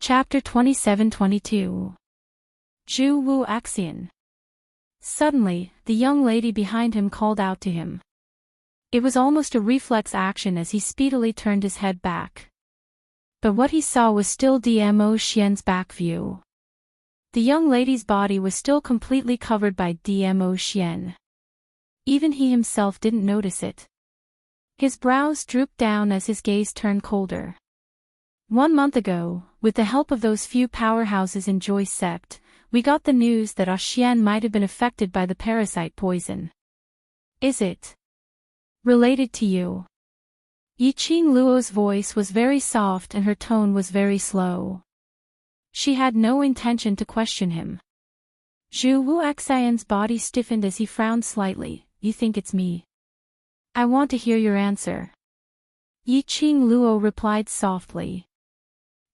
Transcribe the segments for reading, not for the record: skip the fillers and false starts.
Chapter 27-22. Zhu Wu Axian. Suddenly, the young lady behind him called out to him. It was almost a reflex action as he speedily turned his head back. But what he saw was still Dmo Xian's back view. The young lady's body was still completely covered by Dmo Xian. Even he himself didn't notice it. His brows drooped down as his gaze turned colder. 1 month ago, with the help of those few powerhouses in Joy's sept, we got the news that Xian might have been affected by the parasite poison. Is it related to you? Yiqing Luo's voice was very soft and her tone was very slow. She had no intention to question him. Zhu Wu Axian's body stiffened as he frowned slightly. You think it's me? I want to hear your answer. Yiqing Luo replied softly.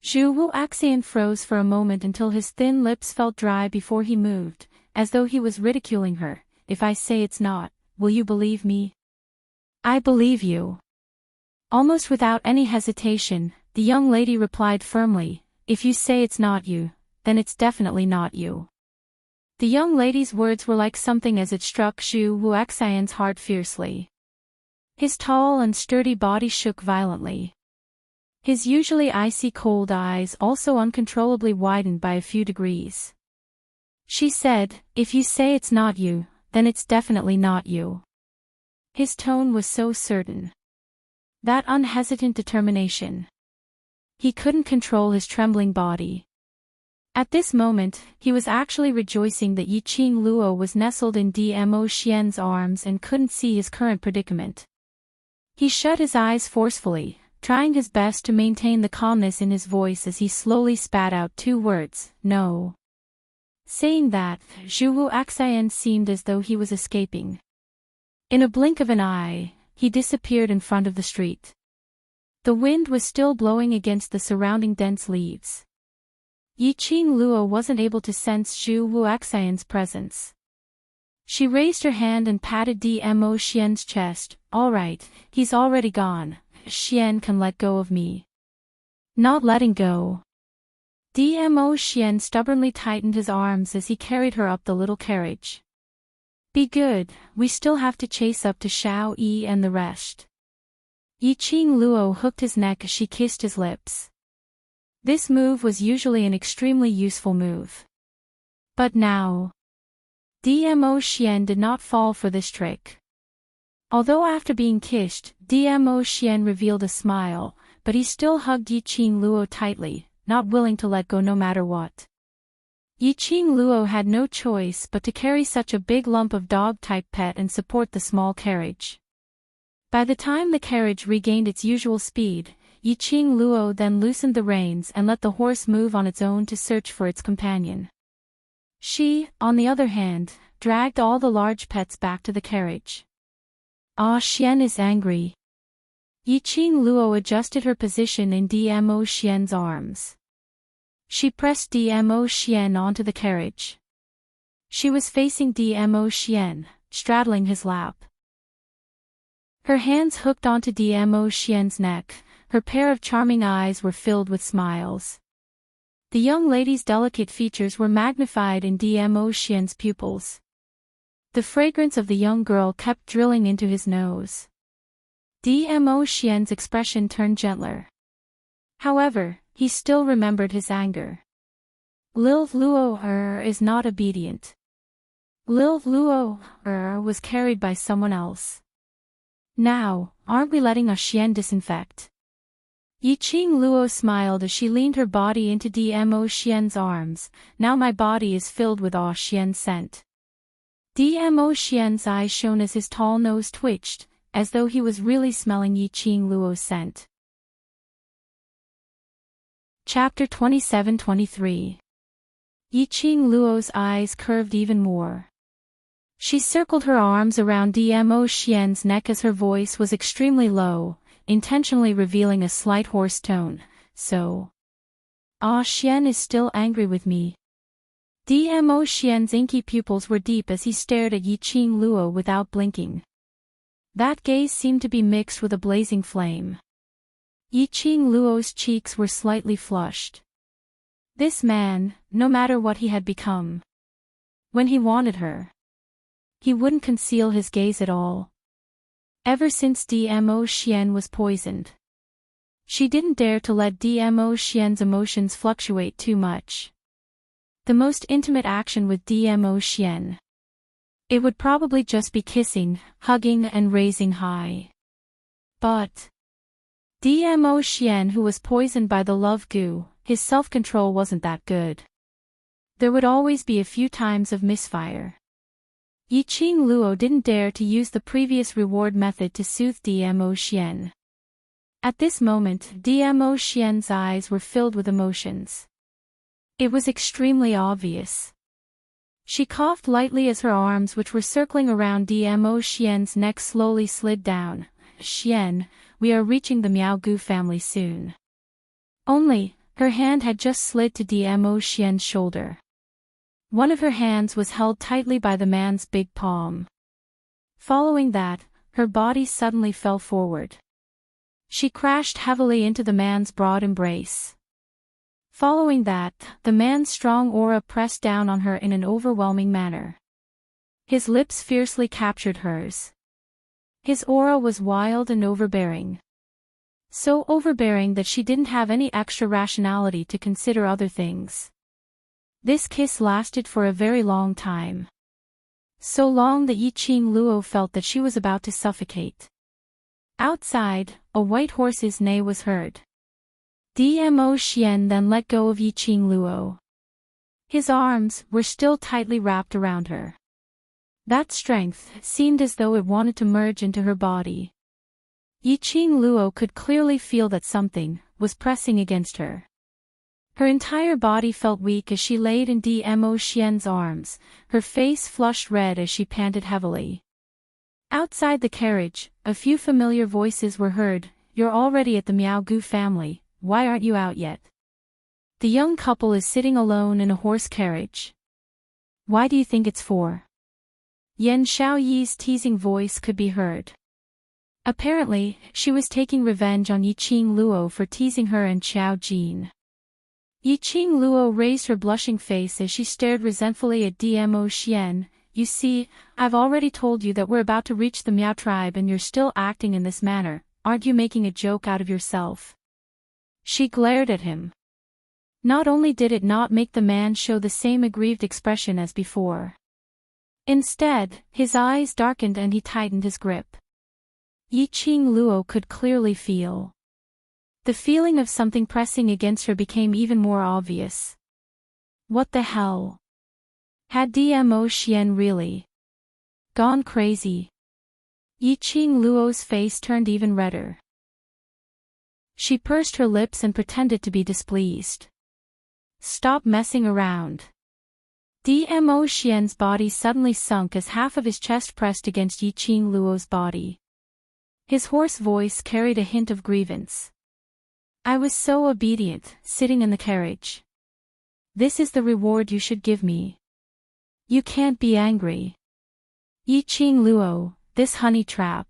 Zhu Wu Axian froze for a moment until his thin lips felt dry before he moved, as though he was ridiculing her. If I say it's not, will you believe me? I believe you. Almost without any hesitation, the young lady replied firmly, if you say it's not you, then it's definitely not you. The young lady's words were like something as it struck Zhu Wu Axian's heart fiercely. His tall and sturdy body shook violently. His usually icy cold eyes also uncontrollably widened by a few degrees. She said, if you say it's not you, then it's definitely not you. His tone was so certain. That unhesitant determination. He couldn't control his trembling body. At this moment, he was actually rejoicing that Yiqing Luo was nestled in Dmo Xian's arms and couldn't see his current predicament. He shut his eyes forcefully, trying his best to maintain the calmness in his voice as he slowly spat out 2 words, no. Saying that, Zhu Wu Axian seemed as though he was escaping. In a blink of an eye, he disappeared in front of the street. The wind was still blowing against the surrounding dense leaves. Yiqing Luo wasn't able to sense Zhu Wu Axian's presence. She raised her hand and patted Dmo Xian's chest. All right, he's already gone. Xian can let go of me. Not letting go. Dmo Xian stubbornly tightened his arms as he carried her up the little carriage. Be good, we still have to chase up to Xiao Yi and the rest. Yiqing Luo hooked his neck as she kissed his lips. This move was usually an extremely useful move. But now, Dmo Xian did not fall for this trick. Although after being kissed, Dmo Xian revealed a smile, but he still hugged Yiqing Luo tightly, not willing to let go no matter what. Yiqing Luo had no choice but to carry such a big lump of dog-type pet and support the small carriage. By the time the carriage regained its usual speed, Yiqing Luo then loosened the reins and let the horse move on its own to search for its companion. She, on the other hand, dragged all the large pets back to the carriage. Xian is angry. Yiqing Luo adjusted her position in Dmo Xian's arms. She pressed Dmo Xian onto the carriage. She was facing Dmo Xian, straddling his lap. Her hands hooked onto Dmo Xian's neck, her pair of charming eyes were filled with smiles. The young lady's delicate features were magnified in Dmo Xian's pupils. The fragrance of the young girl kept drilling into his nose. Dmo Xian's expression turned gentler. However, he still remembered his anger. Lil Luo is not obedient. Lil Luo was carried by someone else. Now, aren't we letting Xian disinfect? Yiqing Luo smiled as she leaned her body into Dmo Xian's arms. Now my body is filled with Xian's scent. Dmo Xian's eyes shone as his tall nose twitched, as though he was really smelling Yiqing Luo's scent. Chapter 27-23. Yiqing Luo's eyes curved even more. She circled her arms around Dmo Xian's neck as her voice was extremely low, intentionally revealing a slight hoarse tone. So, Xian is still angry with me. Dmo Xian's inky pupils were deep as he stared at Yiqing Luo without blinking. That gaze seemed to be mixed with a blazing flame. Yiqing Luo's cheeks were slightly flushed. This man, no matter what he had become. When he wanted her, he wouldn't conceal his gaze at all. Ever since Dmo Xian was poisoned, she didn't dare to let Dmo Xian's emotions fluctuate too much. The most intimate action with Dmo Xian, it would probably just be kissing, hugging and raising high. But Dmo Xian, who was poisoned by the love goo, his self-control wasn't that good. There would always be a few times of misfire. Yiqing Luo didn't dare to use the previous reward method to soothe Dmo Xian. At this moment, Dmo Xian's eyes were filled with emotions. It was extremely obvious. She coughed lightly as her arms, which were circling around Dmo Xian's neck, slowly slid down. Xian, we are reaching the Miao Gu family soon. Only, her hand had just slid to Dmo Xian's shoulder. One of her hands was held tightly by the man's big palm. Following that, her body suddenly fell forward. She crashed heavily into the man's broad embrace. Following that, the man's strong aura pressed down on her in an overwhelming manner. His lips fiercely captured hers. His aura was wild and overbearing. So overbearing that she didn't have any extra rationality to consider other things. This kiss lasted for a very long time. So long that Yiqing Luo felt that she was about to suffocate. Outside, a white horse's neigh was heard. Dmo Xian then let go of Yiqing Luo. His arms were still tightly wrapped around her. That strength seemed as though it wanted to merge into her body. Yiqing Luo could clearly feel that something was pressing against her. Her entire body felt weak as she laid in Dmo Xian's arms, her face flushed red as she panted heavily. Outside the carriage, a few familiar voices were heard. You're already at the Miao Gu family, why aren't you out yet? The young couple is sitting alone in a horse carriage. Why do you think it's for? Yan Xiaoyi's teasing voice could be heard. Apparently, she was taking revenge on Yiqing Luo for teasing her and Xiao Jin. Yiqing Luo raised her blushing face as she stared resentfully at Dmo Xian. You see, I've already told you that we're about to reach the Miao tribe and you're still acting in this manner, aren't you making a joke out of yourself? She glared at him. Not only did it not make the man show the same aggrieved expression as before. Instead, his eyes darkened and he tightened his grip. Yiqing Luo could clearly feel. The feeling of something pressing against her became even more obvious. What the hell? Had Dmo Xian really gone crazy? Yiqing Luo's face turned even redder. She pursed her lips and pretended to be displeased. Stop messing around. Dmo Xian's body suddenly sunk as half of his chest pressed against Yiqing Luo's body. His hoarse voice carried a hint of grievance. I was so obedient, sitting in the carriage. This is the reward you should give me. You can't be angry. Yiqing Luo, this honey trap.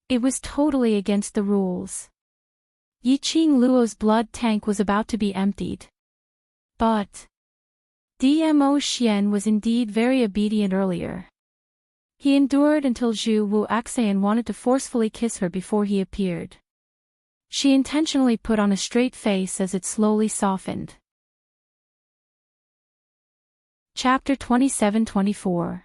It was totally against the rules. Yiqing Luo's blood tank was about to be emptied. But Dmo Xian was indeed very obedient earlier. He endured until Zhu Wu Axian wanted to forcefully kiss her before he appeared. She intentionally put on a straight face as it slowly softened. Chapter 27-24.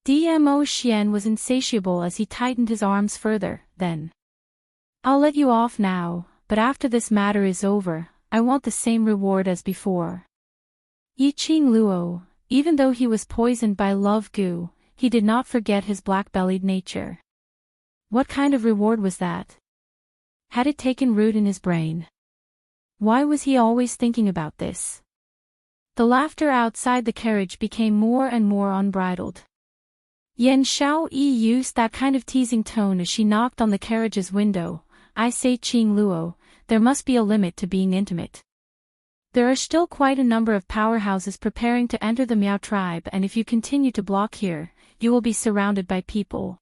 Dmo Xian was insatiable as he tightened his arms further, then. I'll let you off now, but after this matter is over, I want the same reward as before. Yiqing Luo, even though he was poisoned by love goo, he did not forget his black-bellied nature. What kind of reward was that? Had it taken root in his brain? Why was he always thinking about this? The laughter outside the carriage became more and more unbridled. Yan Xiaoyi used that kind of teasing tone as she knocked on the carriage's window. I say Qing Luo, there must be a limit to being intimate. There are still quite a number of powerhouses preparing to enter the Miao tribe, and if you continue to block here, you will be surrounded by people.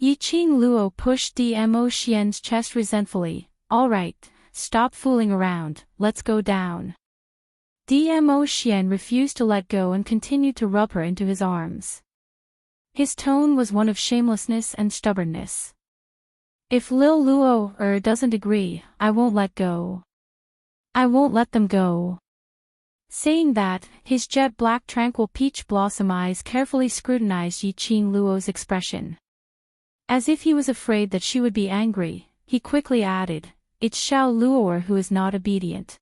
Yiqing Luo pushed Dmo Xian's chest resentfully. All right, stop fooling around, let's go down. Dmo Xian refused to let go and continued to rub her into his arms. His tone was one of shamelessness and stubbornness. If Lil Luo doesn't agree, I won't let go. I won't let them go. Saying that, his jet-black tranquil peach blossom eyes carefully scrutinized Yiqing Luo's expression. As if he was afraid that she would be angry, he quickly added, "It's Xiao Luo who is not obedient.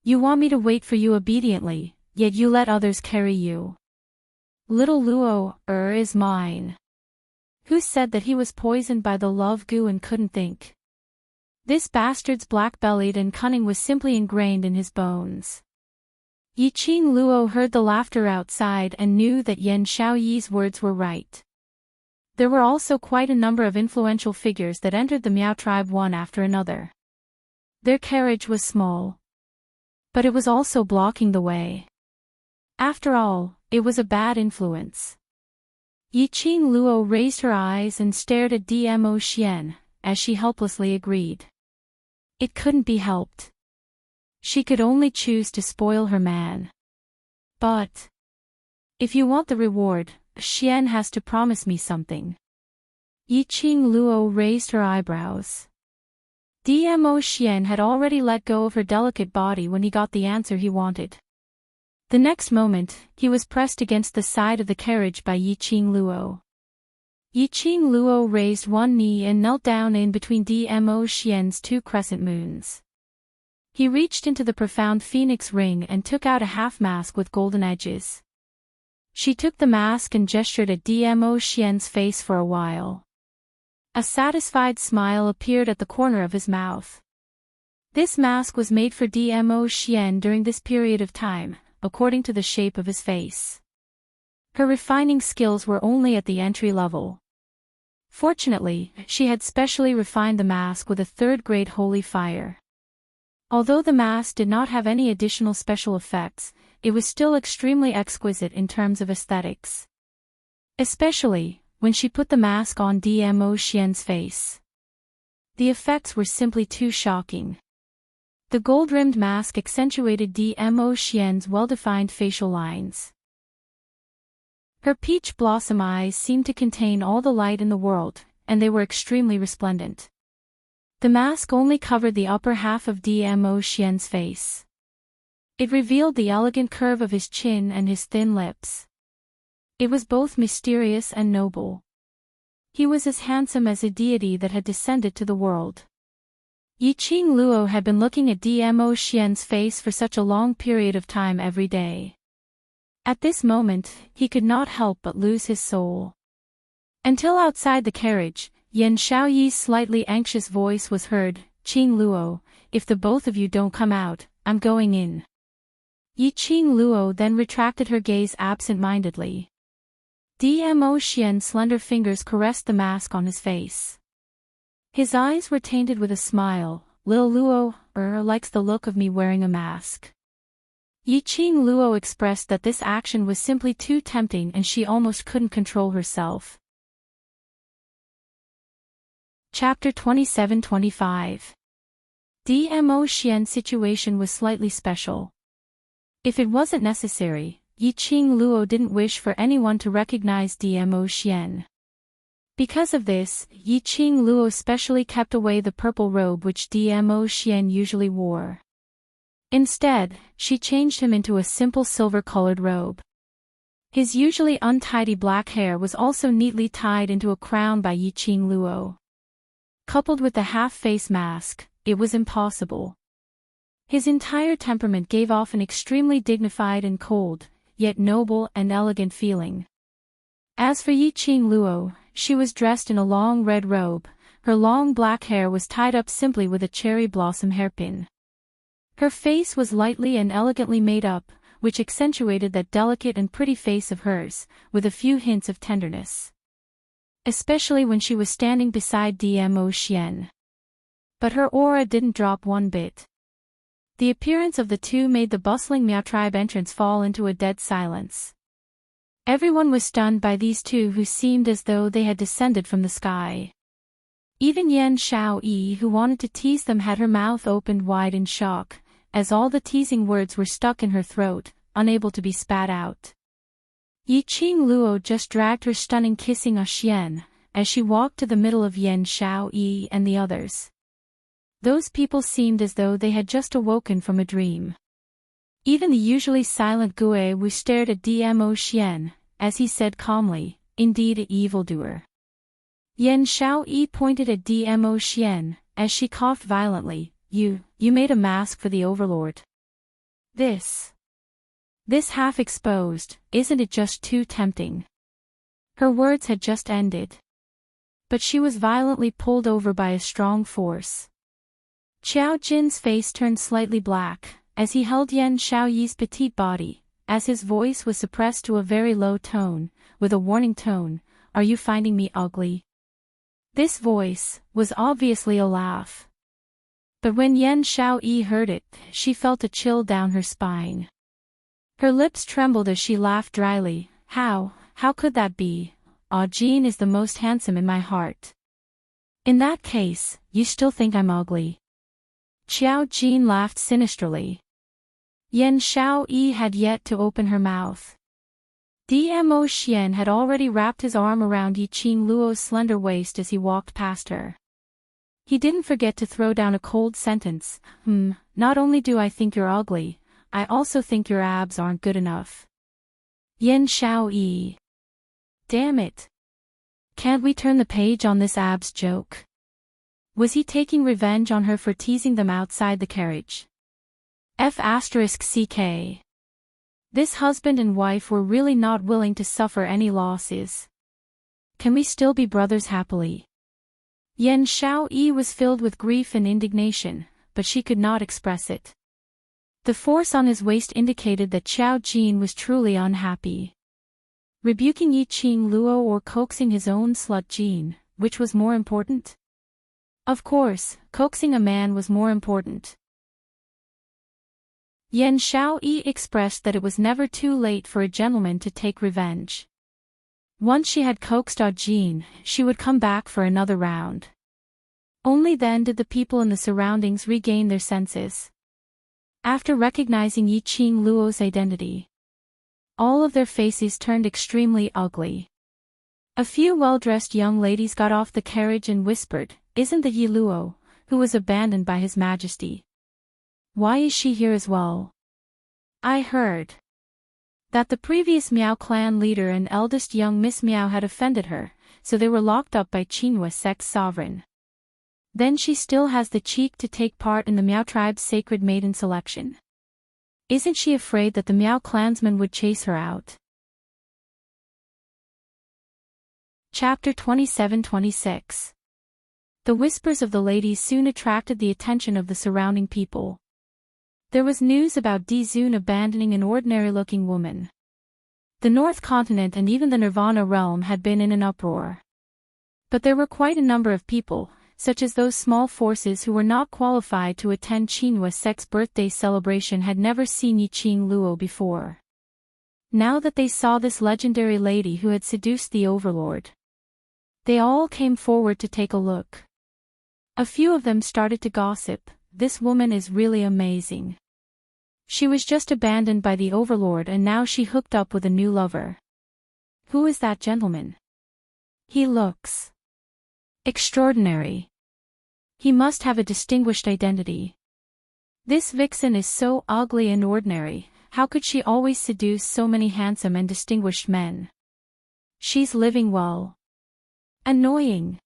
You want me to wait for you obediently, yet you let others carry you. Little Luo is mine. Who said that he was poisoned by the love goo and couldn't think? This bastard's black-bellied and cunning was simply ingrained in his bones." Yiqing Luo heard the laughter outside and knew that Yan Xiaoyi's words were right. There were also quite a number of influential figures that entered the Miao tribe one after another. Their carriage was small, but it was also blocking the way. After all, it was a bad influence. Yiqing Luo raised her eyes and stared at Dmo Xian, as she helplessly agreed. It couldn't be helped. She could only choose to spoil her man. But if you want the reward, Xian has to promise me something. Yiqing Luo raised her eyebrows. Dmo Xian had already let go of her delicate body when he got the answer he wanted. The next moment, he was pressed against the side of the carriage by Yiqing Luo. Yiqing Luo raised one knee and knelt down in between Dmo Xian's two crescent moons. He reached into the profound phoenix ring and took out a half mask with golden edges. She took the mask and gestured at Dmo Xian's face for a while. A satisfied smile appeared at the corner of his mouth. This mask was made for Dmo Xian during this period of time, according to the shape of his face. Her refining skills were only at the entry level. Fortunately, she had specially refined the mask with a third-grade holy fire. Although the mask did not have any additional special effects, it was still extremely exquisite in terms of aesthetics. Especially, when she put the mask on Dmo Xian's face. The effects were simply too shocking. The gold-rimmed mask accentuated Dmo Xian's well-defined facial lines. Her peach blossom eyes seemed to contain all the light in the world, and they were extremely resplendent. The mask only covered the upper half of Dmo Xian's face. It revealed the elegant curve of his chin and his thin lips. It was both mysterious and noble. He was as handsome as a deity that had descended to the world. Yiqing Luo had been looking at Dmo Xian's face for such a long period of time every day. At this moment, he could not help but lose his soul. Until outside the carriage, Yan Xiaoyi's slightly anxious voice was heard, "Qing Luo, if the both of you don't come out, I'm going in." Yiqing Luo then retracted her gaze absent-mindedly. Dmo Xian's slender fingers caressed the mask on his face. His eyes were tainted with a smile. "Lil Luo likes the look of me wearing a mask." Yiqing Luo expressed that this action was simply too tempting and she almost couldn't control herself. Chapter 27-25. Dmo Xian's situation was slightly special. If it wasn't necessary, Yiqing Luo didn't wish for anyone to recognize Dmo Xian. Because of this, Yiqing Luo specially kept away the purple robe which Dmo Xian usually wore. Instead, she changed him into a simple silver-colored robe. His usually untidy black hair was also neatly tied into a crown by Yiqing Luo. Coupled with the half-face mask, it was impossible. His entire temperament gave off an extremely dignified and cold, yet noble and elegant feeling. As for Yiqing Luo, she was dressed in a long red robe. Her long black hair was tied up simply with a cherry blossom hairpin. Her face was lightly and elegantly made up, which accentuated that delicate and pretty face of hers, with a few hints of tenderness. Especially when she was standing beside Dmo Xian. But her aura didn't drop one bit. The appearance of the two made the bustling Miao tribe entrance fall into a dead silence. Everyone was stunned by these two who seemed as though they had descended from the sky. Even Yan Xiaoyi, who wanted to tease them, had her mouth opened wide in shock, as all the teasing words were stuck in her throat, unable to be spat out. Yi Qing Luo just dragged her stunning kissing Xian, as she walked to the middle of Yan Xiao Yi and the others. Those people seemed as though they had just awoken from a dream. Even the usually silent Gue Wu stared at Dmo Xian, as he said calmly, "Indeed an evildoer." Yan Xiao Yi pointed at Dmo Xian, as she coughed violently. You made a mask for the overlord. This half-exposed, isn't it just too tempting?" Her words had just ended. But she was violently pulled over by a strong force. Qiao Jin's face turned slightly black, as he held Yan Xiaoyi's petite body, as his voice was suppressed to a very low tone, with a warning tone, "Are you finding me ugly?" This voice was obviously a laugh. But when Yan Xiaoyi heard it, she felt a chill down her spine. Her lips trembled as she laughed dryly. How could that be? Jin is the most handsome in my heart." "In that case, you still think I'm ugly?" Qiao Jin laughed sinisterly. Yan Xiaoyi had yet to open her mouth. Dmo Xian had already wrapped his arm around Yi Qing Luo's slender waist as he walked past her. He didn't forget to throw down a cold sentence. Not only do I think you're ugly, I also think your abs aren't good enough." Yan Xiaoyi. Damn it. Can't we turn the page on this abs joke? Was he taking revenge on her for teasing them outside the carriage? F***ck. This husband and wife were really not willing to suffer any losses. Can we still be brothers happily? Yan Xiaoyi was filled with grief and indignation, but she could not express it. The force on his waist indicated that Qiao Jin was truly unhappy. Rebuking Yi Qing Luo or coaxing his own slut Jin, which was more important? Of course, coaxing a man was more important. Yan Xiaoyi expressed that it was never too late for a gentleman to take revenge. Once she had coaxed Jin, she would come back for another round. Only then did the people in the surroundings regain their senses. After recognizing Yi Qing Luo's identity, all of their faces turned extremely ugly. A few well-dressed young ladies got off the carriage and whispered, "Isn't that Yi Luo, who was abandoned by His Majesty? Why is she here as well? I heard that the previous Miao clan leader and eldest young Miss Miao had offended her, so they were locked up by Qinhua sect's sovereign. Then she still has the cheek to take part in the Miao tribe's sacred maiden selection. Isn't she afraid that the Miao clansmen would chase her out?" Chapter 27-26. The whispers of the ladies soon attracted the attention of the surrounding people. There was news about Di Zun abandoning an ordinary-looking woman. The North Continent and even the Nirvana realm had been in an uproar. But there were quite a number of people, such as those small forces who were not qualified to attend Qinhua sect's birthday celebration, had never seen Yi Qing Luo before. Now that they saw this legendary lady who had seduced the overlord, they all came forward to take a look. A few of them started to gossip, "This woman is really amazing. She was just abandoned by the overlord and now she hooked up with a new lover. Who is that gentleman? He looks extraordinary. He must have a distinguished identity. This vixen is so ugly and ordinary, how could she always seduce so many handsome and distinguished men? She's living well. Annoying.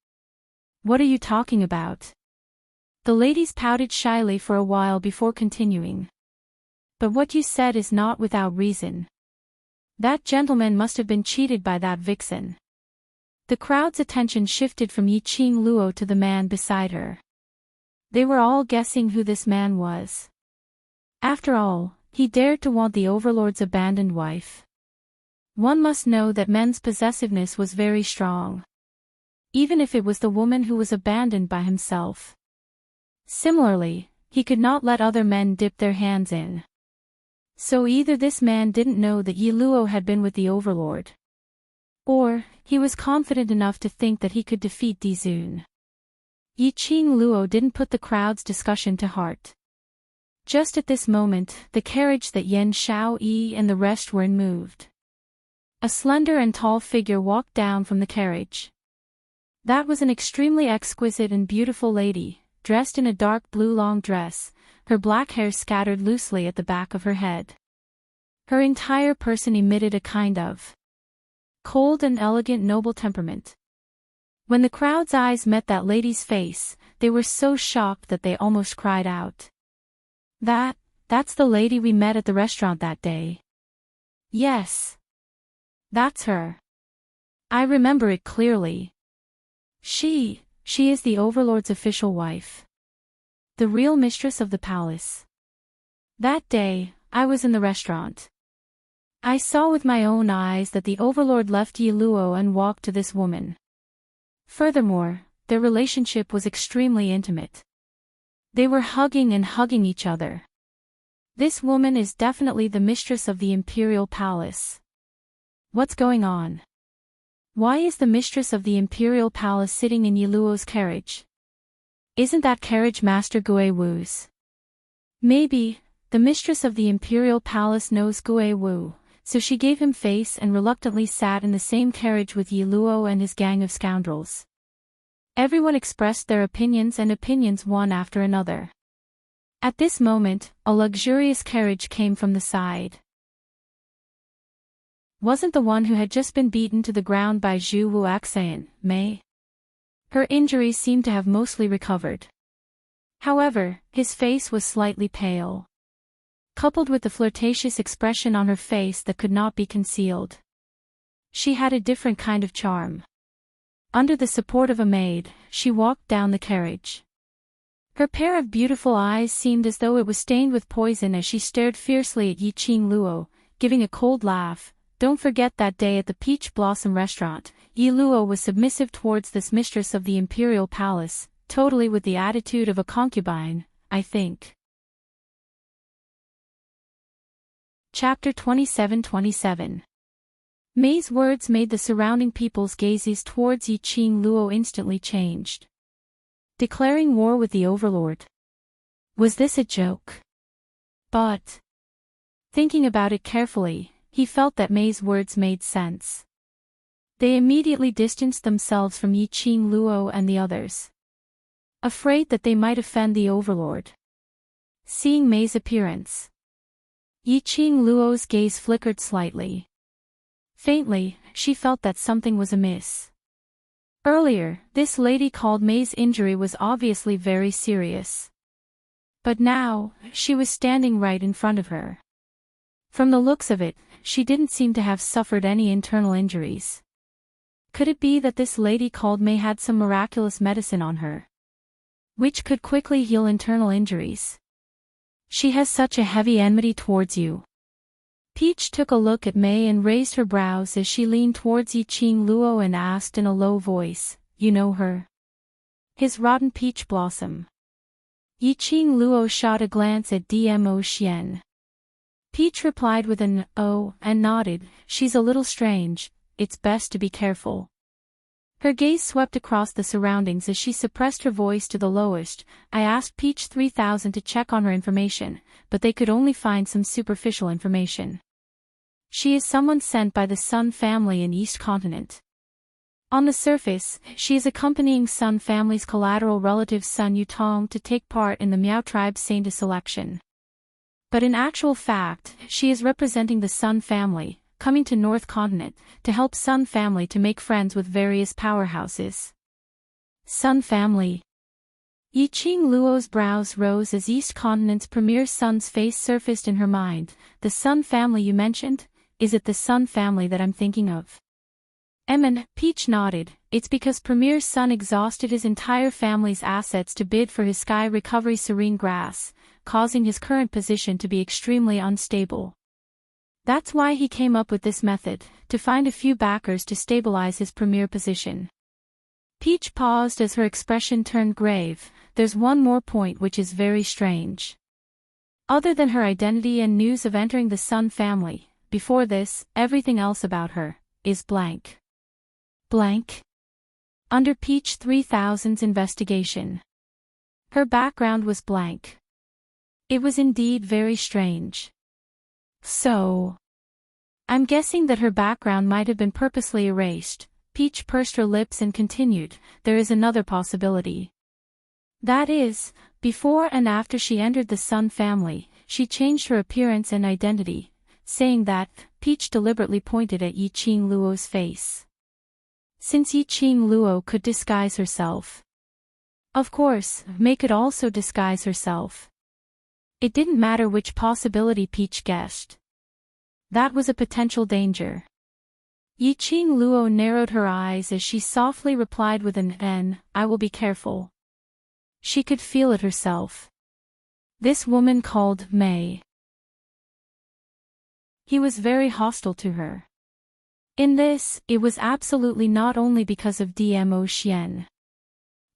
What are you talking about?" The ladies pouted shyly for a while before continuing. "But what you said is not without reason. That gentleman must have been cheated by that vixen." The crowd's attention shifted from Yi Qing Luo to the man beside her. They were all guessing who this man was. After all, he dared to want the overlord's abandoned wife. One must know that men's possessiveness was very strong, even if it was the woman who was abandoned by himself. Similarly, he could not let other men dip their hands in. So either this man didn't know that Yi Luo had been with the overlord, or he was confident enough to think that he could defeat Di Zun. Yi Qing Luo didn't put the crowd's discussion to heart. Just at this moment, the carriage that Yen Xiaoyi and the rest were in moved. A slender and tall figure walked down from the carriage. That was an extremely exquisite and beautiful lady, dressed in a dark blue long dress, her black hair scattered loosely at the back of her head. Her entire person emitted a kind of cold and elegant noble temperament. When the crowd's eyes met that lady's face, they were so shocked that they almost cried out. That's the lady we met at the restaurant that day. Yes. That's her. I remember it clearly. She is the overlord's official wife. The real mistress of the palace. That day, I was in the restaurant. I saw with my own eyes that the overlord left Yi Luo and walked to this woman. Furthermore, their relationship was extremely intimate. They were hugging each other. This woman is definitely the mistress of the imperial palace. What's going on? Why is the mistress of the imperial palace sitting in Yi Luo's carriage? Isn't that carriage Master Gui Wu's? Maybe, the mistress of the imperial palace knows Gui Wu, so she gave him face and reluctantly sat in the same carriage with Yi Luo and his gang of scoundrels. Everyone expressed their opinions one after another. At this moment, a luxurious carriage came from the side. Wasn't the one who had just been beaten to the ground by Zhu Wuaxian, Mei? Her injuries seemed to have mostly recovered. However, his face was slightly pale, coupled with the flirtatious expression on her face that could not be concealed. She had a different kind of charm. Under the support of a maid, she walked down the carriage. Her pair of beautiful eyes seemed as though it was stained with poison as she stared fiercely at Yi Qing Luo, giving a cold laugh. Don't forget that day at the Peach Blossom restaurant, Yi Luo was submissive towards this mistress of the imperial palace, totally with the attitude of a concubine, I think. Chapter 27. Mei's words made the surrounding people's gazes towards Yi Qing Luo instantly changed. Declaring war with the overlord. Was this a joke? But, thinking about it carefully, he felt that Mei's words made sense. They immediately distanced themselves from Yi Qing Luo and the others, afraid that they might offend the overlord. Seeing Mei's appearance, Yi Qing Luo's gaze flickered slightly. Faintly, she felt that something was amiss. Earlier, this lady called Mei's injury was obviously very serious. But now, she was standing right in front of her. From the looks of it, she didn't seem to have suffered any internal injuries. Could it be that this lady called Mei had some miraculous medicine on her, which could quickly heal internal injuries? She has such a heavy enmity towards you. Peach took a look at Mei and raised her brows as she leaned towards Yi Qing Luo and asked in a low voice, "You know her?" His rotten peach blossom. Yi Qing Luo shot a glance at Dmo Xian. Peach replied with an "oh" and nodded. She's a little strange, it's best to be careful. Her gaze swept across the surroundings as she suppressed her voice to the lowest. I asked Peach 3000 to check on her information, but they could only find some superficial information. She is someone sent by the Sun family in East Continent. On the surface, she is accompanying Sun family's collateral relative Sun Yutong to take part in the Miao tribe's Sainte selection. But in actual fact, she is representing the Sun family, coming to North Continent, to help Sun family to make friends with various powerhouses. Sun family. Yi Qing Luo's brows rose as East Continent's premier Sun's face surfaced in her mind. The Sun family you mentioned? Is it the Sun family that I'm thinking of? Peach nodded. It's because Premier Sun exhausted his entire family's assets to bid for his Sky Recovery Serene Grass, causing his current position to be extremely unstable. That's why he came up with this method, to find a few backers to stabilize his premier position. Peach paused as her expression turned grave. There's one more point which is very strange. Other than her identity and news of entering the Sun family, before this, everything else about her is blank. Blank? Under Peach 3000's investigation, her background was blank. It was indeed very strange. So, I'm guessing that her background might have been purposely erased. Peach pursed her lips and continued, there is another possibility. That is, before and after she entered the Sun family, she changed her appearance and identity. Saying that, Peach deliberately pointed at Yiqing Luo's face. Since Yiqing Luo could disguise herself. Of course, Mei could also disguise herself. It didn't matter which possibility Peach guessed. That was a potential danger. Yiqing Luo narrowed her eyes as she softly replied with an "N, I will be careful." She could feel it herself. This woman called Mei. He was very hostile to her. In this, it was absolutely not only because of Dmo Xian.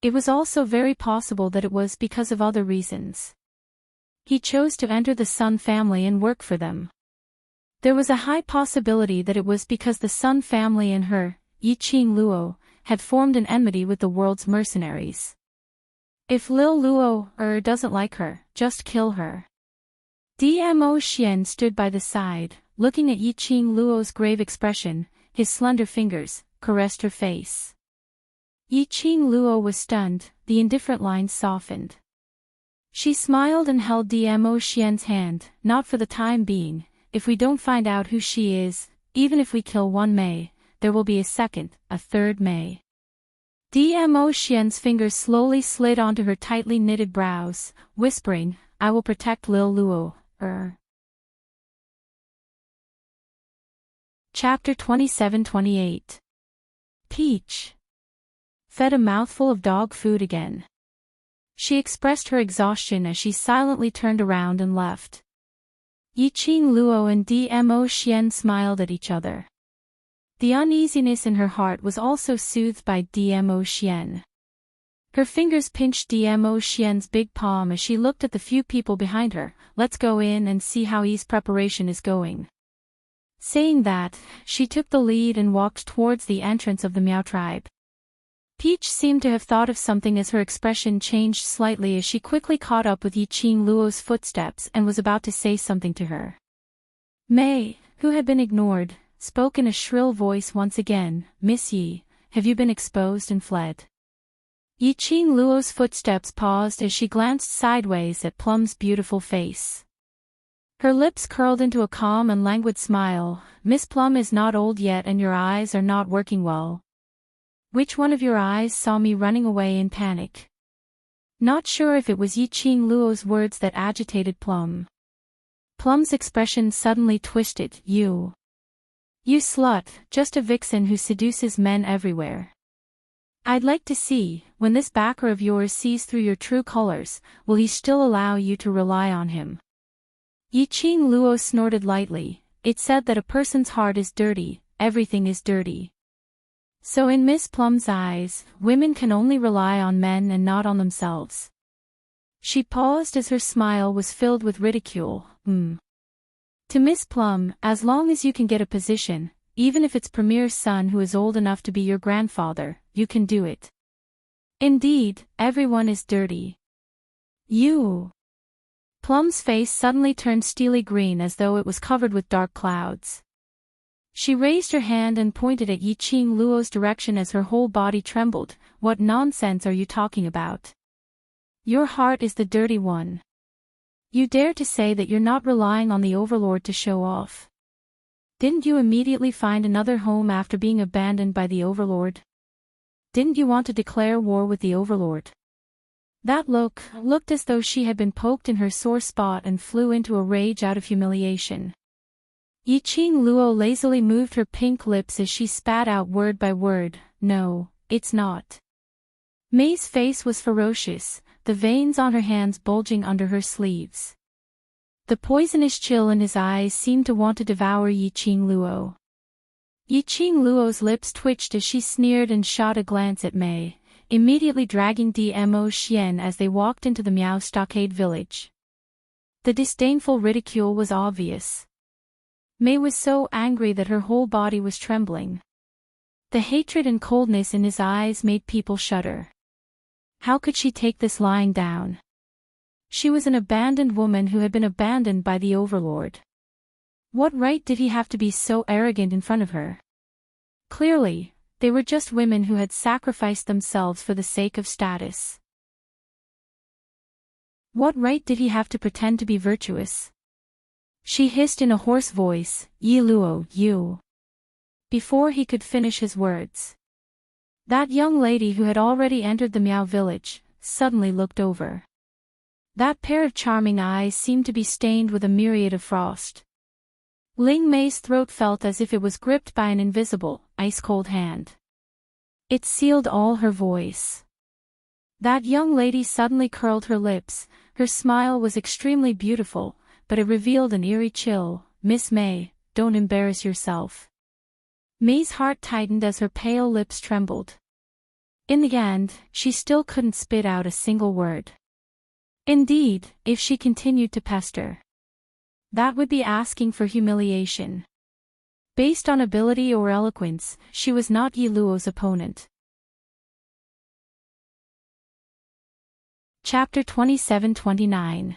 It was also very possible that it was because of other reasons. He chose to enter the Sun family and work for them. There was a high possibility that it was because the Sun family and her, Yiqing Luo, had formed an enmity with the world's mercenaries. If Lil Luo doesn't like her, just kill her. Dmo Xian stood by the side, looking at Yiqing Luo's grave expression. His slender fingers caressed her face. Yiqing Luo was stunned, the indifferent lines softened. She smiled and held Dmo Xian's hand, not for the time being. If we don't find out who she is, even if we kill one Mei, there will be a second, a third Mei. Dmo Xian's fingers slowly slid onto her tightly knitted brows, whispering, I will protect Lil Luo. Chapter 27-28. Peach fed a mouthful of dog food again. She expressed her exhaustion as she silently turned around and left. Yiqing Luo and Dmo Xian smiled at each other. The uneasiness in her heart was also soothed by Dmo Xian. Her fingers pinched Dmo Xian's big palm as she looked at the few people behind her. Let's go in and see how Yi's preparation is going. Saying that, she took the lead and walked towards the entrance of the Miao tribe. Peach seemed to have thought of something as her expression changed slightly as she quickly caught up with Yiqing Luo's footsteps and was about to say something to her. Mei, who had been ignored, spoke in a shrill voice once again, Miss Yi, have you been exposed and fled? Yiqing Luo's footsteps paused as she glanced sideways at Plum's beautiful face. Her lips curled into a calm and languid smile. Miss Plum is not old yet and your eyes are not working well. Which one of your eyes saw me running away in panic? Not sure if it was Yiqing Luo's words that agitated Plum. Plum's expression suddenly twisted. You slut, just a vixen who seduces men everywhere. I'd like to see, when this backer of yours sees through your true colors, will he still allow you to rely on him? Yiqing Luo snorted lightly. It said that a person's heart is dirty, everything is dirty. So in Miss Plum's eyes, women can only rely on men and not on themselves. She paused as her smile was filled with ridicule. To Miss Plum, as long as you can get a position, even if it's Premier's son who is old enough to be your grandfather, you can do it. Indeed, everyone is dirty. You. Plum's face suddenly turned steely green as though it was covered with dark clouds. She raised her hand and pointed at Yiqing Luo's direction as her whole body trembled. What nonsense are you talking about? Your heart is the dirty one. You dare to say that you're not relying on the Overlord to show off. Didn't you immediately find another home after being abandoned by the Overlord? Didn't you want to declare war with the Overlord? That looked as though she had been poked in her sore spot and flew into a rage out of humiliation. Yiqing Luo lazily moved her pink lips as she spat out word by word, no, it's not. Mei's face was ferocious, the veins on her hands bulging under her sleeves. The poisonous chill in his eyes seemed to want to devour Yiqing Luo. Yiqing Luo's lips twitched as she sneered and shot a glance at Mei, immediately dragging Dmo Xian as they walked into the Miao Stockade village. The disdainful ridicule was obvious. Mei was so angry that her whole body was trembling. The hatred and coldness in his eyes made people shudder. How could she take this lying down? She was an abandoned woman who had been abandoned by the overlord. What right did he have to be so arrogant in front of her? Clearly, they were just women who had sacrificed themselves for the sake of status. What right did he have to pretend to be virtuous? She hissed in a hoarse voice, "Yi Luo, you." Before he could finish his words, that young lady who had already entered the Miao village suddenly looked over. That pair of charming eyes seemed to be stained with a myriad of frost. Ling Mei's throat felt as if it was gripped by an invisible, ice-cold hand. It sealed all her voice. That young lady suddenly curled her lips. Her smile was extremely beautiful, but it revealed an eerie chill. "Miss Mei, don't embarrass yourself." Mei's heart tightened as her pale lips trembled. In the end, she still couldn't spit out a single word. Indeed, if she continued to pester, that would be asking for humiliation. Based on ability or eloquence, she was not Yi Luo's opponent. Chapter 27-29.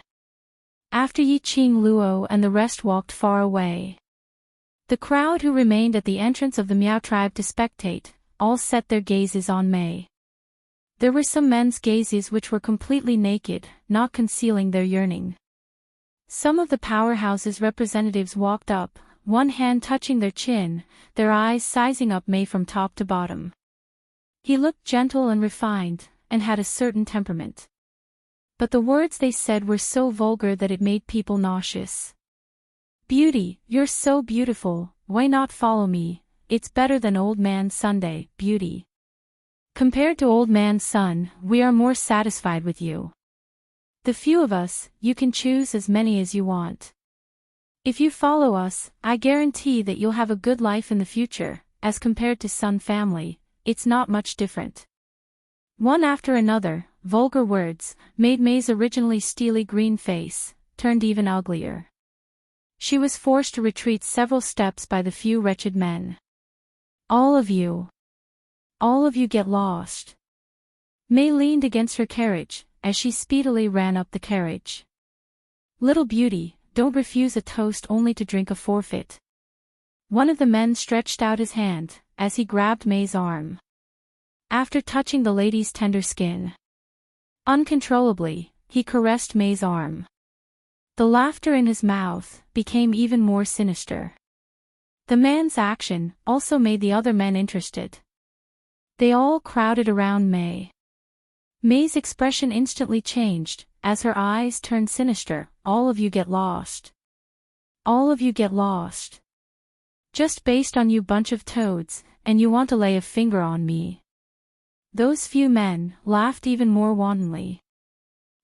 After Yi Qing Luo and the rest walked far away, the crowd who remained at the entrance of the Miao tribe to spectate, all set their gazes on Mei. There were some men's gazes which were completely naked, not concealing their yearning. Some of the powerhouse's representatives walked up, one hand touching their chin, their eyes sizing up Mei from top to bottom. He looked gentle and refined, and had a certain temperament. But the words they said were so vulgar that it made people nauseous. "Beauty, you're so beautiful, why not follow me? It's better than Old Man Sunday, beauty. Compared to Old Man Sun, we are more satisfied with you. The few of us, you can choose as many as you want. If you follow us, I guarantee that you'll have a good life in the future. As compared to Sun family, it's not much different." One after another, vulgar words, made Mei's originally steely green face, turned even uglier. She was forced to retreat several steps by the few wretched men. All of you get lost." Mei leaned against her carriage, as she speedily ran up the carriage. "Little beauty, don't refuse a toast only to drink a forfeit." One of the men stretched out his hand, as he grabbed Mei's arm. After touching the lady's tender skin, uncontrollably, he caressed Mei's arm. The laughter in his mouth became even more sinister. The man's action also made the other men interested. They all crowded around Mei. Mei's expression instantly changed, as her eyes turned sinister. "All of you get lost. All of you get lost. Just based on you bunch of toads, and you want to lay a finger on me." Those few men laughed even more wantonly.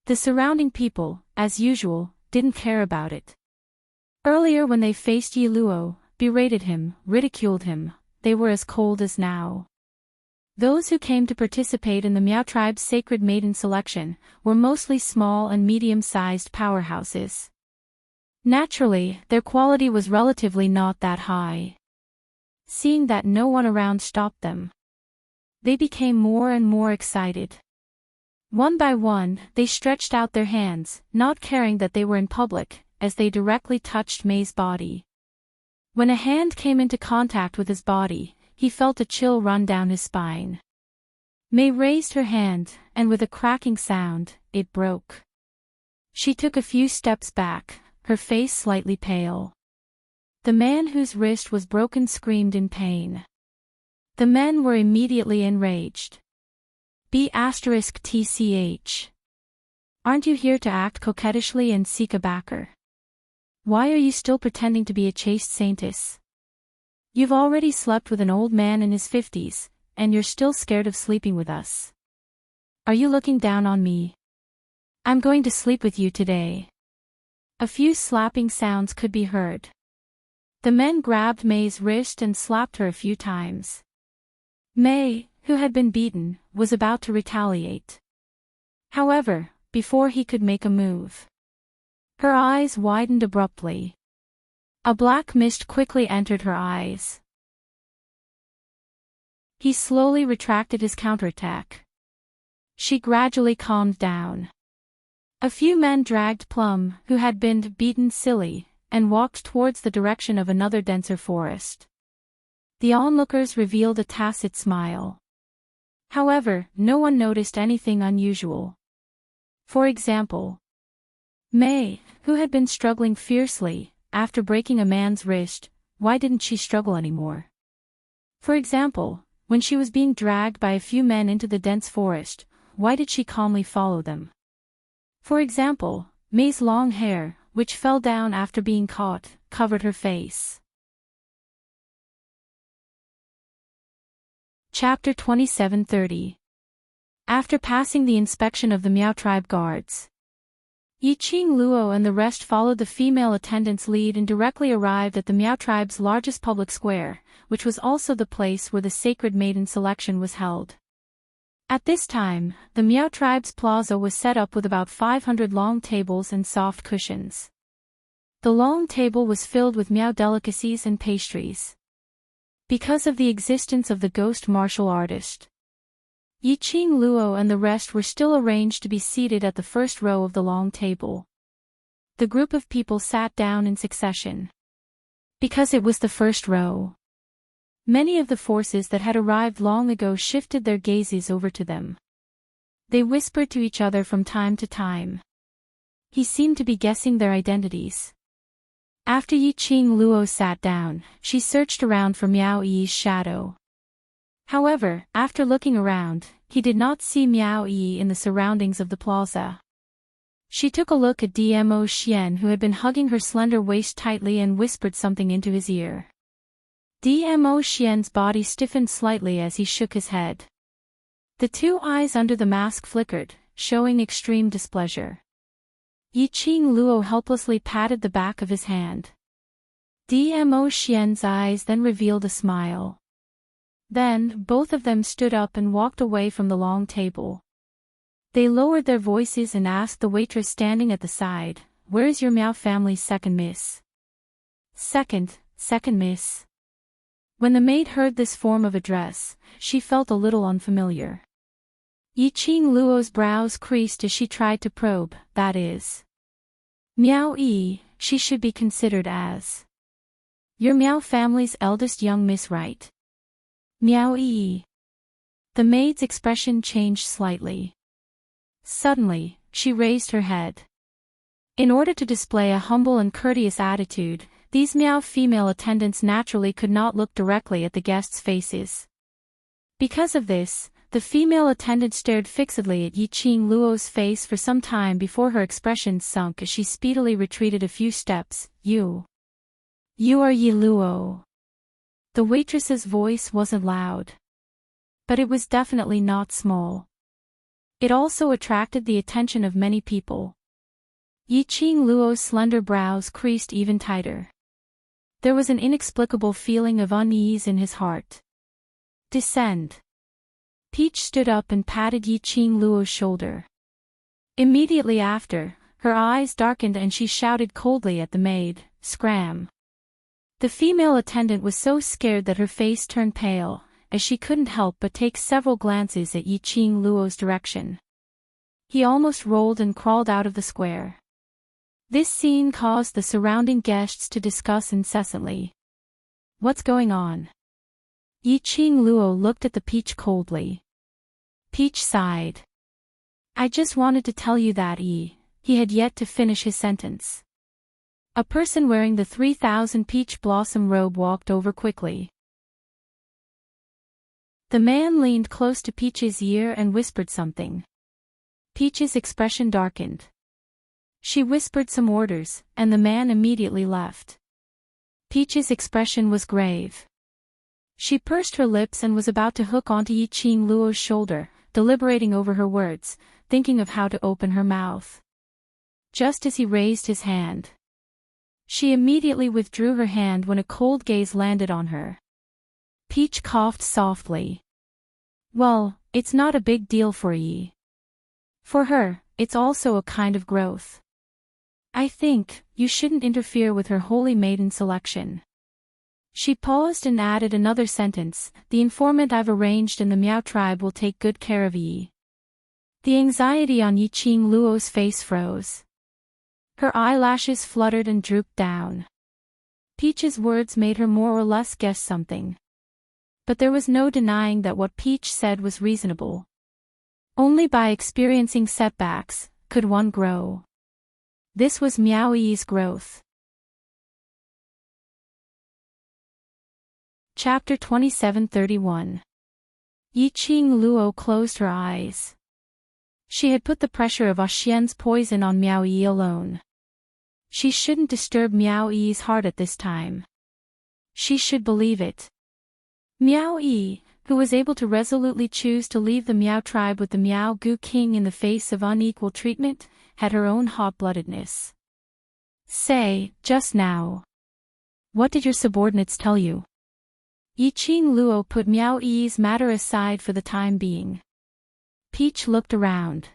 The surrounding people, as usual, didn't care about it. Earlier when they faced Yi Luo, berated him, ridiculed him, they were as cold as now. Those who came to participate in the Miao tribe's sacred maiden selection were mostly small and medium-sized powerhouses. Naturally, their quality was relatively not that high. Seeing that no one around stopped them, they became more and more excited. One by one, they stretched out their hands, not caring that they were in public, as they directly touched Mei's body. When a hand came into contact with his body, he felt a chill run down his spine. Mei raised her hand, and with a cracking sound, it broke. She took a few steps back, her face slightly pale. The man whose wrist was broken screamed in pain. The men were immediately enraged. B*TCH. Aren't you here to act coquettishly and seek a backer? Why are you still pretending to be a chaste saintess? You've already slept with an old man in his 50s, and you're still scared of sleeping with us. Are you looking down on me? I'm going to sleep with you today. A few slapping sounds could be heard. The men grabbed Mei's wrist and slapped her a few times. Mei, who had been beaten, was about to retaliate. However, before he could make a move, her eyes widened abruptly. A black mist quickly entered her eyes. He slowly retracted his counterattack. She gradually calmed down. A few men dragged Plum, who had been beaten silly, and walked towards the direction of another denser forest. The onlookers revealed a tacit smile. However, no one noticed anything unusual. For example, May, who had been struggling fiercely, after breaking a man's wrist, why didn't she struggle anymore? For example, when she was being dragged by a few men into the dense forest, why did she calmly follow them? For example, May's long hair, which fell down after being caught, covered her face. Chapter 27:30. After passing the inspection of the Miao tribe guards, Yiqing Luo and the rest followed the female attendant's lead and directly arrived at the Miao tribe's largest public square, which was also the place where the sacred maiden selection was held. At this time, the Miao tribe's plaza was set up with about 500 long tables and soft cushions. The long table was filled with Miao delicacies and pastries. Because of the existence of the ghost martial artist, Yiqing Luo and the rest were still arranged to be seated at the first row of the long table. The group of people sat down in succession. Because it was the first row, many of the forces that had arrived long ago shifted their gazes over to them. They whispered to each other from time to time. He seemed to be guessing their identities. After Yiqing Luo sat down, she searched around for Miao Yi's shadow. However, after looking around, he did not see Miao Yi in the surroundings of the plaza. She took a look at Dmo Xian, who had been hugging her slender waist tightly, and whispered something into his ear. Dmo Xian's body stiffened slightly as he shook his head. The two eyes under the mask flickered, showing extreme displeasure. Yiqing Luo helplessly patted the back of his hand. Dmo Xian's eyes then revealed a smile. Then, both of them stood up and walked away from the long table. They lowered their voices and asked the waitress standing at the side, "Where is your Miao family's second miss?" Second miss. When the maid heard this form of address, she felt a little unfamiliar. Yiqing Luo's brows creased as she tried to probe, that is, Miao Yi, she should be considered as your Miao family's eldest young miss, right? Miao Yi. The maid's expression changed slightly. Suddenly, she raised her head. In order to display a humble and courteous attitude, these Miao female attendants naturally could not look directly at the guests' faces. Because of this, the female attendant stared fixedly at Yiqing Luo's face for some time before her expression sunk as she speedily retreated a few steps. You are Yi Luo. The waitress's voice wasn't loud, but it was definitely not small. It also attracted the attention of many people. Yiqing Luo's slender brows creased even tighter. There was an inexplicable feeling of unease in his heart. Descend. Peach stood up and patted Yiqing Luo's shoulder. Immediately after, her eyes darkened and she shouted coldly at the maid, "Scram." The female attendant was so scared that her face turned pale, as she couldn't help but take several glances at Yiqing Luo's direction. He almost rolled and crawled out of the square. This scene caused the surrounding guests to discuss incessantly. What's going on? Yiqing Luo looked at the Peach coldly. Peach sighed. I just wanted to tell you that he had yet to finish his sentence. A person wearing the 3000 peach blossom robe walked over quickly. The man leaned close to Peach's ear and whispered something. Peach's expression darkened. She whispered some orders, and the man immediately left. Peach's expression was grave. She pursed her lips and was about to hook onto Yiqing Luo's shoulder, deliberating over her words, thinking of how to open her mouth. Just as he raised his hand, she immediately withdrew her hand when a cold gaze landed on her. Peach coughed softly. Well, it's not a big deal for Yi. For her, it's also a kind of growth. I think, you shouldn't interfere with her holy maiden selection. She paused and added another sentence, the informant I've arranged in the Miao tribe will take good care of Yi. The anxiety on Yiqing Luo's face froze. Her eyelashes fluttered and drooped down. Peach's words made her more or less guess something. But there was no denying that what Peach said was reasonable. Only by experiencing setbacks could one grow. This was Miao Yi's growth. Chapter 27:31. Yiqing Luo closed her eyes. She had put the pressure of Xian's poison on Miao Yi alone. She shouldn't disturb Miao Yi's heart at this time. She should believe it. Miao Yi, who was able to resolutely choose to leave the Miao tribe with the Miao Gu King in the face of unequal treatment, had her own hot-bloodedness. Say, just now. What did your subordinates tell you? Yiqing Luo put Miao Yi's matter aside for the time being. Peach looked around.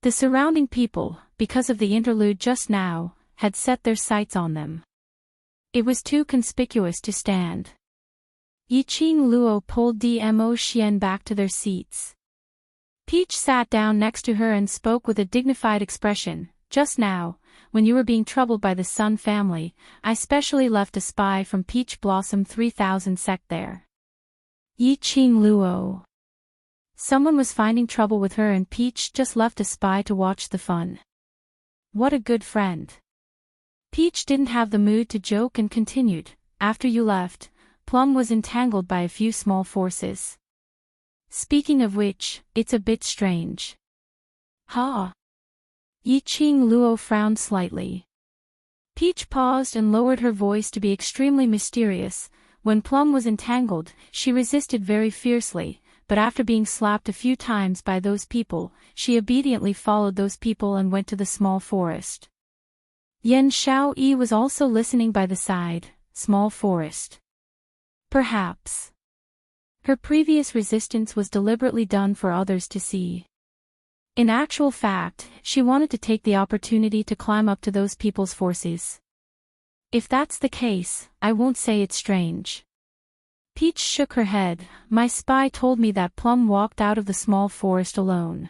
The surrounding people, because of the interlude just now, had set their sights on them. It was too conspicuous to stand. Yiqing Luo pulled Dmo Xian back to their seats. Peach sat down next to her and spoke with a dignified expression. Just now, when you were being troubled by the Sun family, I specially left a spy from Peach Blossom 3000 sect there. Yiqing Luo. Someone was finding trouble with her and Peach just left a spy to watch the fun. What a good friend. Peach didn't have the mood to joke and continued. After you left, Plum was entangled by a few small forces. Speaking of which, it's a bit strange. Ha! Yiqing Luo frowned slightly. Peach paused and lowered her voice to be extremely mysterious. When Plum was entangled, she resisted very fiercely, but after being slapped a few times by those people, she obediently followed those people and went to the small forest. Yan Xiaoyi was also listening by the side. Small forest. Perhaps. Her previous resistance was deliberately done for others to see. In actual fact, she wanted to take the opportunity to climb up to those people's forces. If that's the case, I won't say it's strange. Peach shook her head. My spy told me that Plum walked out of the small forest alone.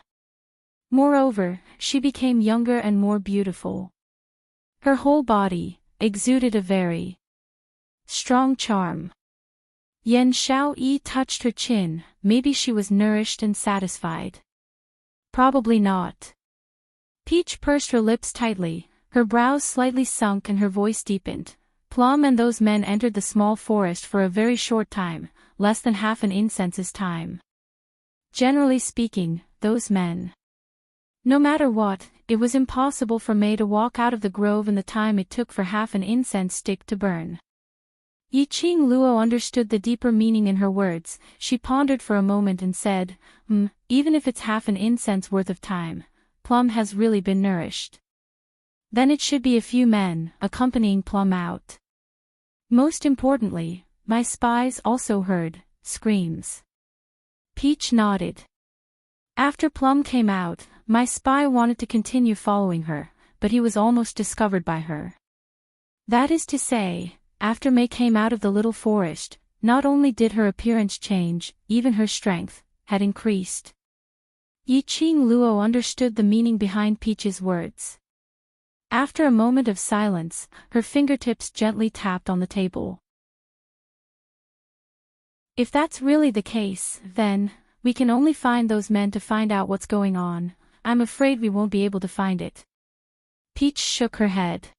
Moreover, she became younger and more beautiful. Her whole body exuded a very strong charm. Yan Xiaoyi touched her chin. Maybe she was nourished and satisfied. Probably not. Peach pursed her lips tightly, her brows slightly sunk and her voice deepened. Plum and those men entered the small forest for a very short time, less than half an incense's time. Generally speaking, those men. No matter what, it was impossible for Mei to walk out of the grove in the time it took for half an incense stick to burn. Yiqing Luo understood the deeper meaning in her words. She pondered for a moment and said, even if it's half an incense worth of time, Plum has really been nourished. Then it should be a few men accompanying Plum out. Most importantly, my spies also heard screams. Peach nodded. After Plum came out, my spy wanted to continue following her, but he was almost discovered by her. That is to say, after Mei came out of the little forest, not only did her appearance change, even her strength had increased. Yiqing Luo understood the meaning behind Peach's words. After a moment of silence, her fingertips gently tapped on the table. If that's really the case, then, we can only find those men to find out what's going on. I'm afraid we won't be able to find it. Peach shook her head.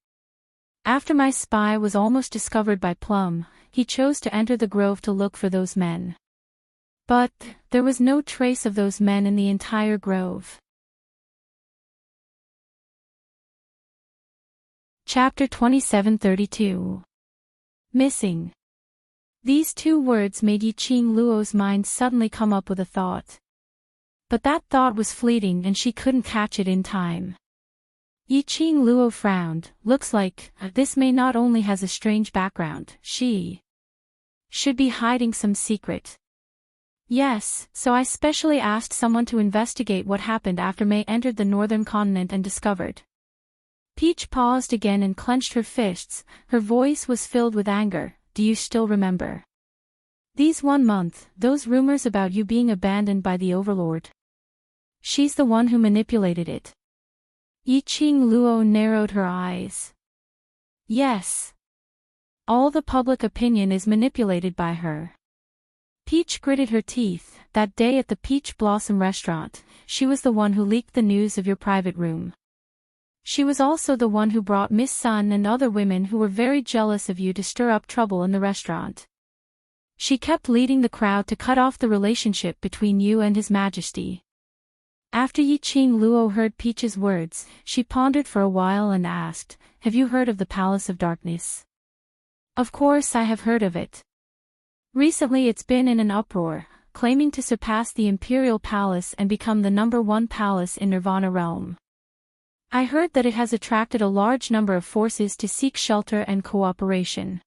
After my spy was almost discovered by Plum, he chose to enter the grove to look for those men. But, there was no trace of those men in the entire grove. Chapter 27:32. Missing. These two words made Yiqing Luo's mind suddenly come up with a thought. But that thought was fleeting and she couldn't catch it in time. Yiqing Luo frowned. Looks like, this Mei not only has a strange background, she should be hiding some secret. Yes, so I specially asked someone to investigate what happened after Mei entered the northern continent and discovered. Peach paused again and clenched her fists. Her voice was filled with anger. Do you still remember? These 1 month, those rumors about you being abandoned by the Overlord. She's the one who manipulated it. Yiqing Luo narrowed her eyes. Yes. All the public opinion is manipulated by her. Peach gritted her teeth. That day at the Peach Blossom restaurant, she was the one who leaked the news of your private room. She was also the one who brought Miss Sun and other women who were very jealous of you to stir up trouble in the restaurant. She kept leading the crowd to cut off the relationship between you and His Majesty. After Yiqing Luo heard Peach's words, she pondered for a while and asked, "Have you heard of the Palace of Darkness?" "Of course I have heard of it. Recently it's been in an uproar, claiming to surpass the Imperial Palace and become the #1 palace in Nirvana realm. I heard that it has attracted a large number of forces to seek shelter and cooperation."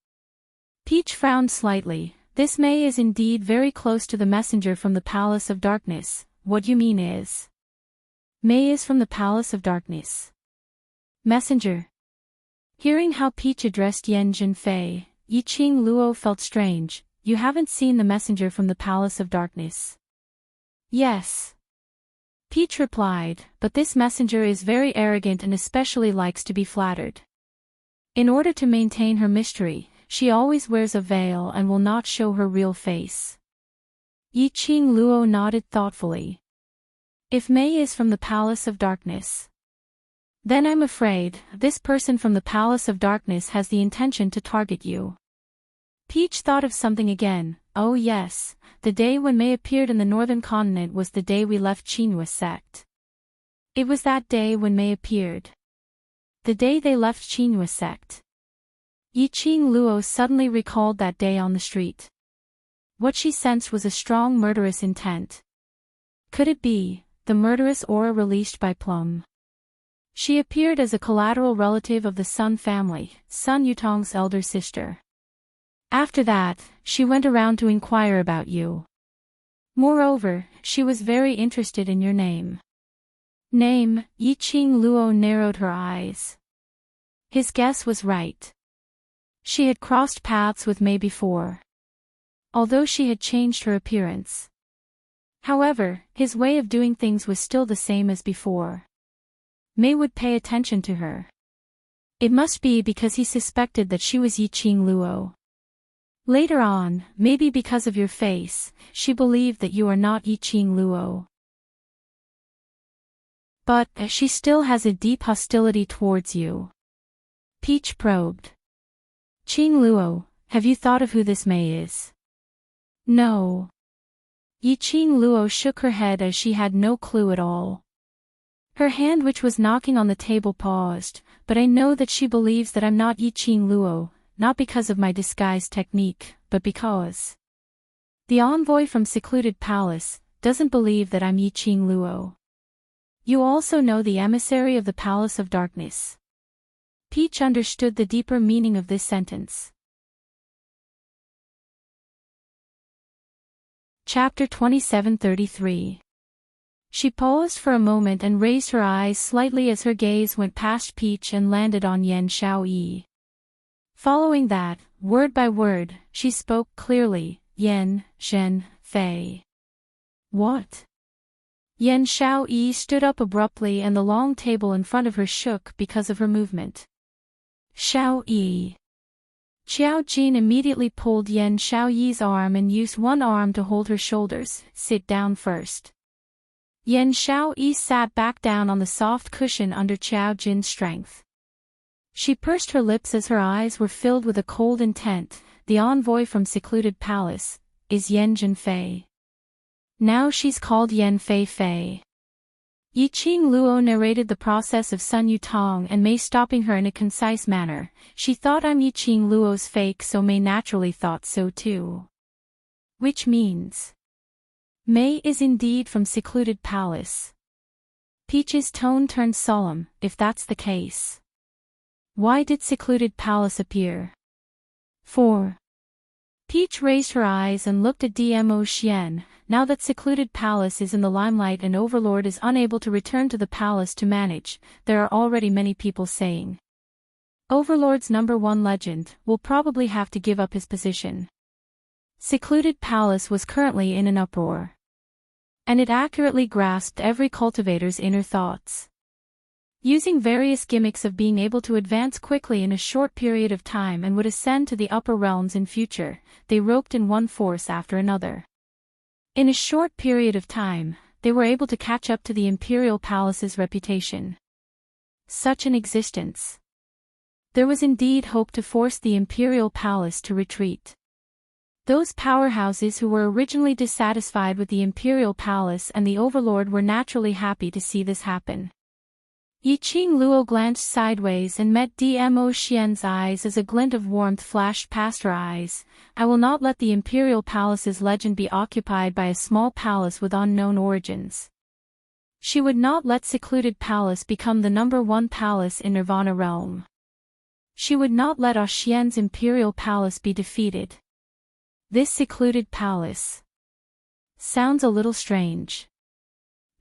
Peach frowned slightly. "This May is indeed very close to the messenger from the Palace of Darkness. What you mean is, May is from the Palace of Darkness. Messenger." Hearing how Peach addressed Yan Zhenfei, Yiqing Luo felt strange. "You haven't seen the messenger from the Palace of Darkness?" "Yes." Peach replied, "But this messenger is very arrogant and especially likes to be flattered. In order to maintain her mystery, she always wears a veil and will not show her real face." Yiqing Luo nodded thoughtfully. "If May is from the Palace of Darkness, then I'm afraid this person from the Palace of Darkness has the intention to target you." Peach thought of something again. "Oh yes, the day when May appeared in the northern continent was the day we left Qinhua sect. It was that day when May appeared. The day they left Qinhua sect." Yiqing Luo suddenly recalled that day on the street. What she sensed was a strong murderous intent. Could it be the murderous aura released by Plum? She appeared as a collateral relative of the Sun family, Sun Yutong's elder sister. After that, she went around to inquire about you. Moreover, she was very interested in your name. Name? Yiqing Luo narrowed her eyes. His guess was right. She had crossed paths with May before, although she had changed her appearance. However, his way of doing things was still the same as before. May would pay attention to her. It must be because he suspected that she was Yiqing Luo. Later on, maybe because of your face, she believed that you are not Yiqing Luo. But she still has a deep hostility towards you. Peach probed. "Qing Luo, have you thought of who this May is?" "No." Yiqing Luo shook her head as she had no clue at all. Her hand, which was knocking on the table, paused. "But I know that she believes that I'm not Yiqing Luo, not because of my disguise technique, but because the envoy from Secluded Palace doesn't believe that I'm Yiqing Luo. You also know the emissary of the Palace of Darkness." Peach understood the deeper meaning of this sentence. Chapter 27:33. She paused for a moment and raised her eyes slightly as her gaze went past Peach and landed on Yan Xiaoyi. Following that, word by word, she spoke clearly, "Yan Zhenfei." "What?" Yan Xiaoyi stood up abruptly and the long table in front of her shook because of her movement. "Xiaoyi." Xiao Jin immediately pulled Yan Xiaoyi's arm and used one arm to hold her shoulders. "Sit down first." Yan Xiaoyi sat back down on the soft cushion under Xiao Jin's strength. She pursed her lips as her eyes were filled with a cold intent. "The envoy from Secluded Palace is Yan Zhenfei. Now she's called Yan Fei Fei." Yiqing Luo narrated the process of Sun Yutong and May stopping her in a concise manner. "She thought I'm Yiqing Luo's fake, so May naturally thought so too. Which means May is indeed from Secluded Palace." Peach's tone turned solemn. "If that's the case, why did Secluded Palace appear?" "For." Peach raised her eyes and looked at Dmo Xian. "Now that Secluded Palace is in the limelight and Overlord is unable to return to the palace to manage, there are already many people saying Overlord's #1 legend will probably have to give up his position." Secluded Palace was currently in an uproar. and it accurately grasped every cultivator's inner thoughts. Using various gimmicks of being able to advance quickly in a short period of time and would ascend to the upper realms in future, they roped in one force after another. In a short period of time, they were able to catch up to the imperial palace's reputation. Such an existence. There was indeed hope to force the imperial palace to retreat. Those powerhouses who were originally dissatisfied with the imperial palace and the overlord were naturally happy to see this happen. Yiqing Luo glanced sideways and met Dmo Xian's eyes as a glint of warmth flashed past her eyes. I will not let the imperial palace's legend be occupied by a small palace with unknown origins. She would not let secluded palace become the #1 palace in Nirvana realm. She would not let Xian's imperial palace be defeated. This secluded palace sounds a little strange.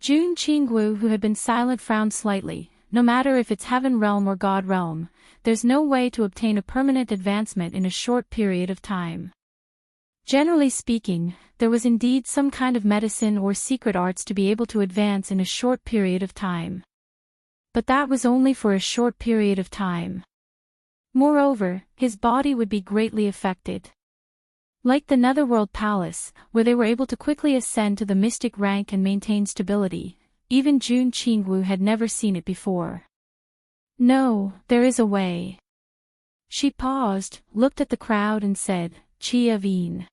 Jun Qingwu, who had been silent, frowned slightly. No matter if it's heaven realm or god realm, there's no way to obtain a permanent advancement in a short period of time. Generally speaking, there was indeed some kind of medicine or secret arts to be able to advance in a short period of time. But that was only for a short period of time. Moreover, his body would be greatly affected. Like the Netherworld Palace, where they were able to quickly ascend to the mystic rank and maintain stability, even Jun Qingwu had never seen it before. No, there is a way. She paused, looked at the crowd and said, Qi of Yin.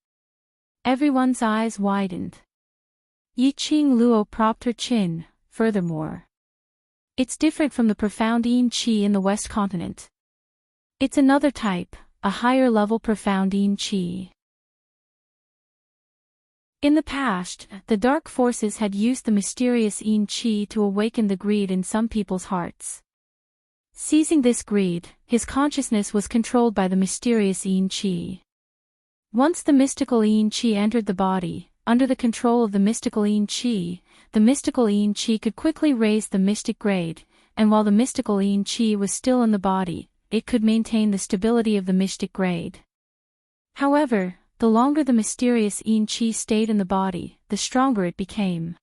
Everyone's eyes widened. Yiqing Luo propped her chin, furthermore. It's different from the profound Yin Qi in the West continent. It's another type, a higher level profound Yin Qi. In the past, the dark forces had used the mysterious Yin Qi to awaken the greed in some people's hearts. Seizing this greed, his consciousness was controlled by the mysterious Yin Qi. Once the mystical Yin Qi entered the body, under the control of the mystical Yin Qi, the mystical Yin Qi could quickly raise the mystic grade, and while the mystical Yin Qi was still in the body, it could maintain the stability of the mystic grade. However, the longer the mysterious Yin Qi stayed in the body, the stronger it became.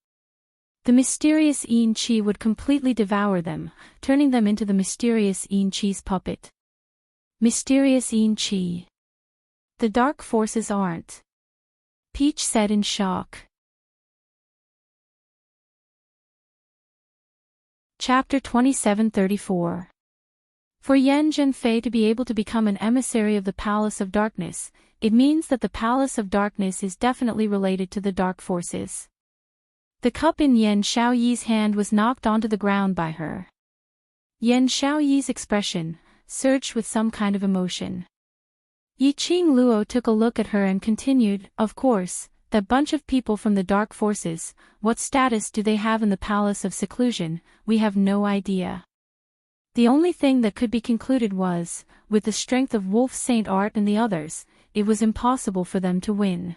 The mysterious Yin Qi would completely devour them, turning them into the mysterious Yin Qi's puppet. Mysterious Yin Qi. The dark forces aren't. Peach said in shock. Chapter 2734. For Yan Zhenfei to be able to become an emissary of the Palace of Darkness, it means that the Palace of Darkness is definitely related to the dark forces. The cup in Yan Xiaoyi's hand was knocked onto the ground by her. Yan Xiaoyi's expression surged with some kind of emotion. Yiqing Luo took a look at her and continued, of course, that bunch of people from the dark forces, what status do they have in the Palace of Seclusion? We have no idea. The only thing that could be concluded was, with the strength of Wolf Saint Art and the others, it was impossible for them to win.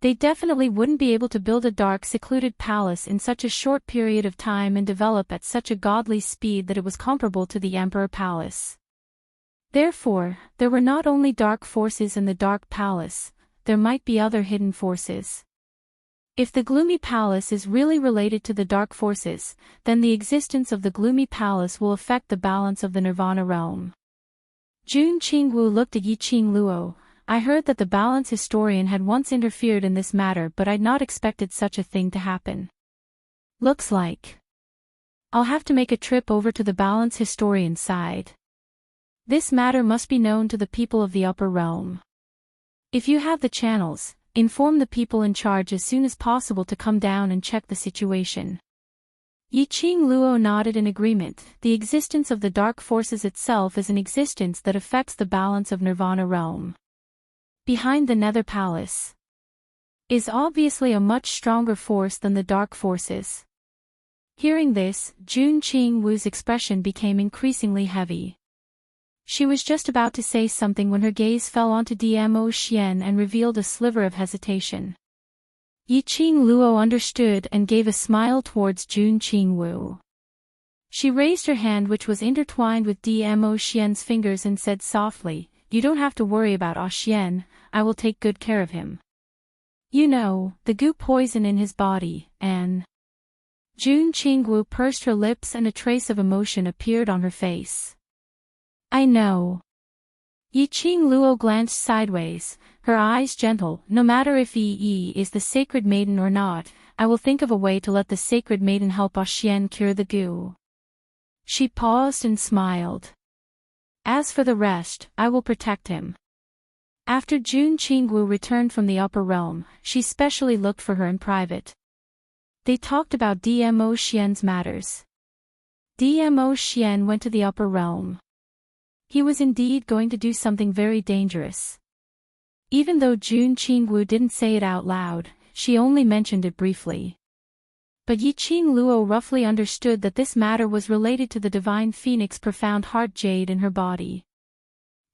They definitely wouldn't be able to build a dark secluded palace in such a short period of time and develop at such a godly speed that it was comparable to the Emperor Palace. Therefore, there were not only dark forces in the Dark Palace, there might be other hidden forces. If the Gloomy Palace is really related to the dark forces, then the existence of the Gloomy Palace will affect the balance of the Nirvana realm. Jun Qingwu looked at Yiqing Luo. I heard that the balance historian had once interfered in this matter, but I'd not expected such a thing to happen. Looks like I'll have to make a trip over to the balance historian's side. This matter must be known to the people of the upper realm. If you have the channels, inform the people in charge as soon as possible to come down and check the situation. Yiqing Luo nodded in agreement. The existence of the dark forces itself is an existence that affects the balance of Nirvana realm. Behind the Nether Palace is obviously a much stronger force than the dark forces. Hearing this, Jun Qingwu's expression became increasingly heavy. She was just about to say something when her gaze fell onto Dmo Xian and revealed a sliver of hesitation. Yiqing Luo understood and gave a smile towards Jun Qingwu. She raised her hand, which was intertwined with Dmo Xian's fingers, and said softly, "You don't have to worry about Xian, I will take good care of him." You know, the goo poison in his body, and Jun Qingwu pursed her lips and a trace of emotion appeared on her face. I know. Yi Qingluo glanced sideways, her eyes gentle. No matter if Yi is the sacred maiden or not, I will think of a way to let the sacred maiden help Xian cure the goo. She paused and smiled. As for the rest, I will protect him. After Jun Qingwu returned from the upper realm, she specially looked for her in private. They talked about Dmo Xian's matters. Dmo Xian went to the upper realm. He was indeed going to do something very dangerous. Even though Jun Qingwu didn't say it out loud, she only mentioned it briefly. But Yi Qingluo roughly understood that this matter was related to the divine phoenix profound heart jade in her body.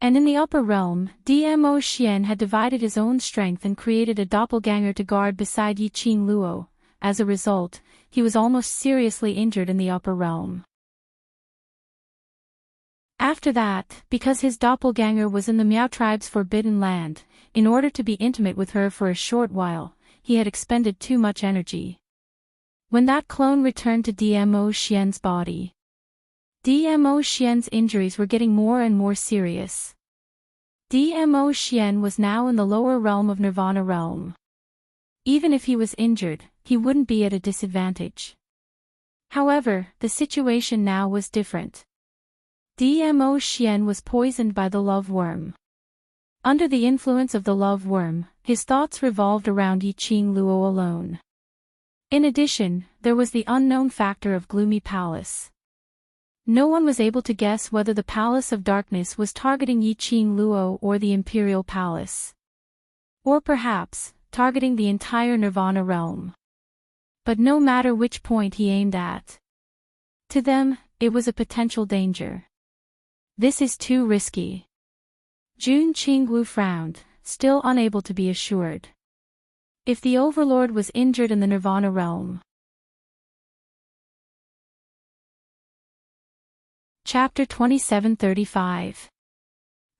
And in the upper realm, Dmo Xian had divided his own strength and created a doppelganger to guard beside Yi Qingluo. As a result, he was almost seriously injured in the upper realm. After that, because his doppelganger was in the Miao tribe's forbidden land, in order to be intimate with her for a short while, he had expended too much energy. When that clone returned to Dmo Xian's body, Dmo Xian's injuries were getting more and more serious. Dmo Xian was now in the lower realm of Nirvana realm. Even if he was injured, he wouldn't be at a disadvantage. However, the situation now was different. Dmo Xian was poisoned by the love worm. Under the influence of the love worm, his thoughts revolved around Yi Qingluo alone. In addition, there was the unknown factor of Gloomy Palace. No one was able to guess whether the Palace of Darkness was targeting Yi Qingluo or the Imperial Palace. Or perhaps, targeting the entire Nirvana realm. But no matter which point he aimed at, to them, it was a potential danger. This is too risky. Jun Qingwu frowned, still unable to be assured. If the Overlord was injured in the Nirvana realm. Chapter 2735.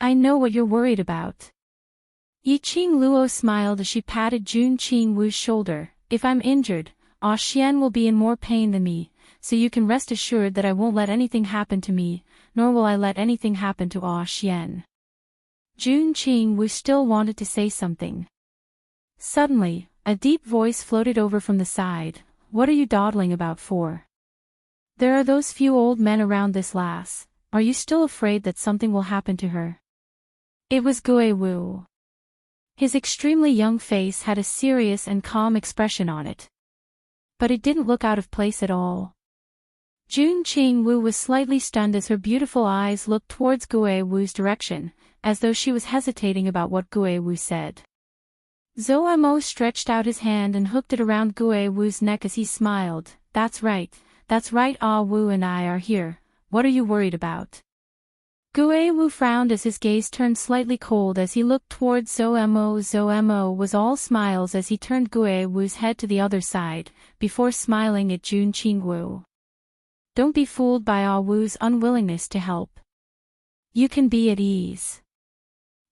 I know what you're worried about. Yi Qingluo smiled as she patted Jun Qingwu's shoulder. If I'm injured, Xian will be in more pain than me, so you can rest assured that I won't let anything happen to me, nor will I let anything happen to Xian. Jun Qingwu still wanted to say something. Suddenly, a deep voice floated over from the side. What are you dawdling about for? There are those few old men around this lass. Are you still afraid that something will happen to her? It was Gue Wu. His extremely young face had a serious and calm expression on it. But it didn't look out of place at all. Jun Qingwu was slightly stunned as her beautiful eyes looked towards Gue Wu's direction, as though she was hesitating about what Gue Wu said. Zhou Mo stretched out his hand and hooked it around Gue Wu's neck as he smiled. That's right, Ah Wu and I are here, what are you worried about? Gue Wu frowned as his gaze turned slightly cold as he looked towards Zhou Mo. Zhou Mo was all smiles as he turned Gue Wu's head to the other side, before smiling at Jun Qingwu. Don't be fooled by Ah Wu's unwillingness to help. You can be at ease.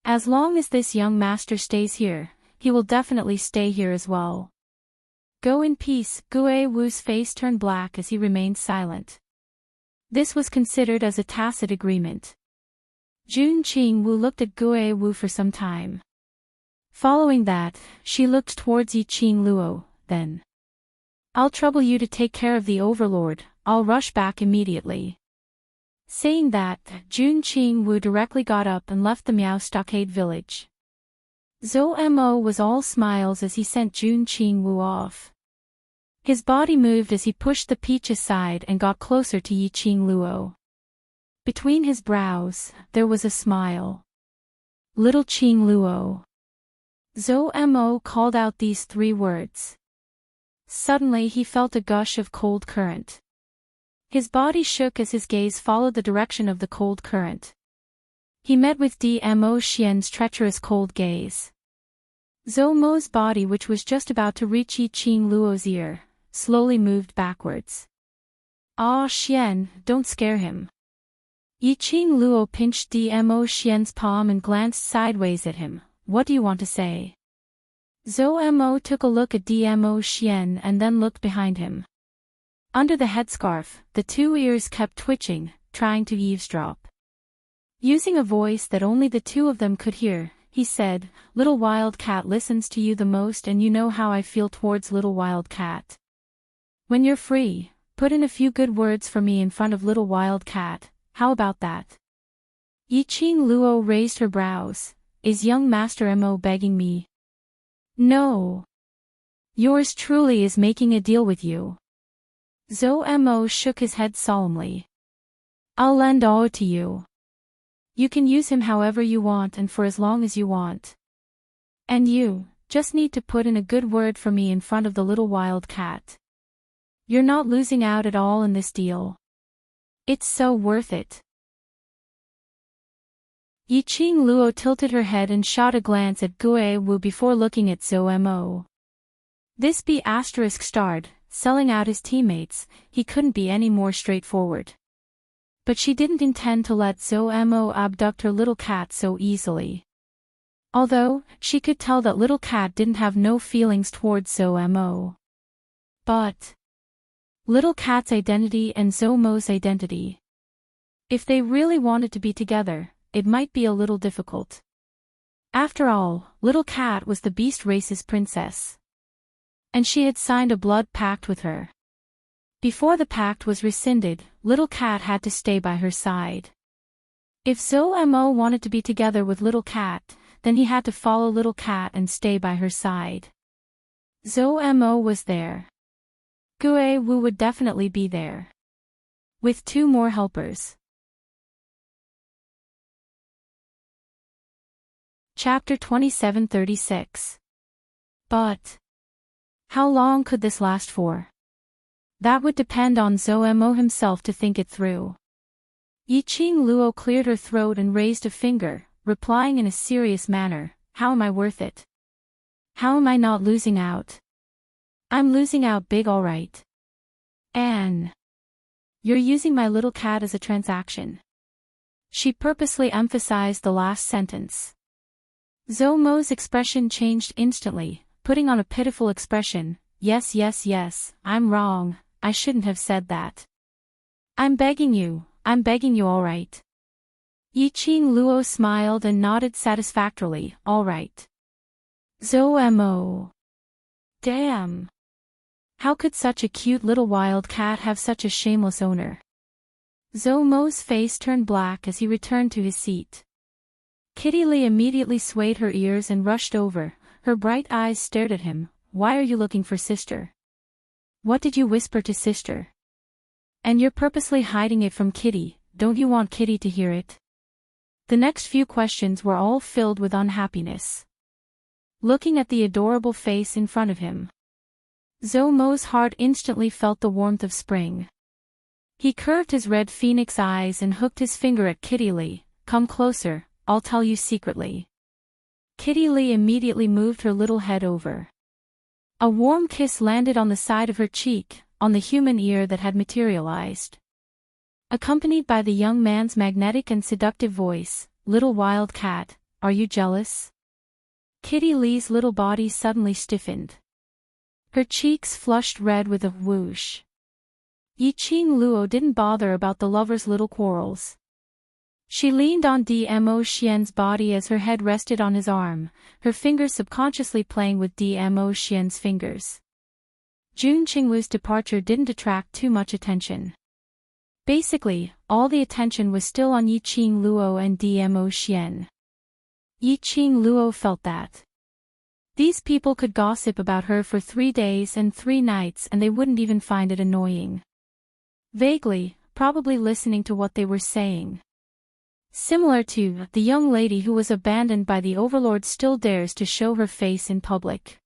As long as this young master stays here, he will definitely stay here as well. Go in peace. Gue Wu's face turned black as he remained silent. This was considered as a tacit agreement. Jun Qingwu looked at Gue Wu for some time. Following that, she looked towards Yi Qingluo, then. I'll trouble you to take care of the Overlord, I'll rush back immediately. Saying that, Jun Qingwu directly got up and left the Miao Stockade village. Zhou Mo was all smiles as he sent Jun Qingwu off. His body moved as he pushed the peach aside and got closer to Yi Qingluo. Between his brows, there was a smile. Little Qingluo. Zhou Mo called out these 3 words. Suddenly he felt a gush of cold current. His body shook as his gaze followed the direction of the cold current. He met with Dmo Xian's treacherous cold gaze. Zhou Mo's body, which was just about to reach Yi Qingluo's ear, slowly moved backwards. Ah Xian, don't scare him. Yi Qingluo pinched Dmo Xian's palm and glanced sideways at him. What do you want to say? Zhou Mo took a look at Dmo Xian and then looked behind him. Under the headscarf, the two ears kept twitching, trying to eavesdrop. Using a voice that only the two of them could hear, he said, "Little Wild Cat listens to you the most, and you know how I feel towards Little Wild Cat. When you're free, put in a few good words for me in front of Little Wild Cat, how about that?" Yiqing Luo raised her brows. "Is young Master Mo begging me?" "No. Yours truly is making a deal with you." Zhou Mo shook his head solemnly. "I'll lend all to you. You can use him however you want and for as long as you want. And you just need to put in a good word for me in front of the Little Wild Cat. You're not losing out at all in this deal. It's so worth it." Yiqing Luo tilted her head and shot a glance at Gue Wu before looking at Zhou Mo. This B***starred, selling out his teammates, he couldn't be any more straightforward. But she didn't intend to let Zhou Mo abduct her little cat so easily. Although, she could tell that little cat didn't have no feelings towards Zhou Mo. But little cat's identity and Zhou Mo's identity. If they really wanted to be together, it might be a little difficult. After all, little cat was the beast race's princess. And she had signed a blood pact with her. Before the pact was rescinded, little cat had to stay by her side. If Zhou Mo wanted to be together with little cat, then he had to follow little cat and stay by her side. Zhou Mo was there. Gue Wu would definitely be there. With two more helpers. Chapter 2736. But how long could this last for? That would depend on Zhou Mo himself to think it through. Yiqing Luo cleared her throat and raised a finger, replying in a serious manner, "How am I worth it? How am I not losing out? I'm losing out big, all right. And you're using my little cat as a transaction." She purposely emphasized the last sentence. Zhou Mo's expression changed instantly, putting on a pitiful expression. Yes, I'm wrong, I shouldn't have said that. I'm begging you all right." Yiqing Luo smiled and nodded satisfactorily, "All right." Zhou Mo. Damn. How could such a cute little wild cat have such a shameless owner? Zhou Mo's face turned black as he returned to his seat. Kitty Lee immediately swayed her ears and rushed over, her bright eyes stared at him. "Why are you looking for sister? What did you whisper to sister? And you're purposely hiding it from Kitty, don't you want Kitty to hear it?" The next few questions were all filled with unhappiness. Looking at the adorable face in front of him, Zhou Mo's heart instantly felt the warmth of spring. He curved his red phoenix eyes and hooked his finger at Kitty Lee. "Come closer, I'll tell you secretly." Kitty Lee immediately moved her little head over. A warm kiss landed on the side of her cheek, on the human ear that had materialized. Accompanied by the young man's magnetic and seductive voice, "Little Wild Cat, are you jealous?" Kitty Lee's little body suddenly stiffened. Her cheeks flushed red with a whoosh. Yiqing Luo didn't bother about the lovers' little quarrels. She leaned on Dmo Xian's body as her head rested on his arm, her fingers subconsciously playing with Dmo Xian's fingers. Jun Qingwu's departure didn't attract too much attention. Basically, all the attention was still on Yiqing Luo and Dmo Xian. Yiqing Luo felt that these people could gossip about her for 3 days and 3 nights and they wouldn't even find it annoying. Vaguely, probably listening to what they were saying. Similar to the young lady who was abandoned by the overlord still dares to show her face in public.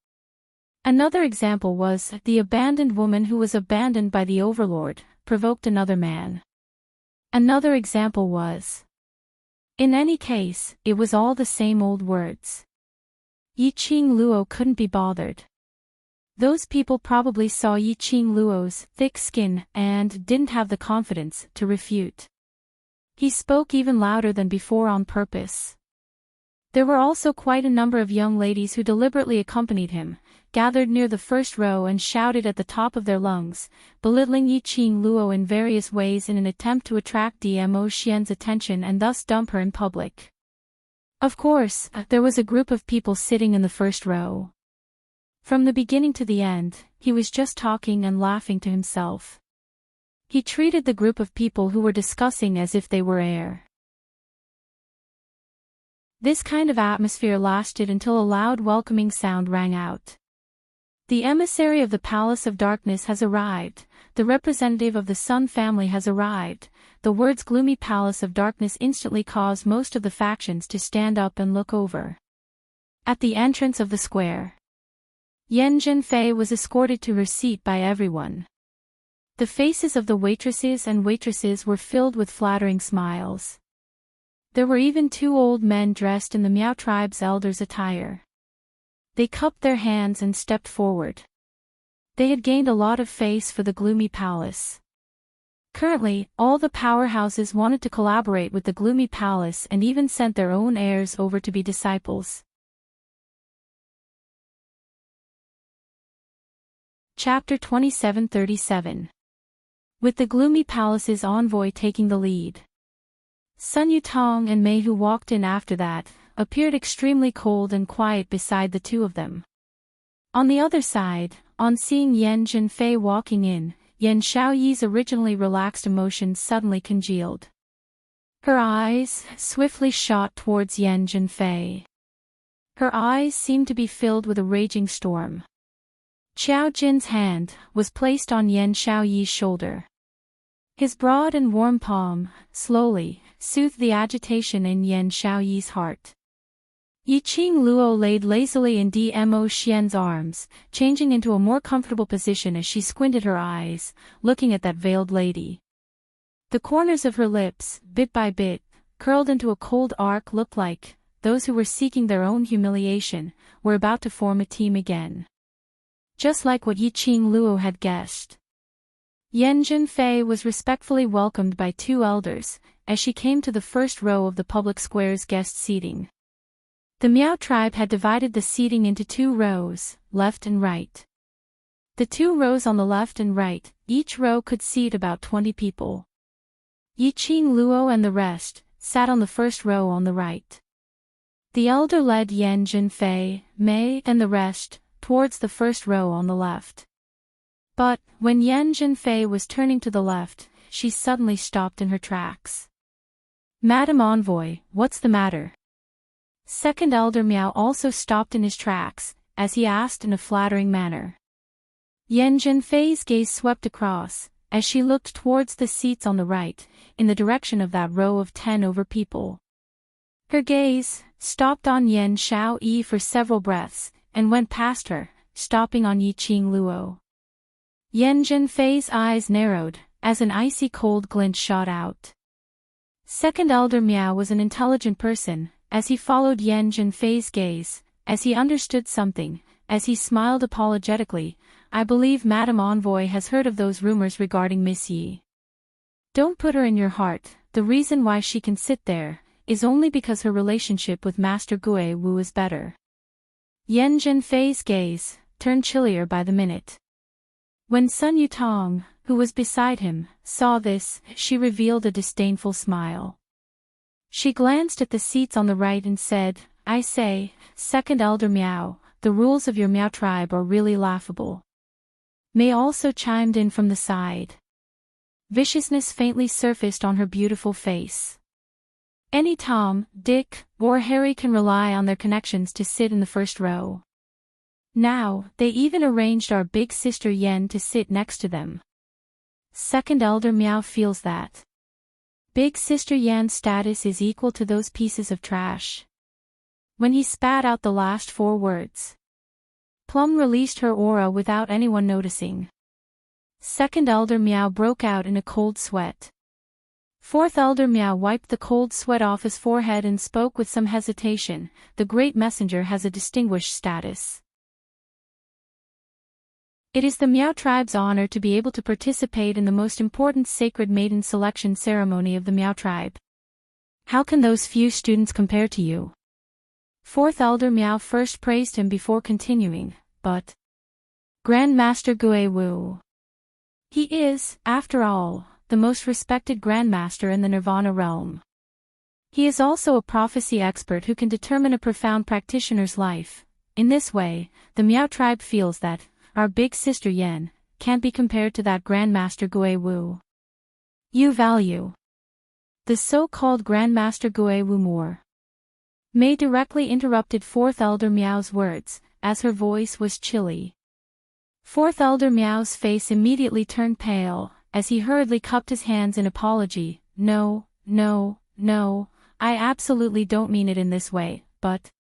Another example was the abandoned woman who was abandoned by the overlord, provoked another man. Another example was. In any case, it was all the same old words. Yiqing Luo couldn't be bothered. Those people probably saw Yiqing Luo's thick skin and didn't have the confidence to refute. He spoke even louder than before on purpose. There were also quite a number of young ladies who deliberately accompanied him, gathered near the first row and shouted at the top of their lungs, belittling Yi Qing Luo in various ways in an attempt to attract Dmo Xian's attention and thus dump her in public. Of course, there was a group of people sitting in the first row. From the beginning to the end, he was just talking and laughing to himself. He treated the group of people who were discussing as if they were air. This kind of atmosphere lasted until a loud welcoming sound rang out. The emissary of the Palace of Darkness has arrived, the representative of the Sun family has arrived. The words gloomy Palace of Darkness instantly caused most of the factions to stand up and look over. At the entrance of the square, Yan Zhenfei was escorted to her seat by everyone. The faces of the waitresses and waitresses were filled with flattering smiles. There were even 2 old men dressed in the Miao tribe's elders' attire. They cupped their hands and stepped forward. They had gained a lot of face for the gloomy palace. Currently, all the powerhouses wanted to collaborate with the gloomy palace and even sent their own heirs over to be disciples. Chapter 2737. With the gloomy palace's envoy taking the lead. Sun Yutong and Mei, who walked in after that, appeared extremely cold and quiet beside the 2 of them. On the other side, on seeing Yan Zhenfei walking in, Yan Xiaoyi's originally relaxed emotions suddenly congealed. Her eyes swiftly shot towards Yan Zhenfei. Her eyes seemed to be filled with a raging storm. Qiao Jin's hand was placed on Yan Xiaoyi's shoulder. His broad and warm palm, slowly, soothed the agitation in Yan Xiaoyi's heart. Yi Qing Luo laid lazily in Dmo Xian's arms, changing into a more comfortable position as she squinted her eyes, looking at that veiled lady. The corners of her lips, bit by bit, curled into a cold arc, looked like those who were seeking their own humiliation were about to form a team again. Just like what Yi Qing Luo had guessed. Yan Zhenfei was respectfully welcomed by 2 elders, as she came to the first row of the public square's guest seating. The Miao tribe had divided the seating into 2 rows, left and right. The 2 rows on the left and right, each row could seat about 20 people. Yi Qing Luo and the rest sat on the first row on the right. The elder led Yan Zhenfei, Mei, and the rest towards the first row on the left. But, when Yan Zhenfei was turning to the left, she suddenly stopped in her tracks. "Madam Envoy, what's the matter?" Second elder Miao also stopped in his tracks, as he asked in a flattering manner. Yan Zhenfei's gaze swept across, as she looked towards the seats on the right, in the direction of that row of 10 over people. Her gaze stopped on Yan Xiaoyi for several breaths, and went past her, stopping on Yi Qing Luo. Yan Zhenfei's eyes narrowed, as an icy cold glint shot out. Second elder Miao was an intelligent person, as he followed Yan Zhenfei's gaze, as he understood something, as he smiled apologetically. "I believe Madam Envoy has heard of those rumors regarding Miss Yi. Don't put her in your heart. The reason why she can sit there is only because her relationship with Master Gue Wu is better." Yan Zhenfei's gaze turned chillier by the minute. When Sun Yutong, who was beside him, saw this, she revealed a disdainful smile. She glanced at the seats on the right and said, "I say, second elder Miao, the rules of your Miao tribe are really laughable." Mei also chimed in from the side. Viciousness faintly surfaced on her beautiful face. Any Tom, Dick, or Harry can rely on their connections to sit in the first row. Now, they even arranged our big sister Yen to sit next to them. Second elder Miao feels that big sister Yan's status is equal to those pieces of trash. When he spat out the last 4 words, Plum released her aura without anyone noticing. Second elder Miao broke out in a cold sweat. Fourth elder Miao wiped the cold sweat off his forehead and spoke with some hesitation. "The great messenger has a distinguished status. It is the Miao tribe's honor to be able to participate in the most important sacred maiden selection ceremony of the Miao tribe. How can those few students compare to you?" Fourth Elder Meow first praised him before continuing, but Grandmaster Guewu. He is, after all, the most respected Grandmaster in the Nirvana realm. He is also a prophecy expert who can determine a profound practitioner's life. In this way, the Meow tribe feels that our big sister Yen can't be compared to that Grandmaster Guewu. You value the so-called Grandmaster Guewu more. Mei directly interrupted Fourth Elder Meow's words, as her voice was chilly. Fourth Elder Meow's face immediately turned pale, as he hurriedly cupped his hands in apology. No, no, no, I absolutely don't mean it in this way, but...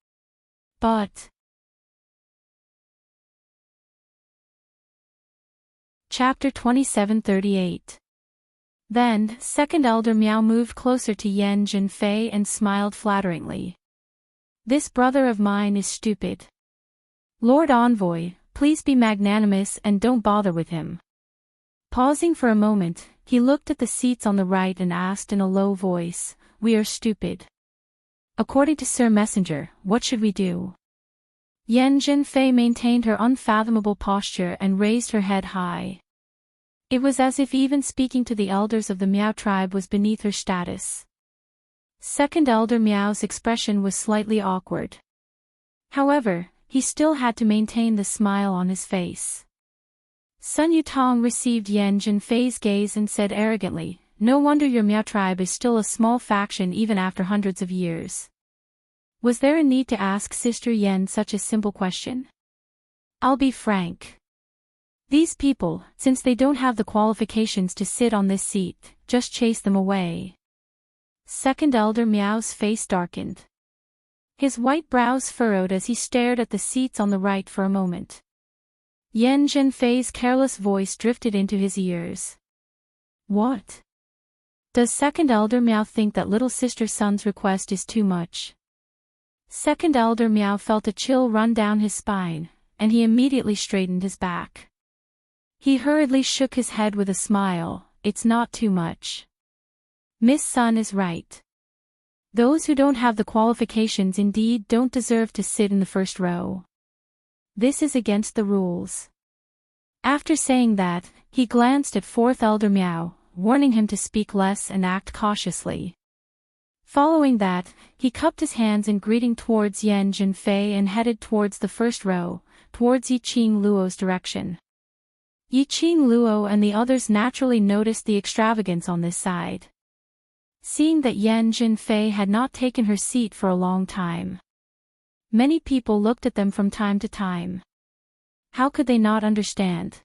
Chapter 2738. Then, Second Elder Meow moved closer to Yan Jinfei and smiled flatteringly. This brother of mine is stupid. Lord Envoy, please be magnanimous and don't bother with him. Pausing for a moment, he looked at the seats on the right and asked in a low voice, We are stupid. According to Sir Messenger, what should we do? Yan Jinfei maintained her unfathomable posture and raised her head high. It was as if even speaking to the elders of the Meow tribe was beneath her status. Second Elder Meow's expression was slightly awkward. However, he still had to maintain the smile on his face. Sun Yutong received Yan Jinfei's gaze and said arrogantly, No wonder your Meow tribe is still a small faction even after hundreds of years. Was there a need to ask Sister Yen such a simple question? I'll be frank. These people, since they don't have the qualifications to sit on this seat, just chase them away. Second Elder Meow's face darkened. His white brows furrowed as he stared at the seats on the right for a moment. Yan Jinfei's careless voice drifted into his ears. What? Does Second Elder Meow think that little sister Sun's request is too much? Second Elder Meow felt a chill run down his spine, and he immediately straightened his back. He hurriedly shook his head with a smile. It's not too much. Miss Sun is right. Those who don't have the qualifications indeed don't deserve to sit in the first row. This is against the rules. After saying that, he glanced at Fourth Elder Meow, warning him to speak less and act cautiously. Following that, he cupped his hands in greeting towards Yan Jinfei and headed towards the first row, towards Yiqing Luo's direction. Yiqing Luo and the others naturally noticed the extravagance on this side. Seeing that Yan Jinfei had not taken her seat for a long time, many people looked at them from time to time. How could they not understand?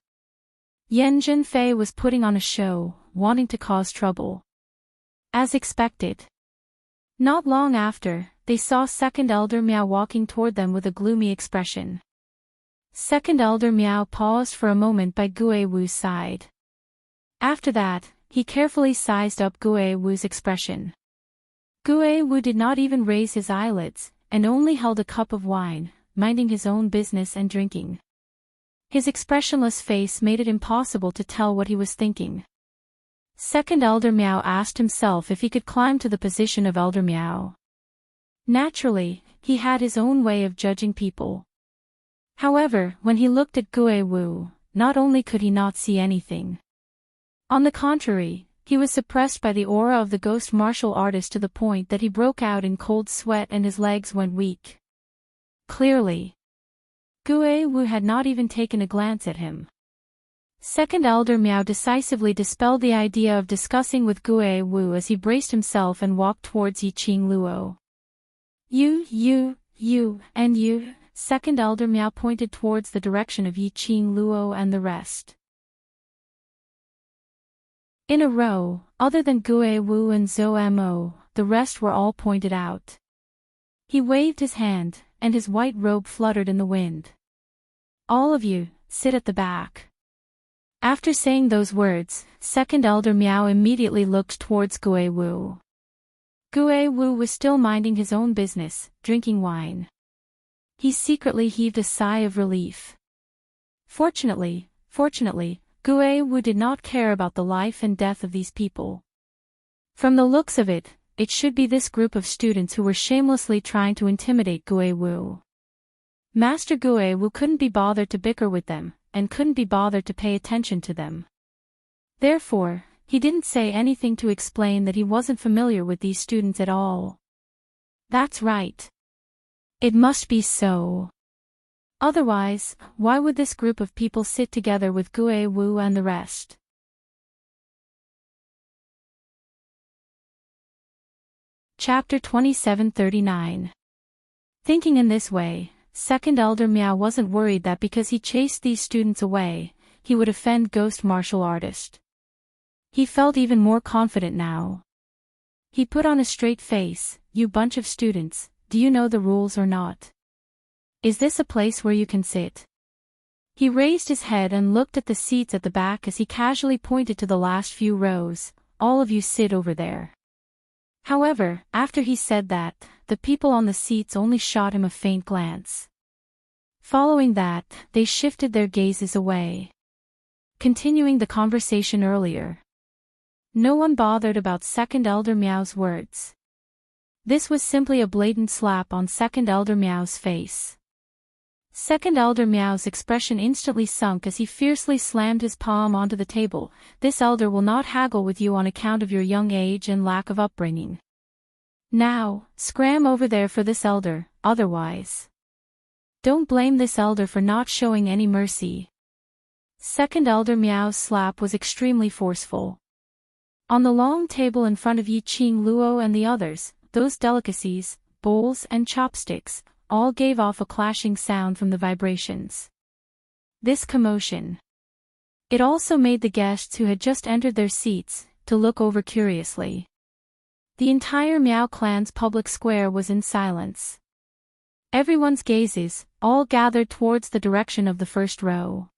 Yan Jinfei was putting on a show, wanting to cause trouble. As expected. Not long after, they saw Second Elder Meow walking toward them with a gloomy expression. Second Elder Meow paused for a moment by Guewu's side. After that, he carefully sized up Guewu's expression. Guewu did not even raise his eyelids, and only held a cup of wine, minding his own business and drinking. His expressionless face made it impossible to tell what he was thinking. Second Elder Meow asked himself if he could climb to the position of Elder Meow. Naturally, he had his own way of judging people. However, when he looked at Guewu, not only could he not see anything. On the contrary, he was suppressed by the aura of the ghost martial artist to the point that he broke out in cold sweat and his legs went weak. Clearly, Guewu had not even taken a glance at him. Second Elder Meow decisively dispelled the idea of discussing with Guewu as he braced himself and walked towards Yiqing Luo. You, and you. Second Elder Meow pointed towards the direction of Yiqing Luo and the rest. In a row, other than Guewu and Zhou Mo, the rest were all pointed out. He waved his hand, and his white robe fluttered in the wind. All of you, sit at the back. After saying those words, Second Elder Meow immediately looked towards Guewu. Guewu was still minding his own business, drinking wine. He secretly heaved a sigh of relief. Fortunately, Guewu did not care about the life and death of these people. From the looks of it, it should be this group of students who were shamelessly trying to intimidate Gue Wu. Master Gue Wu couldn't be bothered to bicker with them, and couldn't be bothered to pay attention to them. Therefore, he didn't say anything to explain that he wasn't familiar with these students at all. That's right. It must be so. Otherwise, why would this group of people sit together with Gue Wu and the rest? Chapter 2739. Thinking in this way, Second Elder Miao wasn't worried that because he chased these students away, he would offend Ghost Martial Artist. He felt even more confident now. He put on a straight face. You bunch of students, do you know the rules or not? Is this a place where you can sit? He raised his head and looked at the seats at the back as he casually pointed to the last few rows. All of you sit over there. However, after he said that, the people on the seats only shot him a faint glance. Following that, they shifted their gazes away. Continuing the conversation earlier. No one bothered about Second Elder Miao's words. This was simply a blatant slap on Second Elder Miao's face. Second Elder Miao's expression instantly sunk as he fiercely slammed his palm onto the table. This elder will not haggle with you on account of your young age and lack of upbringing. Now, scram over there for this elder, otherwise. Don't blame this elder for not showing any mercy. Second Elder Miao's slap was extremely forceful. On the long table in front of Yi Qing Luo and the others, those delicacies, bowls and chopsticks, all gave off a clashing sound from the vibrations. This commotion. It also made the guests who had just entered their seats, to look over curiously. The entire Miao clan's public square was in silence. Everyone's gazes, all gathered towards the direction of the first row.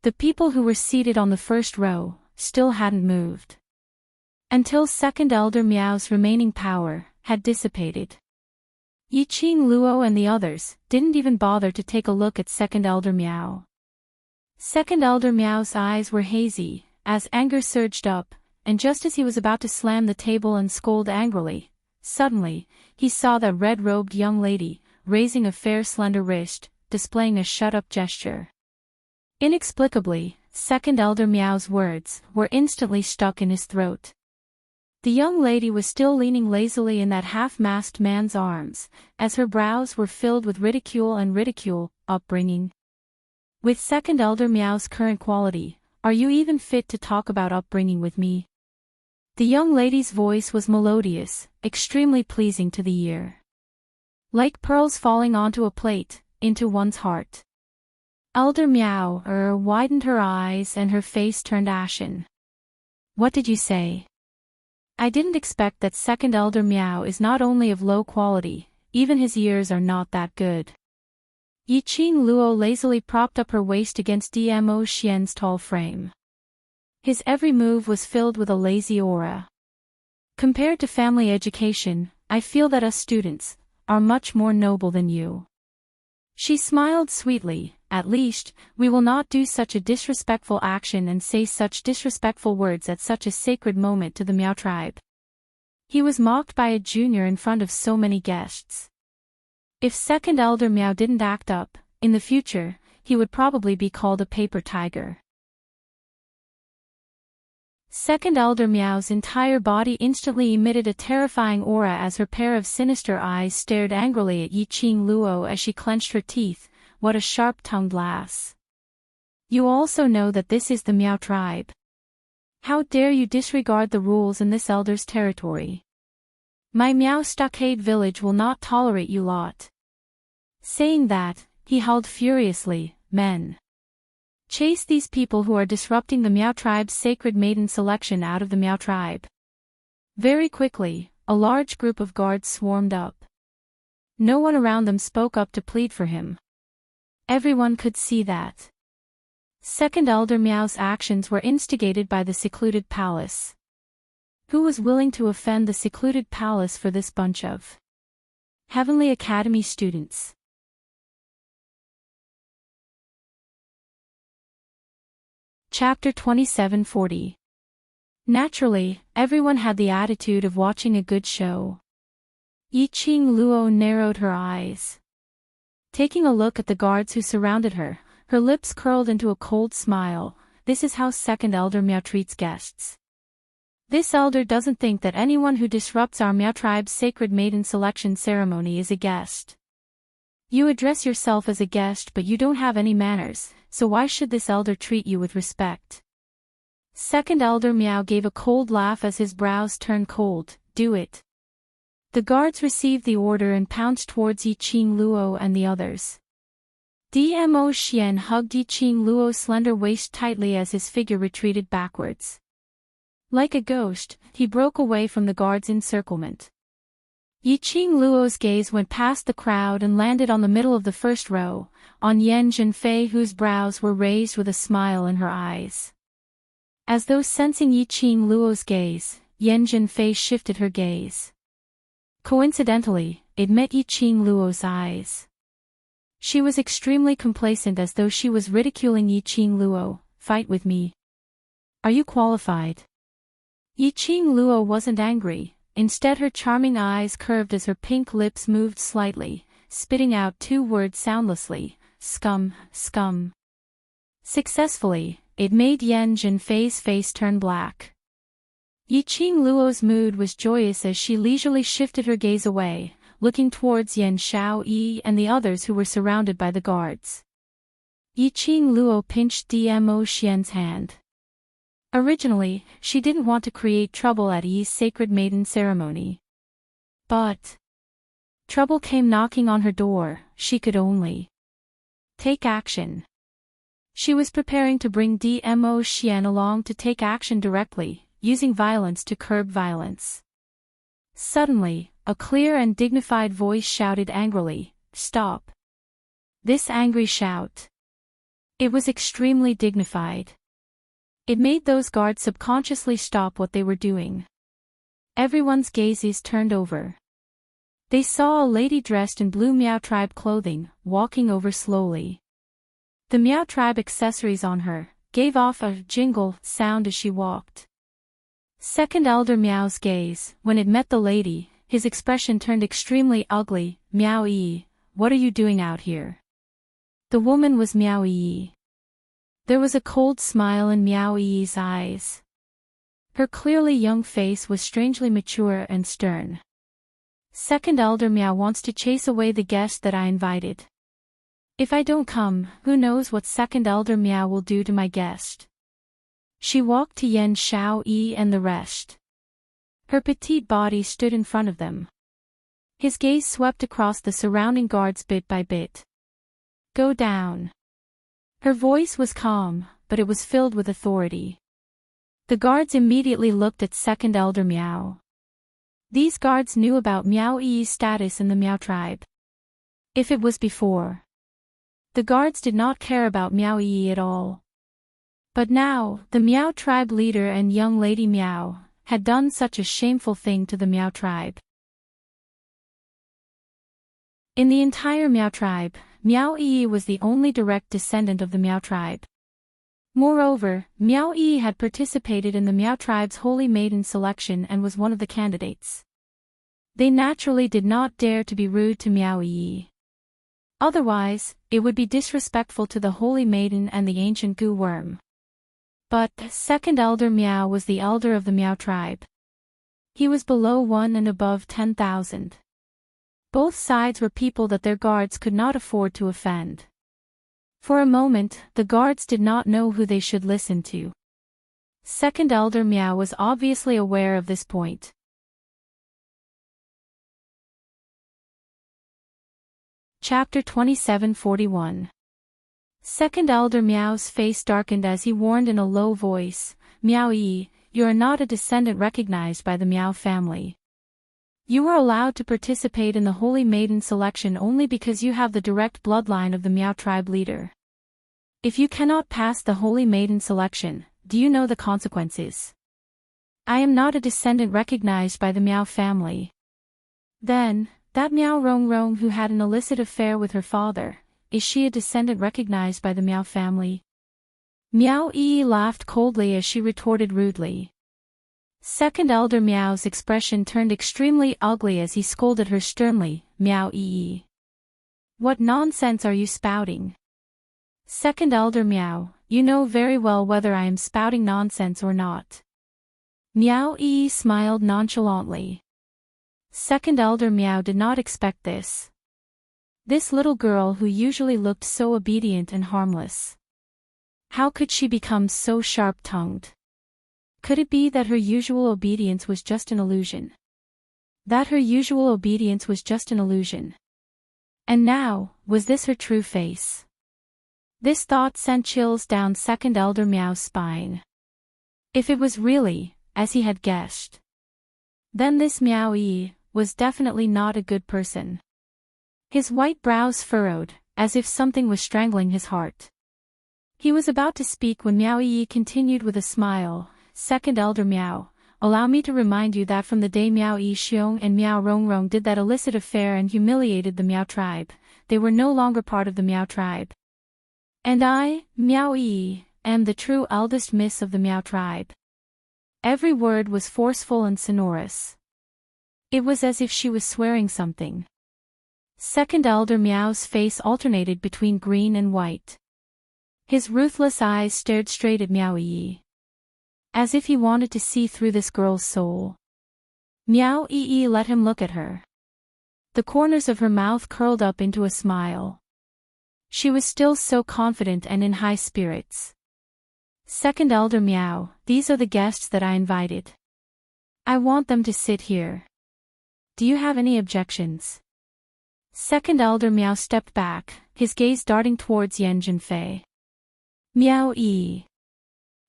The people who were seated on the first row, still hadn't moved. Until Second Elder Miao's remaining power, had dissipated. Yi Qing Luo and the others, didn't even bother to take a look at Second Elder Miao. Second Elder Miao's eyes were hazy, as anger surged up, and just as he was about to slam the table and scold angrily, suddenly, he saw that red-robed young lady, raising a fair slender wrist, displaying a shut-up gesture. Inexplicably, Second Elder Miao's words were instantly stuck in his throat. The young lady was still leaning lazily in that half-masked man's arms, as her brows were filled with ridicule, upbringing. With Second Elder Miao's current quality, are you even fit to talk about upbringing with me? The young lady's voice was melodious, extremely pleasing to the ear. Like pearls falling onto a plate, into one's heart. Elder Miao widened her eyes and her face turned ashen. What did you say? I didn't expect that Second Elder Miao is not only of low quality, even his ears are not that good. Yi Qing Luo lazily propped up her waist against Dmo Xian's tall frame. His every move was filled with a lazy aura. Compared to family education, I feel that us students are much more noble than you. She smiled sweetly. At least, we will not do such a disrespectful action and say such disrespectful words at such a sacred moment to the Miao tribe. He was mocked by a junior in front of so many guests. If Second Elder Miao didn't act up, in the future, he would probably be called a paper tiger. Second Elder Miao's entire body instantly emitted a terrifying aura as her pair of sinister eyes stared angrily at Yi Qing Luo as she clenched her teeth. What a sharp-tongued lass. You also know that this is the Miao tribe. How dare you disregard the rules in this elder's territory? My Miao stockade village will not tolerate you lot. Saying that, he howled furiously, men. Chase these people who are disrupting the Miao tribe's sacred maiden selection out of the Miao tribe. Very quickly, a large group of guards swarmed up. No one around them spoke up to plead for him. Everyone could see that. Second Elder Miao's actions were instigated by the secluded palace. Who was willing to offend the secluded palace for this bunch of Heavenly Academy students? Chapter 2740. Naturally, everyone had the attitude of watching a good show. Yiqing Luo narrowed her eyes. Taking a look at the guards who surrounded her, her lips curled into a cold smile. This is how second elder Miao treats guests. This elder doesn't think that anyone who disrupts our Miao tribe's sacred maiden selection ceremony is a guest. You address yourself as a guest, but you don't have any manners, so why should this elder treat you with respect? Second elder Miao gave a cold laugh as his brows turned cold. Do it. The guards received the order and pounced towards Yiqing Luo and the others. Dmo Xian hugged Yiqing Luo's slender waist tightly as his figure retreated backwards. Like a ghost, he broke away from the guards' encirclement. Yiqing Luo's gaze went past the crowd and landed on the middle of the first row, on Yan Zhenfei, whose brows were raised with a smile in her eyes. As though sensing Yiqing Luo's gaze, Yan Zhenfei shifted her gaze. Coincidentally, it met Yiqing Luo's eyes. She was extremely complacent, as though she was ridiculing Yiqing Luo. Fight with me. Are you qualified? Yiqing Luo wasn't angry, instead her charming eyes curved as her pink lips moved slightly, spitting out two words soundlessly, scum, scum. Successfully, it made Yan Zhenfei's face turn black. Yiqing Luo's mood was joyous as she leisurely shifted her gaze away, looking towards Yan Xiaoyi and the others who were surrounded by the guards. Yiqing Luo pinched Dmo Xian's hand. Originally, she didn't want to create trouble at Yi's sacred maiden ceremony. But trouble came knocking on her door. She could only take action. She was preparing to bring Dmo Xian along to take action directly, using violence to curb violence. Suddenly, a clear and dignified voice shouted angrily, "Stop!" This angry shout. It was extremely dignified. It made those guards subconsciously stop what they were doing. Everyone's gazes turned over. They saw a lady dressed in blue Miao tribe clothing, walking over slowly. The Miao tribe accessories on her gave off a jingle sound as she walked. Second elder Miao's gaze, when it met the lady, his expression turned extremely ugly. "Miao Yi, what are you doing out here?" The woman was Miao Yi. There was a cold smile in Miao Yi's eyes. Her clearly young face was strangely mature and stern. Second elder Miao wants to chase away the guest that I invited. If I don't come, who knows what second elder Miao will do to my guest. She walked to Yan Xiaoyi and the rest. Her petite body stood in front of them. His gaze swept across the surrounding guards bit by bit. Go down. Her voice was calm, but it was filled with authority. The guards immediately looked at second elder Miao. These guards knew about Miao Yi's status in the Miao tribe. If it was before, the guards did not care about Miao Yi at all. But now, the Miao tribe leader and young lady Miao had done such a shameful thing to the Miao tribe. In the entire Miao tribe, Miao Yi was the only direct descendant of the Miao tribe. Moreover, Miao Yi had participated in the Miao tribe's holy maiden selection and was one of the candidates. They naturally did not dare to be rude to Miao Yi. Otherwise, it would be disrespectful to the holy maiden and the ancient Gu worm. But second elder Miao was the elder of the Miao tribe. He was below 1 and above 10,000. Both sides were people that their guards could not afford to offend. For a moment, the guards did not know who they should listen to. Second elder Miao was obviously aware of this point. Chapter 27:41. Second elder Miao's face darkened as he warned in a low voice, "Miao Yi, you are not a descendant recognized by the Miao family. You are allowed to participate in the holy maiden selection only because you have the direct bloodline of the Miao tribe leader. If you cannot pass the holy maiden selection, do you know the consequences? I am not a descendant recognized by the Miao family." Then, that Miao Rongrong who had an illicit affair with her father, is she a descendant recognized by the Miao family? Miao Yi laughed coldly as she retorted rudely. Second Elder Meow's expression turned extremely ugly as he scolded her sternly, "Meow ee. What nonsense are you spouting?" "Second Elder Meow, you know very well whether I am spouting nonsense or not." Meow ee smiled nonchalantly. Second Elder Meow did not expect this. This little girl who usually looked so obedient and harmless. How could she become so sharp-tongued? Could it be that her usual obedience was just an illusion? That her usual obedience was just an illusion? And now, was this her true face? This thought sent chills down Second Elder Meow's spine. If it was really, as he had guessed, then this Meow-ee was definitely not a good person. His white brows furrowed, as if something was strangling his heart. He was about to speak when Meow-ee continued with a smile, "Second Elder Meow, allow me to remind you that from the day Meow-ee Xiong and Meow Rongrong did that illicit affair and humiliated the Meow tribe, they were no longer part of the Meow tribe. And I, Meow-ee, am the true eldest miss of the Meow tribe." Every word was forceful and sonorous. It was as if she was swearing something. Second Elder Meow's face alternated between green and white. His ruthless eyes stared straight at Meow-ee, as if he wanted to see through this girl's soul. Meow-ee let him look at her. The corners of her mouth curled up into a smile. She was still so confident and in high spirits. "Second Elder Meow, these are the guests that I invited. I want them to sit here. Do you have any objections?" Second Elder Meow stepped back, his gaze darting towards Yan Zhenfei. "Meow-ee.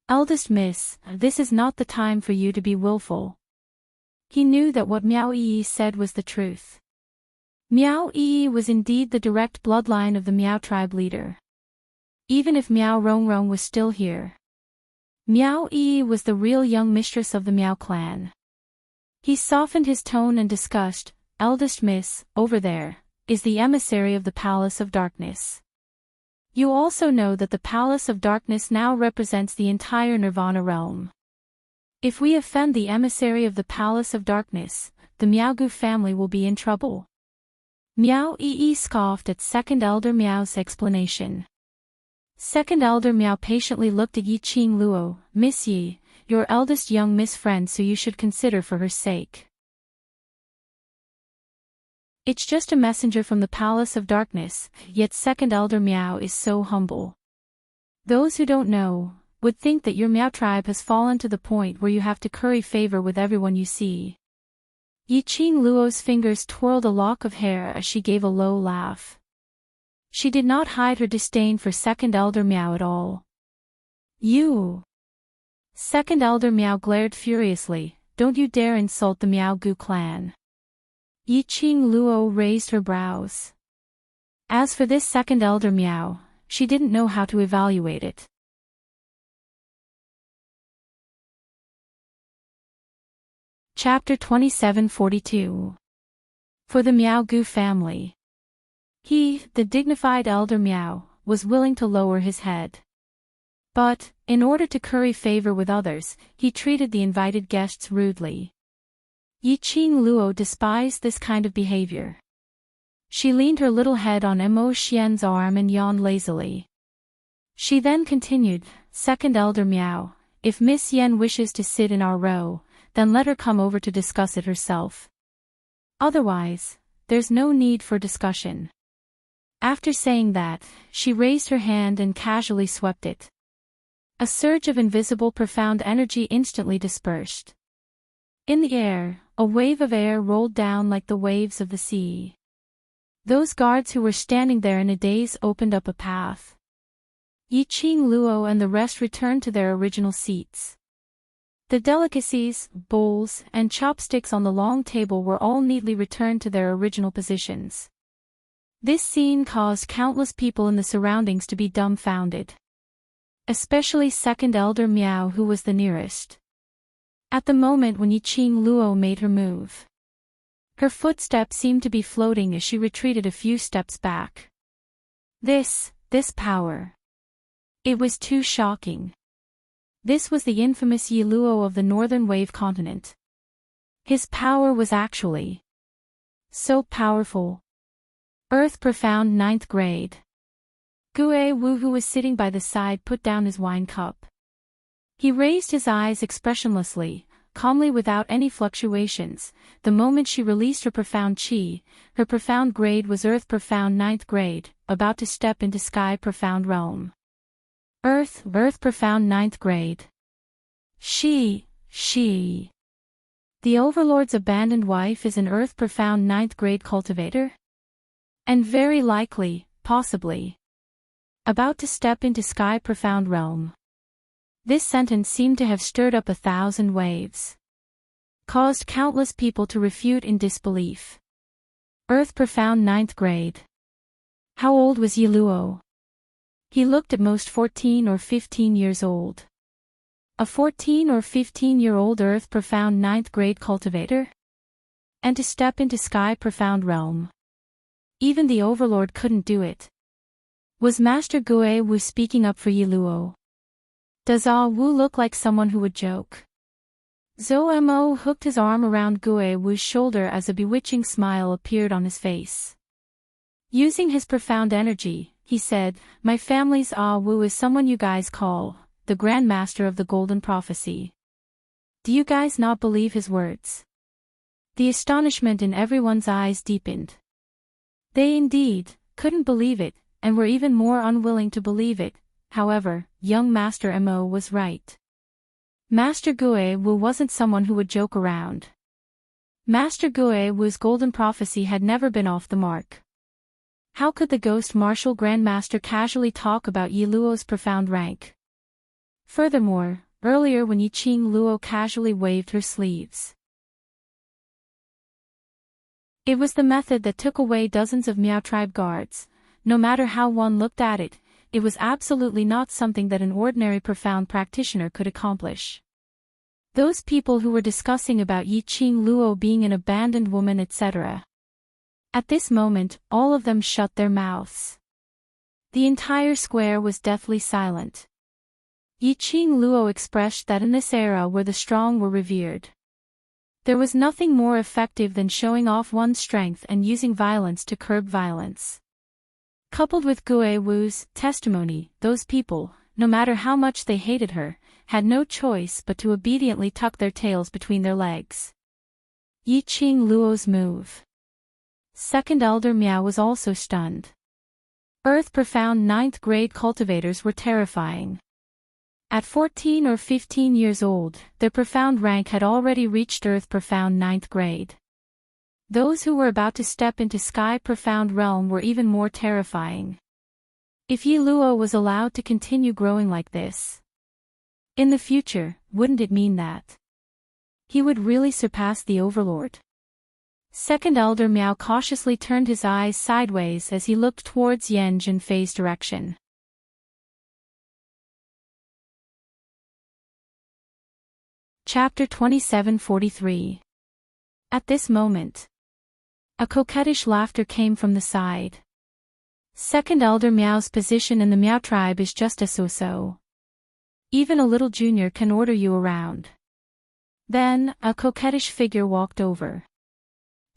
Eldest miss, this is not the time for you to be willful." He knew that what Meow-ee said was the truth. Meow-ee was indeed the direct bloodline of the Meow tribe leader. Even if Meow Rongrong was still here, Meow-ee was the real young mistress of the Meow clan. He softened his tone and discussed, "Eldest miss, over there, is the emissary of the Palace of Darkness. You also know that the Palace of Darkness now represents the entire Nirvana realm. If we offend the emissary of the Palace of Darkness, the Meowgu family will be in trouble." Meow-ee scoffed at Second Elder Meow's explanation. Second Elder Meow patiently looked at Yi-Ching Luo, "Miss Yi, your eldest young miss friend, so you should consider for her sake. It's just a messenger from the Palace of Darkness, yet Second Elder Meow is so humble. Those who don't know, would think that your Meow tribe has fallen to the point where you have to curry favor with everyone you see." Yi-Ching Luo's fingers twirled a lock of hair as she gave a low laugh. She did not hide her disdain for Second Elder Meow at all. "You!" Second Elder Meow glared furiously, "Don't you dare insult the Meowgu clan." Yi-Ching Luo raised her brows. As for this Second Elder Meow, she didn't know how to evaluate it. Chapter 2742. For the Meowgu family. He, the dignified Elder Meow, was willing to lower his head. But, in order to curry favor with others, he treated the invited guests rudely. Yi-Ching Luo despised this kind of behavior. She leaned her little head on Mo Xian's arm and yawned lazily. She then continued, "Second Elder Meow, if Miss Yen wishes to sit in our row, then let her come over to discuss it herself. Otherwise, there's no need for discussion." After saying that, she raised her hand and casually swept it. A surge of invisible profound energy instantly dispersed. In the air, a wave of air rolled down like the waves of the sea. Those guards who were standing there in a daze opened up a path. Yi-Ching Luo and the rest returned to their original seats. The delicacies, bowls, and chopsticks on the long table were all neatly returned to their original positions. This scene caused countless people in the surroundings to be dumbfounded. Especially Second Elder Meow, who was the nearest. At the moment when Yi-Ching Luo made her move, her footsteps seemed to be floating as she retreated a few steps back. This power. It was too shocking. This was the infamous Yi Luo of the Northern Wave continent. His power was actually so powerful. Earth Profound 9th grade. Gue Wu, who was sitting by the side, put down his wine cup. He raised his eyes expressionlessly, calmly without any fluctuations, the moment she released her profound chi. Her profound grade was Earth Profound 9th grade, about to step into Sky Profound realm. Earth Profound 9th grade. She. The Overlord's abandoned wife is an Earth Profound 9th grade cultivator? And very likely, possibly, about to step into Sky Profound realm. This sentence seemed to have stirred up 1,000 waves. Caused countless people to refute in disbelief. Earth Profound 9th grade. How old was Yi Luo? He looked at most 14 or 15 years old. A 14 or 15-year-old Earth Profound 9th grade cultivator? And to step into Sky Profound realm. Even the Overlord couldn't do it. Was Master Gue Wu speaking up for Yi Luo? Does Ah Wu look like someone who would joke? Zhou Mo hooked his arm around Gue Wu's shoulder as a bewitching smile appeared on his face. Using his profound energy, he said, "My family's Ah Wu is someone you guys call the Grand Master of the Golden Prophecy. Do you guys not believe his words?" The astonishment in everyone's eyes deepened. They indeed couldn't believe it, and were even more unwilling to believe it. However, young Master Mo was right. Master Gue Wu wasn't someone who would joke around. Master Gue Wu's golden prophecy had never been off the mark. How could the Ghost Martial Grandmaster casually talk about Yi Luo's profound rank? Furthermore, earlier when Yi Qing Luo casually waved her sleeves. It was the method that took away dozens of Miao tribe guards. No matter how one looked at it, it was absolutely not something that an ordinary profound practitioner could accomplish. Those people who were discussing about Yi Qing Luo being an abandoned woman, etc. At this moment, all of them shut their mouths. The entire square was deathly silent. Yi Qing Luo expressed that in this era where the strong were revered, there was nothing more effective than showing off one's strength and using violence to curb violence. Coupled with Gue Wu's testimony, those people, no matter how much they hated her, had no choice but to obediently tuck their tails between their legs. Yi Qing Luo's move. Second Elder Miao was also stunned. Earth Profound 9th grade cultivators were terrifying. At 14 or 15 years old, their profound rank had already reached Earth Profound 9th grade. Those who were about to step into Sky Profound realm were even more terrifying. If Yi Luo was allowed to continue growing like this in the future, wouldn't it mean that he would really surpass the Overlord? Second Elder Miao cautiously turned his eyes sideways as he looked towards Yan Zhenfei's direction. Chapter 2743. At this moment, a coquettish laughter came from the side. Second Elder Miao's position in the Miao tribe is just a so-so. Even a little junior can order you around. Then, a coquettish figure walked over.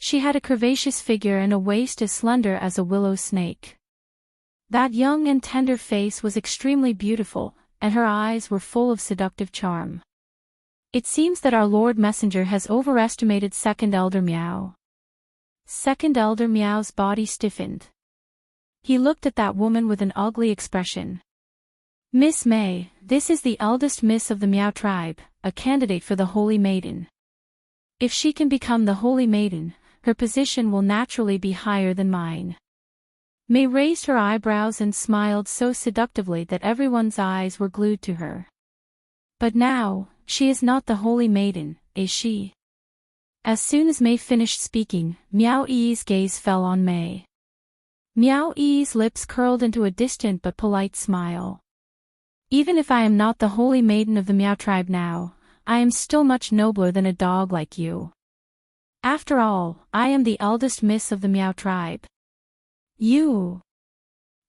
She had a curvaceous figure and a waist as slender as a willow snake. That young and tender face was extremely beautiful, and her eyes were full of seductive charm. It seems that our Lord Messenger has overestimated Second Elder Miao. Second Elder Miao's body stiffened. He looked at that woman with an ugly expression. "Miss May, this is the eldest miss of the Miao tribe, a candidate for the Holy Maiden. If she can become the Holy Maiden, her position will naturally be higher than mine." May raised her eyebrows and smiled so seductively that everyone's eyes were glued to her. "But now, she is not the Holy Maiden, is she?" As soon as May finished speaking, Miao Yi's gaze fell on May. Miao Yi's lips curled into a distant but polite smile. "Even if I am not the Holy Maiden of the Miao tribe now, I am still much nobler than a dog like you. After all, I am the eldest miss of the Miao tribe." "You!"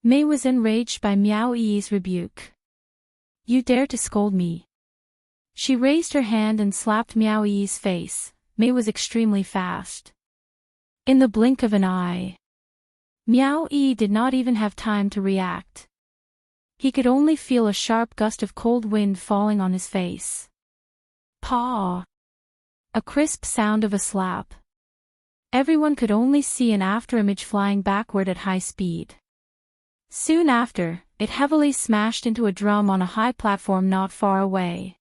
May was enraged by Miao Yi's rebuke. "You dare to scold me. She raised her hand and slapped Miao Yi's face. Mei was extremely fast. In the blink of an eye, Miao Yi did not even have time to react. He could only feel a sharp gust of cold wind falling on his face. Paw! A crisp sound of a slap. Everyone could only see an afterimage flying backward at high speed. Soon after, it heavily smashed into a drum on a high platform not far away.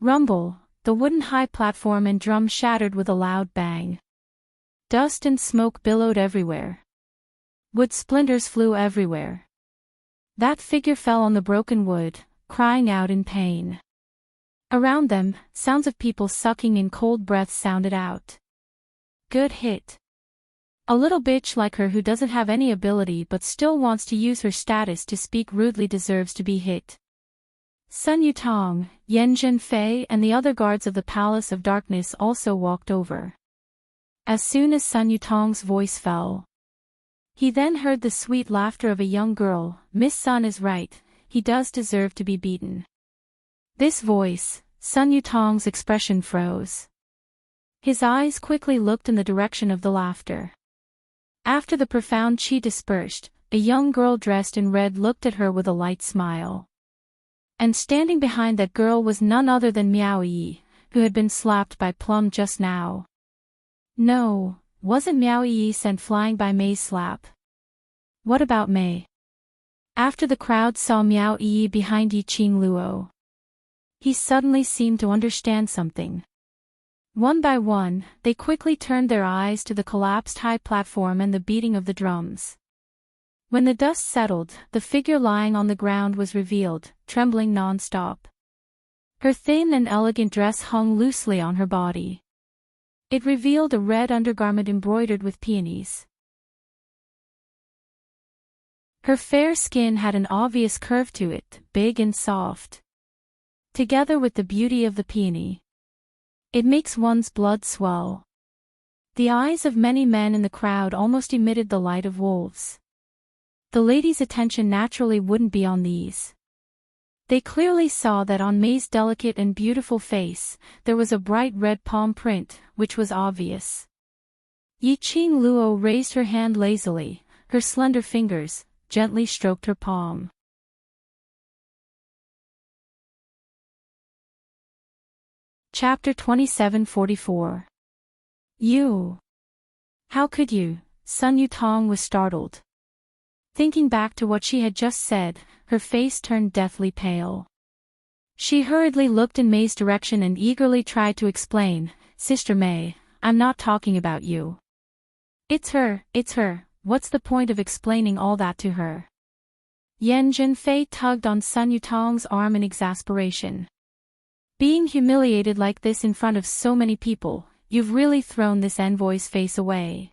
Rumble, the wooden high platform and drum shattered with a loud bang. Dust and smoke billowed everywhere. Wood splinters flew everywhere. That figure fell on the broken wood, crying out in pain. Around them, sounds of people sucking in cold breaths sounded out. Good hit. A little bitch like her who doesn't have any ability but still wants to use her status to speak rudely deserves to be hit. Sun Yutong, Yan Zhenfei and the other guards of the Palace of Darkness also walked over. As soon as Sun Yutong's voice fell, he then heard the sweet laughter of a young girl. Miss Sun is right, he does deserve to be beaten. This voice, Sun Yutong's expression froze. His eyes quickly looked in the direction of the laughter. After the profound chi dispersed, a young girl dressed in red looked at her with a light smile. And standing behind that girl was none other than Miao Yi, who had been slapped by Plum just now. No, wasn't Miao Yi sent flying by Mei's slap? What about Mei? After the crowd saw Miao Yi behind Yi Qing Luo, he suddenly seemed to understand something. One by one, they quickly turned their eyes to the collapsed high platform and the beating of the drums. When the dust settled, the figure lying on the ground was revealed, trembling non-stop. Her thin and elegant dress hung loosely on her body. It revealed a red undergarment embroidered with peonies. Her fair skin had an obvious curve to it, big and soft. Together with the beauty of the peony, it makes one's blood swell. The eyes of many men in the crowd almost emitted the light of wolves. The ladies' attention naturally wouldn't be on these. They clearly saw that on Mei's delicate and beautiful face, there was a bright red palm print, which was obvious. Yi Qing Luo raised her hand lazily, her slender fingers gently stroked her palm. Chapter 2744. You! How could you? Sun Yutong was startled. Thinking back to what she had just said, her face turned deathly pale. She hurriedly looked in Mei's direction and eagerly tried to explain, Sister Mei, I'm not talking about you. It's her, what's the point of explaining all that to her? Yan Zhenfei tugged on Sun Yutong's arm in exasperation. Being humiliated like this in front of so many people, you've really thrown this envoy's face away.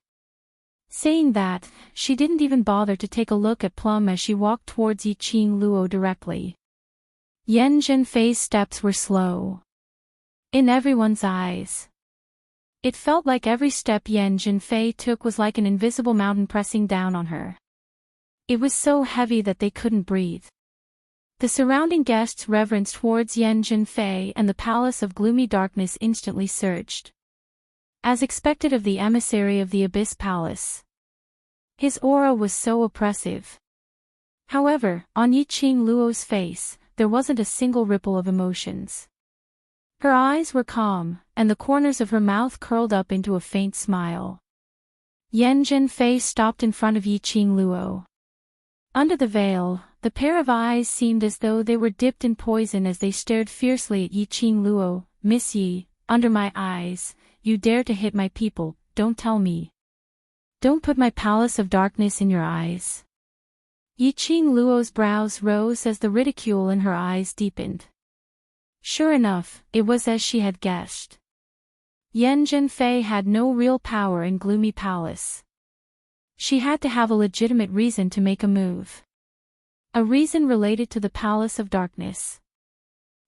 Saying that, she didn't even bother to take a look at Plum as she walked towards Yi Qing Luo directly. Yan Zhenfei's steps were slow. In everyone's eyes, it felt like every step Yan Zhenfei took was like an invisible mountain pressing down on her. It was so heavy that they couldn't breathe. The surrounding guests' reverence towards Yan Zhenfei and the Palace of Gloomy Darkness instantly surged. As expected of the emissary of the Abyss Palace, his aura was so oppressive. However, on Yi Qing Luo's face, there wasn't a single ripple of emotions. Her eyes were calm, and the corners of her mouth curled up into a faint smile. Yan Zhenfei stopped in front of Yi Qing Luo. Under the veil, the pair of eyes seemed as though they were dipped in poison as they stared fiercely at Yi Qing Luo. Miss Yi, under my eyes, you dare to hit my people, don't tell me. Don't put my Palace of Darkness in your eyes. Yi Qing Luo's brows rose as the ridicule in her eyes deepened. Sure enough, it was as she had guessed. Yan Zhenfei had no real power in Gloomy Palace. She had to have a legitimate reason to make a move. A reason related to the Palace of Darkness.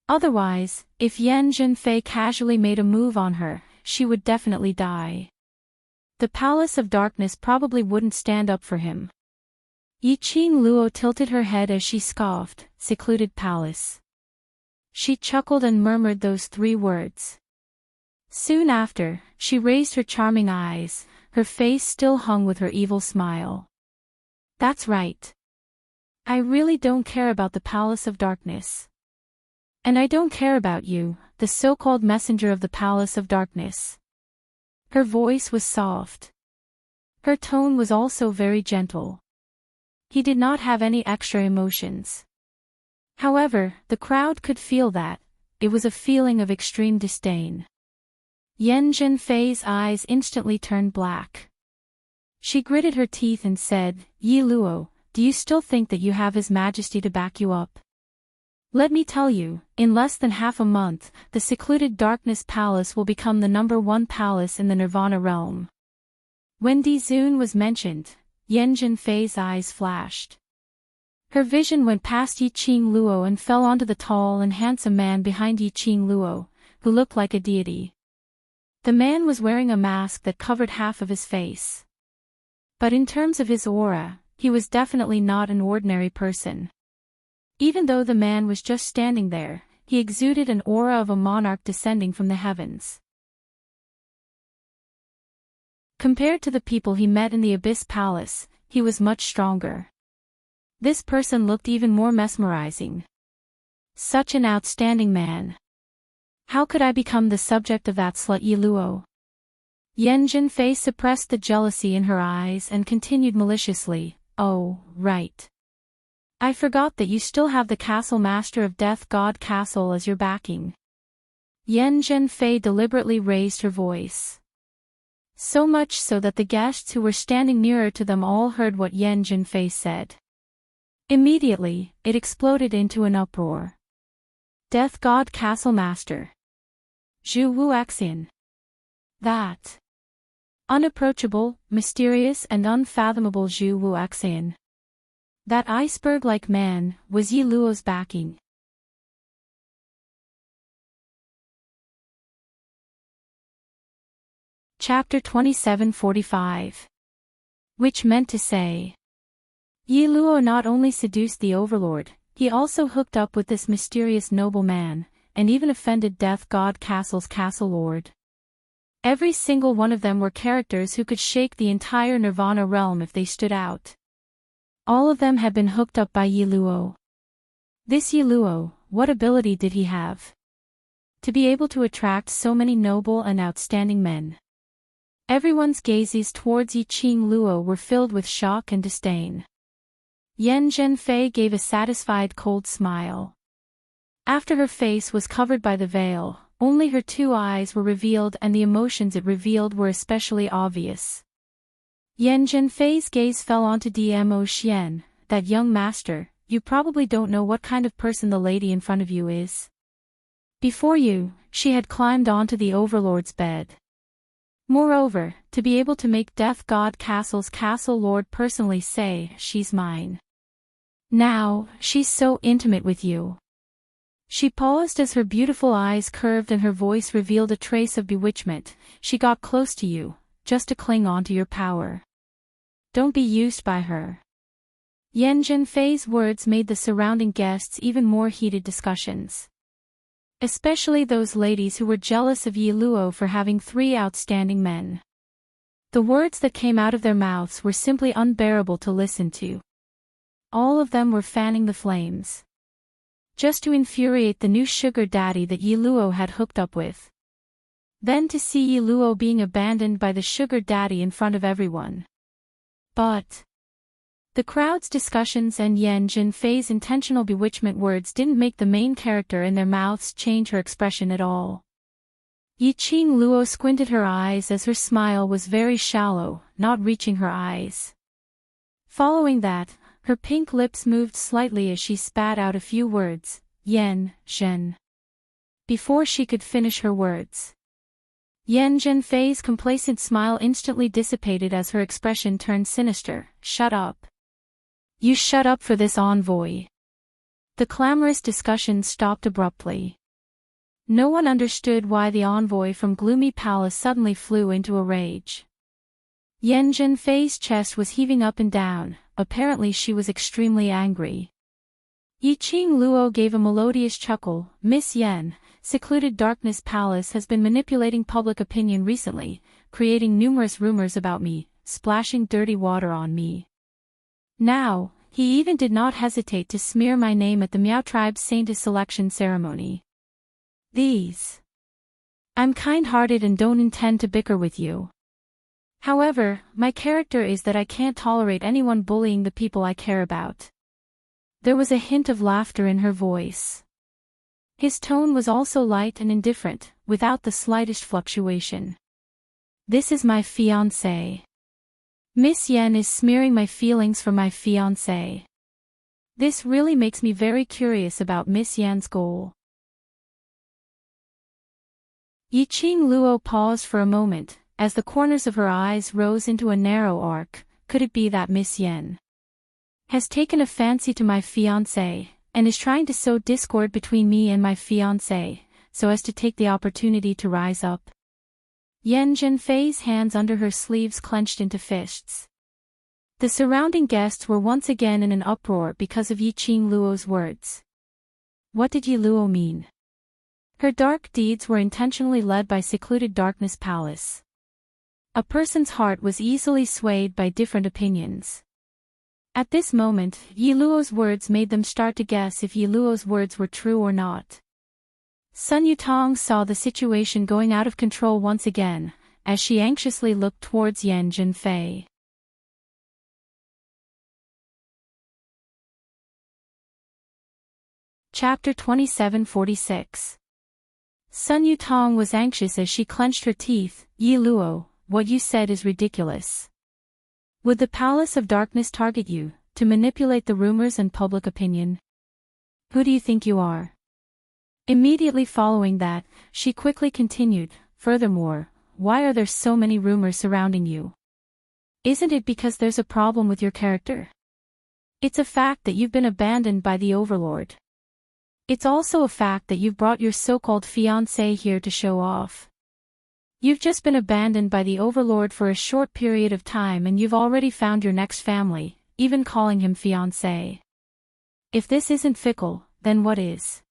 Otherwise, if Yan Zhenfei casually made a move on her, she would definitely die. The Palace of Darkness probably wouldn't stand up for him. Yi Qing Luo tilted her head as she scoffed, secluded palace. She chuckled and murmured those 3 words. Soon after, she raised her charming eyes, her face still hung with her evil smile. That's right. I really don't care about the Palace of Darkness. And I don't care about you, the so-called messenger of the Palace of Darkness. Her voice was soft. Her tone was also very gentle. He did not have any extra emotions. However, the crowd could feel that. It was a feeling of extreme disdain. Yan Zhenfei's eyes instantly turned black. She gritted her teeth and said, Yi Luo, do you still think that you have His Majesty to back you up? Let me tell you, in less than half a month, the secluded Darkness Palace will become the #1 palace in the Nirvana realm. When Di Zun was mentioned, Yan Zhenfei's eyes flashed. Her vision went past Yiqing Luo and fell onto the tall and handsome man behind Yiqing Luo, who looked like a deity. The man was wearing a mask that covered half of his face. But in terms of his aura, he was definitely not an ordinary person. Even though the man was just standing there, he exuded an aura of a monarch descending from the heavens. Compared to the people he met in the Abyss Palace, he was much stronger. This person looked even more mesmerizing. Such an outstanding man. How could I become the subject of that slut Yi Luo? Yan Zhenfei suppressed the jealousy in her eyes and continued maliciously, Oh, right. I forgot that you still have the Castle Master of Death God Castle as your backing. Yan Zhenfei deliberately raised her voice. So much so that the guests who were standing nearer to them all heard what Yan Zhenfei said. Immediately, it exploded into an uproar. Death God Castle Master. Zhu Wuxian. That unapproachable, mysterious and unfathomable Zhu Wuxian. That iceberg-like man was Yi Luo's backing. Chapter 2745. Which meant to say, Yi Luo not only seduced the Overlord, he also hooked up with this mysterious noble man, and even offended Death God Castle's Castle Lord. Every single one of them were characters who could shake the entire Nirvana realm if they stood out. All of them had been hooked up by Yi Luo. This Yi Luo, what ability did he have? To be able to attract so many noble and outstanding men. Everyone's gazes towards Yiqing Luo were filled with shock and disdain. Yan Zhenfei gave a satisfied cold smile. After her face was covered by the veil, only her 2 eyes were revealed and the emotions it revealed were especially obvious. Yan Zhenfei's gaze fell onto Dmo Xian, that young master, you probably don't know what kind of person the lady in front of you is. Before you, she had climbed onto the Overlord's bed. Moreover, to be able to make Death God Castle's Castle Lord personally say, she's mine. Now, she's so intimate with you. She paused as her beautiful eyes curved and her voice revealed a trace of bewitchment. She got close to you, just to cling on to your power. Don't be used by her. Yan Zhenfei's words made the surrounding guests even more heated discussions. Especially those ladies who were jealous of Yi Luo for having 3 outstanding men. The words that came out of their mouths were simply unbearable to listen to. All of them were fanning the flames. Just to infuriate the new sugar daddy that Yi Luo had hooked up with. Then to see Yi Luo being abandoned by the sugar daddy in front of everyone. But the crowd's discussions and Yan Zhenfei's intentional bewitchment words didn't make the main character in their mouths change her expression at all. Yiqing Luo squinted her eyes as her smile was very shallow, not reaching her eyes. Following that, her pink lips moved slightly as she spat out a few words, Yan, Zhen. Before she could finish her words. Yan Zhenfei's complacent smile instantly dissipated as her expression turned sinister. Shut up. You shut up for this envoy. The clamorous discussion stopped abruptly. No one understood why the envoy from Gloomy Palace suddenly flew into a rage. Yan Zhenfei's chest was heaving up and down, apparently she was extremely angry. Yiqing Luo gave a melodious chuckle. Miss Yen, secluded Darkness Palace has been manipulating public opinion recently, creating numerous rumors about me, splashing dirty water on me. Now, he even did not hesitate to smear my name at the Miao tribe's Saintess selection ceremony. I'm kind-hearted and don't intend to bicker with you. However, my character is that I can't tolerate anyone bullying the people I care about. There was a hint of laughter in her voice. His tone was also light and indifferent, without the slightest fluctuation. This is my fiancé. Miss Yen is smearing my feelings for my fiancé. This really makes me very curious about Miss Yen's goal. Yiqing Luo paused for a moment, as the corners of her eyes rose into a narrow arc. Could it be that Miss Yen has taken a fancy to my fiancé, and is trying to sow discord between me and my fiancé, so as to take the opportunity to rise up? Yen Zhenfei's hands under her sleeves clenched into fists. The surrounding guests were once again in an uproar because of Yiqing Luo's words. What did Yi Luo mean? Her dark deeds were intentionally led by secluded Darkness Palace. A person's heart was easily swayed by different opinions. At this moment, Yi Luo's words made them start to guess if Yi Luo's words were true or not. Sun Yutong saw the situation going out of control once again, as she anxiously looked towards Yen Zhenfei. Chapter 2746. Sun Yutong was anxious as she clenched her teeth. Yi Luo, what you said is ridiculous. Would the Palace of Darkness target you, to manipulate the rumors and public opinion? Who do you think you are? Immediately following that, she quickly continued, furthermore, why are there so many rumors surrounding you? Isn't it because there's a problem with your character? It's a fact that you've been abandoned by the Overlord. It's also a fact that you've brought your so-called fiancé here to show off. You've just been abandoned by the Overlord for a short period of time and you've already found your next family, even calling him fiancé. If this isn't fickle, then what is?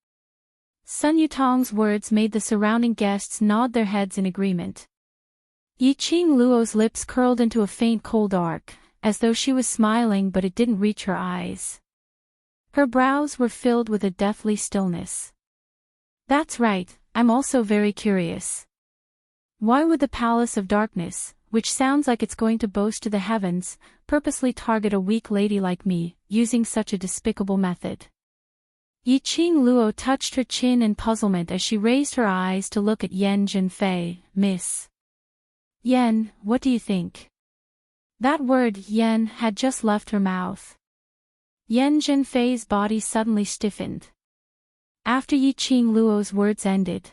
Sun Yutong's words made the surrounding guests nod their heads in agreement. Yiqing Luo's lips curled into a faint cold arc, as though she was smiling but it didn't reach her eyes. Her brows were filled with a deathly stillness. That's right, I'm also very curious. Why would the Palace of Darkness, which sounds like it's going to boast to the heavens, purposely target a weak lady like me, using such a despicable method? Yiqing Luo touched her chin in puzzlement as she raised her eyes to look at Yen Zhenfei. Miss Yen, what do you think? That word, yen, had just left her mouth. Yen Zhenfei's body suddenly stiffened. After Yiqing Luo's words ended,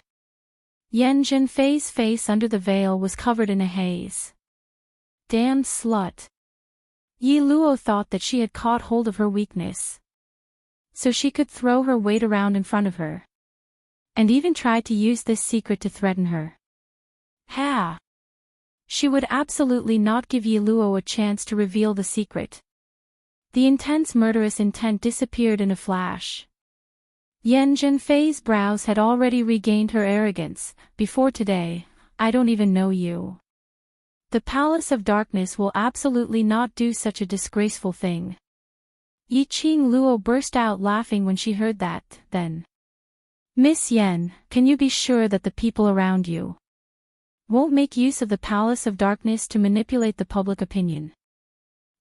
Yen Zhenfei's face under the veil was covered in a haze. Damn slut. Yi Luo thought that she had caught hold of her weakness, so she could throw her weight around in front of her, and even tried to use this secret to threaten her. Ha! She would absolutely not give Yi Luo a chance to reveal the secret. The intense murderous intent disappeared in a flash. Yen Zhenfei's brows had already regained her arrogance. Before today, I don't even know you. The Palace of Darkness will absolutely not do such a disgraceful thing. Yiqing Luo burst out laughing when she heard that. Then, Miss Yen, can you be sure that the people around you won't make use of the Palace of Darkness to manipulate the public opinion?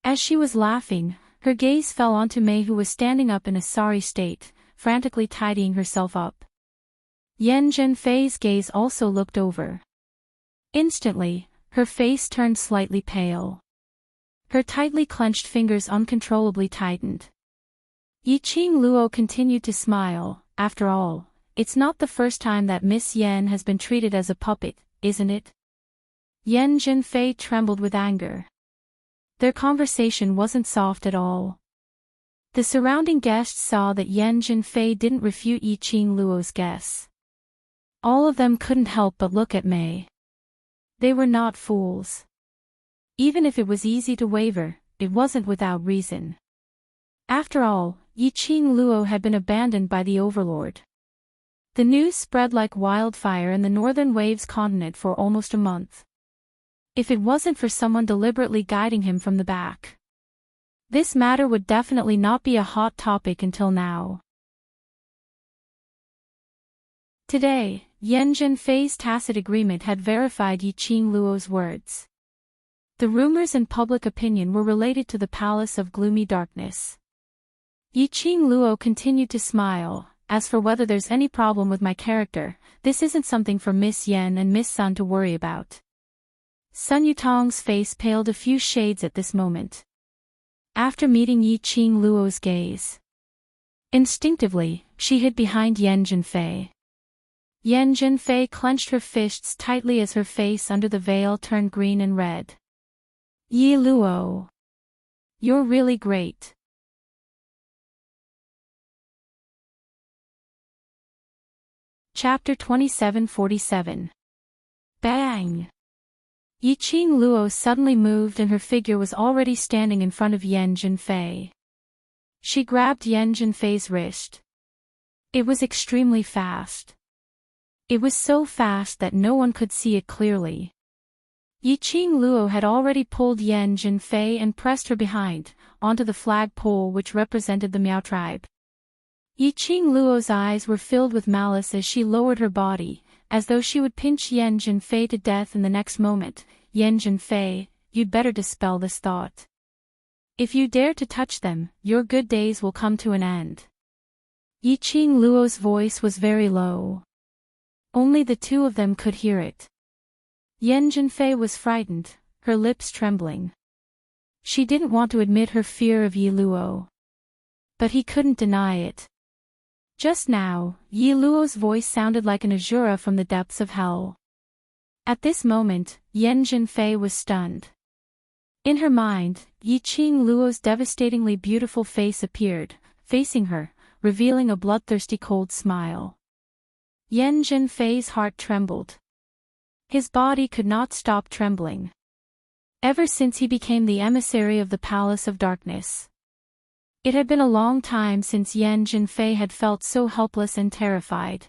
As she was laughing, her gaze fell onto Mei, who was standing up in a sorry state, frantically tidying herself up. Yen Zhenfei's gaze also looked over. Instantly, her face turned slightly pale. Her tightly clenched fingers uncontrollably tightened. Yiqing Luo continued to smile. After all, it's not the first time that Miss Yen has been treated as a puppet, isn't it? Yen Zhenfei trembled with anger. Their conversation wasn't soft at all. The surrounding guests saw that Yen Zhenfei didn't refute Yiqing Luo's guess. All of them couldn't help but look at Mei. They were not fools. Even if it was easy to waver, it wasn't without reason. After all, Yiqing Luo had been abandoned by the overlord. The news spread like wildfire in the northern Waves continent for almost a month. If it wasn't for someone deliberately guiding him from the back, this matter would definitely not be a hot topic until now. Today, Yan Zhenfei's tacit agreement had verified Yiqing Luo's words. The rumors and public opinion were related to the Palace of Gloomy Darkness. Yiqing Luo continued to smile. As for whether there's any problem with my character, this isn't something for Miss Yan and Miss Sun to worry about. Sun Yutong's face paled a few shades at this moment. After meeting Yiqing Luo's gaze, instinctively, she hid behind Yan Zhenfei. Yan Zhenfei clenched her fists tightly as her face under the veil turned green and red. Yi Luo, you're really great. Chapter 2747. Bang! Yiqing Luo suddenly moved and her figure was already standing in front of Yan Zhenfei. She grabbed Yan Zhenfei's wrist. It was extremely fast. It was so fast that no one could see it clearly. Yiqing Luo had already pulled Yan Zhenfei and pressed her behind, onto the flagpole which represented the Miao tribe. Yiqing Luo's eyes were filled with malice as she lowered her body, as though she would pinch Yan Zhenfei to death in the next moment. Yan Zhenfei, you'd better dispel this thought. If you dare to touch them, your good days will come to an end. Yiqing Luo's voice was very low. Only the two of them could hear it. Yan Zhenfei was frightened, her lips trembling. She didn't want to admit her fear of Yi Luo. But he couldn't deny it. Just now, Yi Luo's voice sounded like an Azura from the depths of hell. At this moment, Yan Zhenfei was stunned. In her mind, Yiqing Luo's devastatingly beautiful face appeared, facing her, revealing a bloodthirsty cold smile. Yan Zhenfei's heart trembled. His body could not stop trembling. Ever since he became the emissary of the Palace of Darkness. It had been a long time since Yan Zhenfei had felt so helpless and terrified.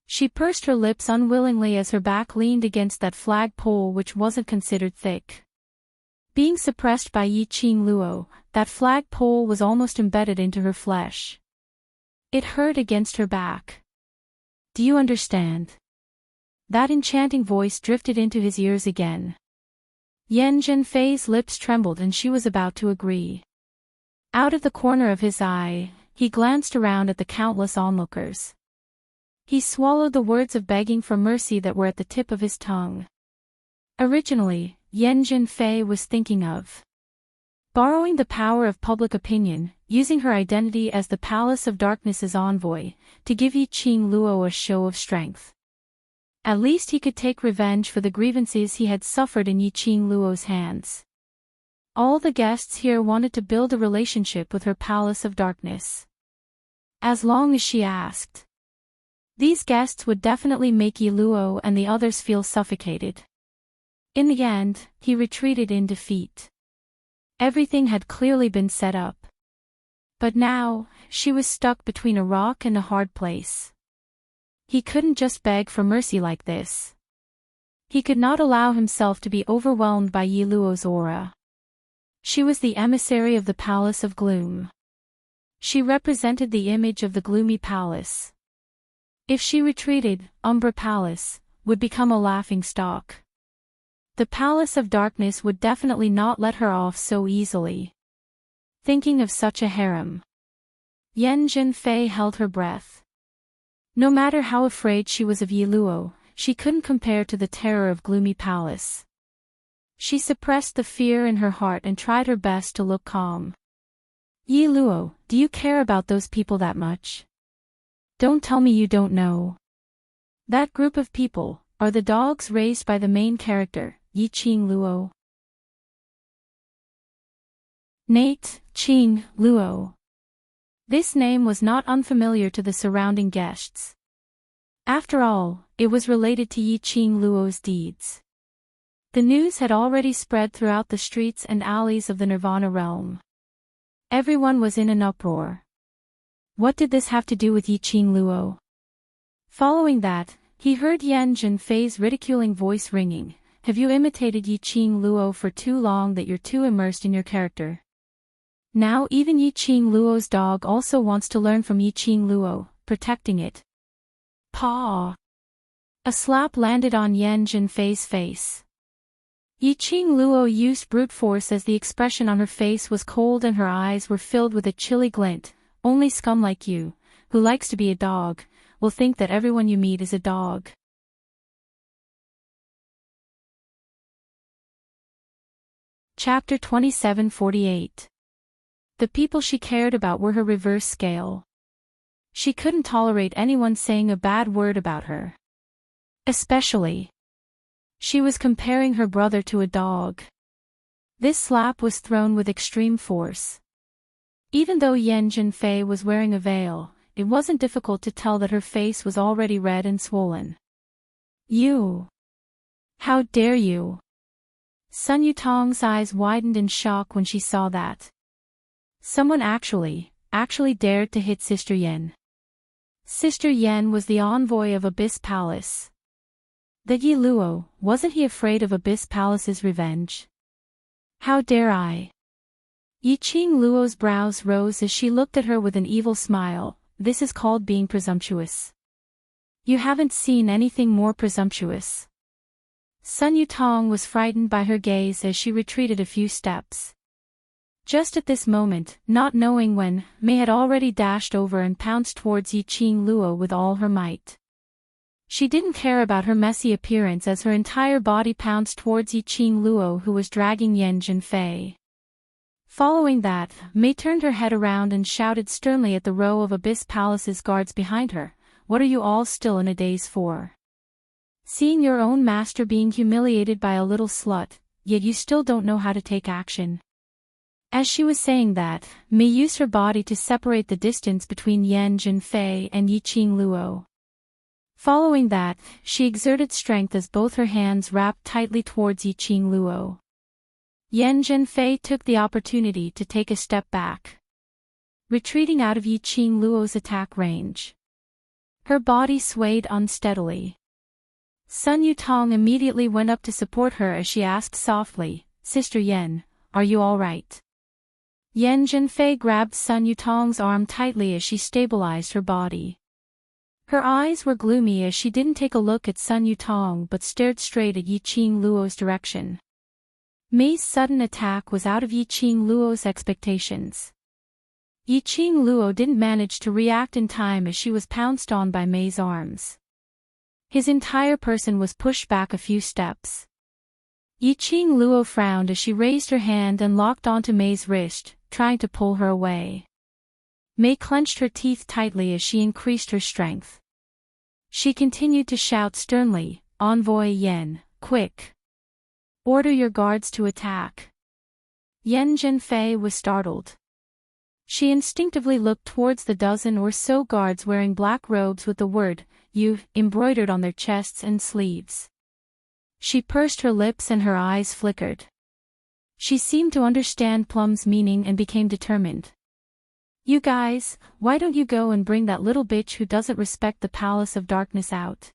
She pursed her lips unwillingly as her back leaned against that flagpole which wasn't considered thick. Being suppressed by Yiqing Luo, that flagpole was almost embedded into her flesh. It hurt against her back. Do you understand? That enchanting voice drifted into his ears again. Yan Zhenfei's lips trembled and she was about to agree. Out of the corner of his eye, he glanced around at the countless onlookers. He swallowed the words of begging for mercy that were at the tip of his tongue. Originally, Yan Zhenfei was thinking of borrowing the power of public opinion, using her identity as the Palace of Darkness's envoy, to give Yiqing Luo a show of strength. At least he could take revenge for the grievances he had suffered in Yiqing Luo's hands. All the guests here wanted to build a relationship with her Palace of Darkness. As long as she asked. These guests would definitely make Yi Luo and the others feel suffocated. In the end, he retreated in defeat. Everything had clearly been set up. But now, she was stuck between a rock and a hard place. He couldn't just beg for mercy like this. He could not allow himself to be overwhelmed by Yi Luo's aura. She was the emissary of the Palace of Gloom. She represented the image of the gloomy palace. If she retreated, Umbra Palace would become a laughingstock. The Palace of Darkness would definitely not let her off so easily. Thinking of such a harem, Yan Zhenfei held her breath. No matter how afraid she was of Yi Luo, she couldn't compare to the terror of Gloomy Palace. She suppressed the fear in her heart and tried her best to look calm. Yi Luo, do you care about those people that much? Don't tell me you don't know. That group of people are the dogs raised by the main character, Yiqing Luo. Nate, Qing, Luo. This name was not unfamiliar to the surrounding guests. After all, it was related to Yiqing Luo's deeds. The news had already spread throughout the streets and alleys of the Nirvana realm. Everyone was in an uproar. What did this have to do with Yi Qing Luo? Following that, he heard Yan Zhenfei's ridiculing voice ringing. Have you imitated Yi Qing Luo for too long that you're too immersed in your character? Now even Yi Qing Luo's dog also wants to learn from Yi Qing Luo, protecting it. Paw! A slap landed on Yan Zhenfei's face. Yi Qing Luo used brute force as the expression on her face was cold and her eyes were filled with a chilly glint. Only scum like you, who likes to be a dog, will think that everyone you meet is a dog. Chapter 27:48. The people she cared about were her reverse scale. She couldn't tolerate anyone saying a bad word about her. Especially. She was comparing her brother to a dog. This slap was thrown with extreme force. Even though Yan Zhenfei was wearing a veil, it wasn't difficult to tell that her face was already red and swollen. You! How dare you! Sun Yutong's eyes widened in shock when she saw that. Someone actually dared to hit Sister Yan. Sister Yan was the envoy of Abyss Palace. That Yi Luo, wasn't he afraid of Abyss Palace's revenge? How dare I? Yi Qing Luo's brows rose as she looked at her with an evil smile. This is called being presumptuous. You haven't seen anything more presumptuous. Sun Yutong was frightened by her gaze as she retreated a few steps. Just at this moment, not knowing when, Mei had already dashed over and pounced towards Yi Qing Luo with all her might. She didn't care about her messy appearance as her entire body pounced towards Yi Qing Luo, who was dragging Yan Zhenfei. Following that, Mei turned her head around and shouted sternly at the row of Abyss Palace's guards behind her, "What are you all still in a daze for? Seeing your own master being humiliated by a little slut, yet you still don't know how to take action." As she was saying that, Mei used her body to separate the distance between Yan Zhenfei and Yi Qing Luo. Following that, she exerted strength as both her hands wrapped tightly towards Yi Qing Luo. Yan Zhenfei took the opportunity to take a step back, retreating out of Yi Qing Luo's attack range. Her body swayed unsteadily. Sun Yutong immediately went up to support her as she asked softly, "Sister Yan, are you all right?" Yan Zhenfei grabbed Sun Yutong's arm tightly as she stabilized her body. Her eyes were gloomy as she didn't take a look at Sun Yutong but stared straight at Yi Qing Luo's direction. Mei's sudden attack was out of Yi Qing Luo's expectations. Yi Qing Luo didn't manage to react in time as she was pounced on by Mei's arms. His entire person was pushed back a few steps. Yi Qing Luo frowned as she raised her hand and locked onto Mei's wrist, trying to pull her away. Mei clenched her teeth tightly as she increased her strength. She continued to shout sternly, "Envoy Yan, quick! Order your guards to attack." Yan Zhenfei was startled. She instinctively looked towards the dozen or so guards wearing black robes with the word, "You," embroidered on their chests and sleeves. She pursed her lips and her eyes flickered. She seemed to understand Plum's meaning and became determined. "You guys, why don't you go and bring that little bitch who doesn't respect the Palace of Darkness out?"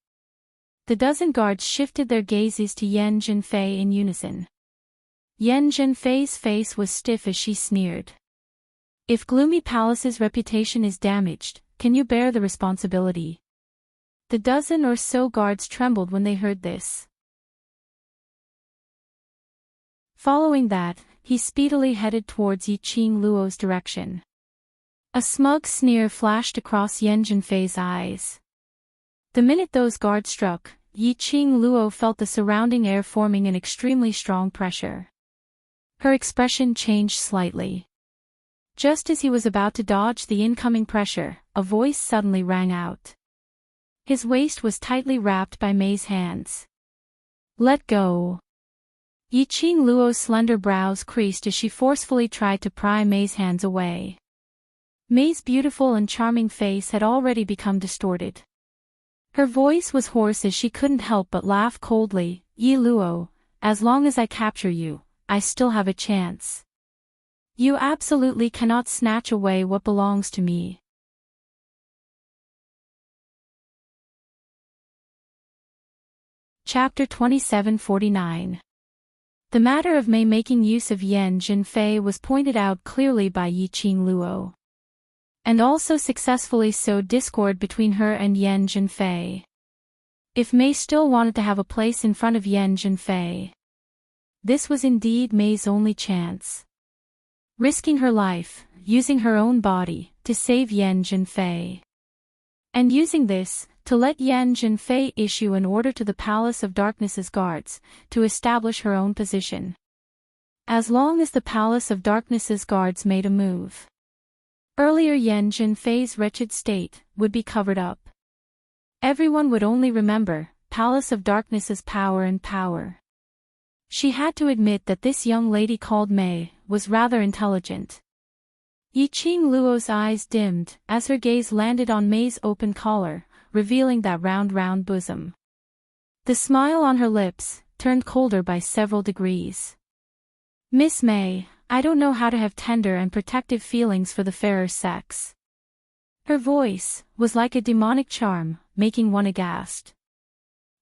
The dozen guards shifted their gazes to Yan Zhenfei in unison. Yan Zhenfei's face was stiff as she sneered. "If Gloomy Palace's reputation is damaged, can you bear the responsibility?" The dozen or so guards trembled when they heard this. Following that, he speedily headed towards Yi Qing Luo's direction. A smug sneer flashed across Yan Zhenfei's eyes. The minute those guards struck, Yi Qing Luo felt the surrounding air forming an extremely strong pressure. Her expression changed slightly. Just as he was about to dodge the incoming pressure, a voice suddenly rang out. His waist was tightly wrapped by Mei's hands. "Let go!" Yi Qing Luo's slender brows creased as she forcefully tried to pry Mei's hands away. Mei's beautiful and charming face had already become distorted. Her voice was hoarse as she couldn't help but laugh coldly. "Yi Luo, as long as I capture you, I still have a chance. You absolutely cannot snatch away what belongs to me." Chapter 2749. The matter of Mei making use of Yan Zhenfei was pointed out clearly by Yiqing Luo, and also successfully sowed discord between her and Yan Zhenfei. If Mei still wanted to have a place in front of Yan Zhenfei, this was indeed Mei's only chance. Risking her life, using her own body, to save Yan Zhenfei. And using this, to let Yan Zhenfei issue an order to the Palace of Darkness's guards, to establish her own position. As long as the Palace of Darkness's guards made a move, earlier Yan Zhenfei's wretched state would be covered up. Everyone would only remember Palace of Darkness's power and power. She had to admit that this young lady called Mei was rather intelligent. Yiqing Luo's eyes dimmed as her gaze landed on Mei's open collar, revealing that round bosom. The smile on her lips turned colder by several degrees. "Miss Mei, I don't know how to have tender and protective feelings for the fairer sex." Her voice was like a demonic charm, making one aghast.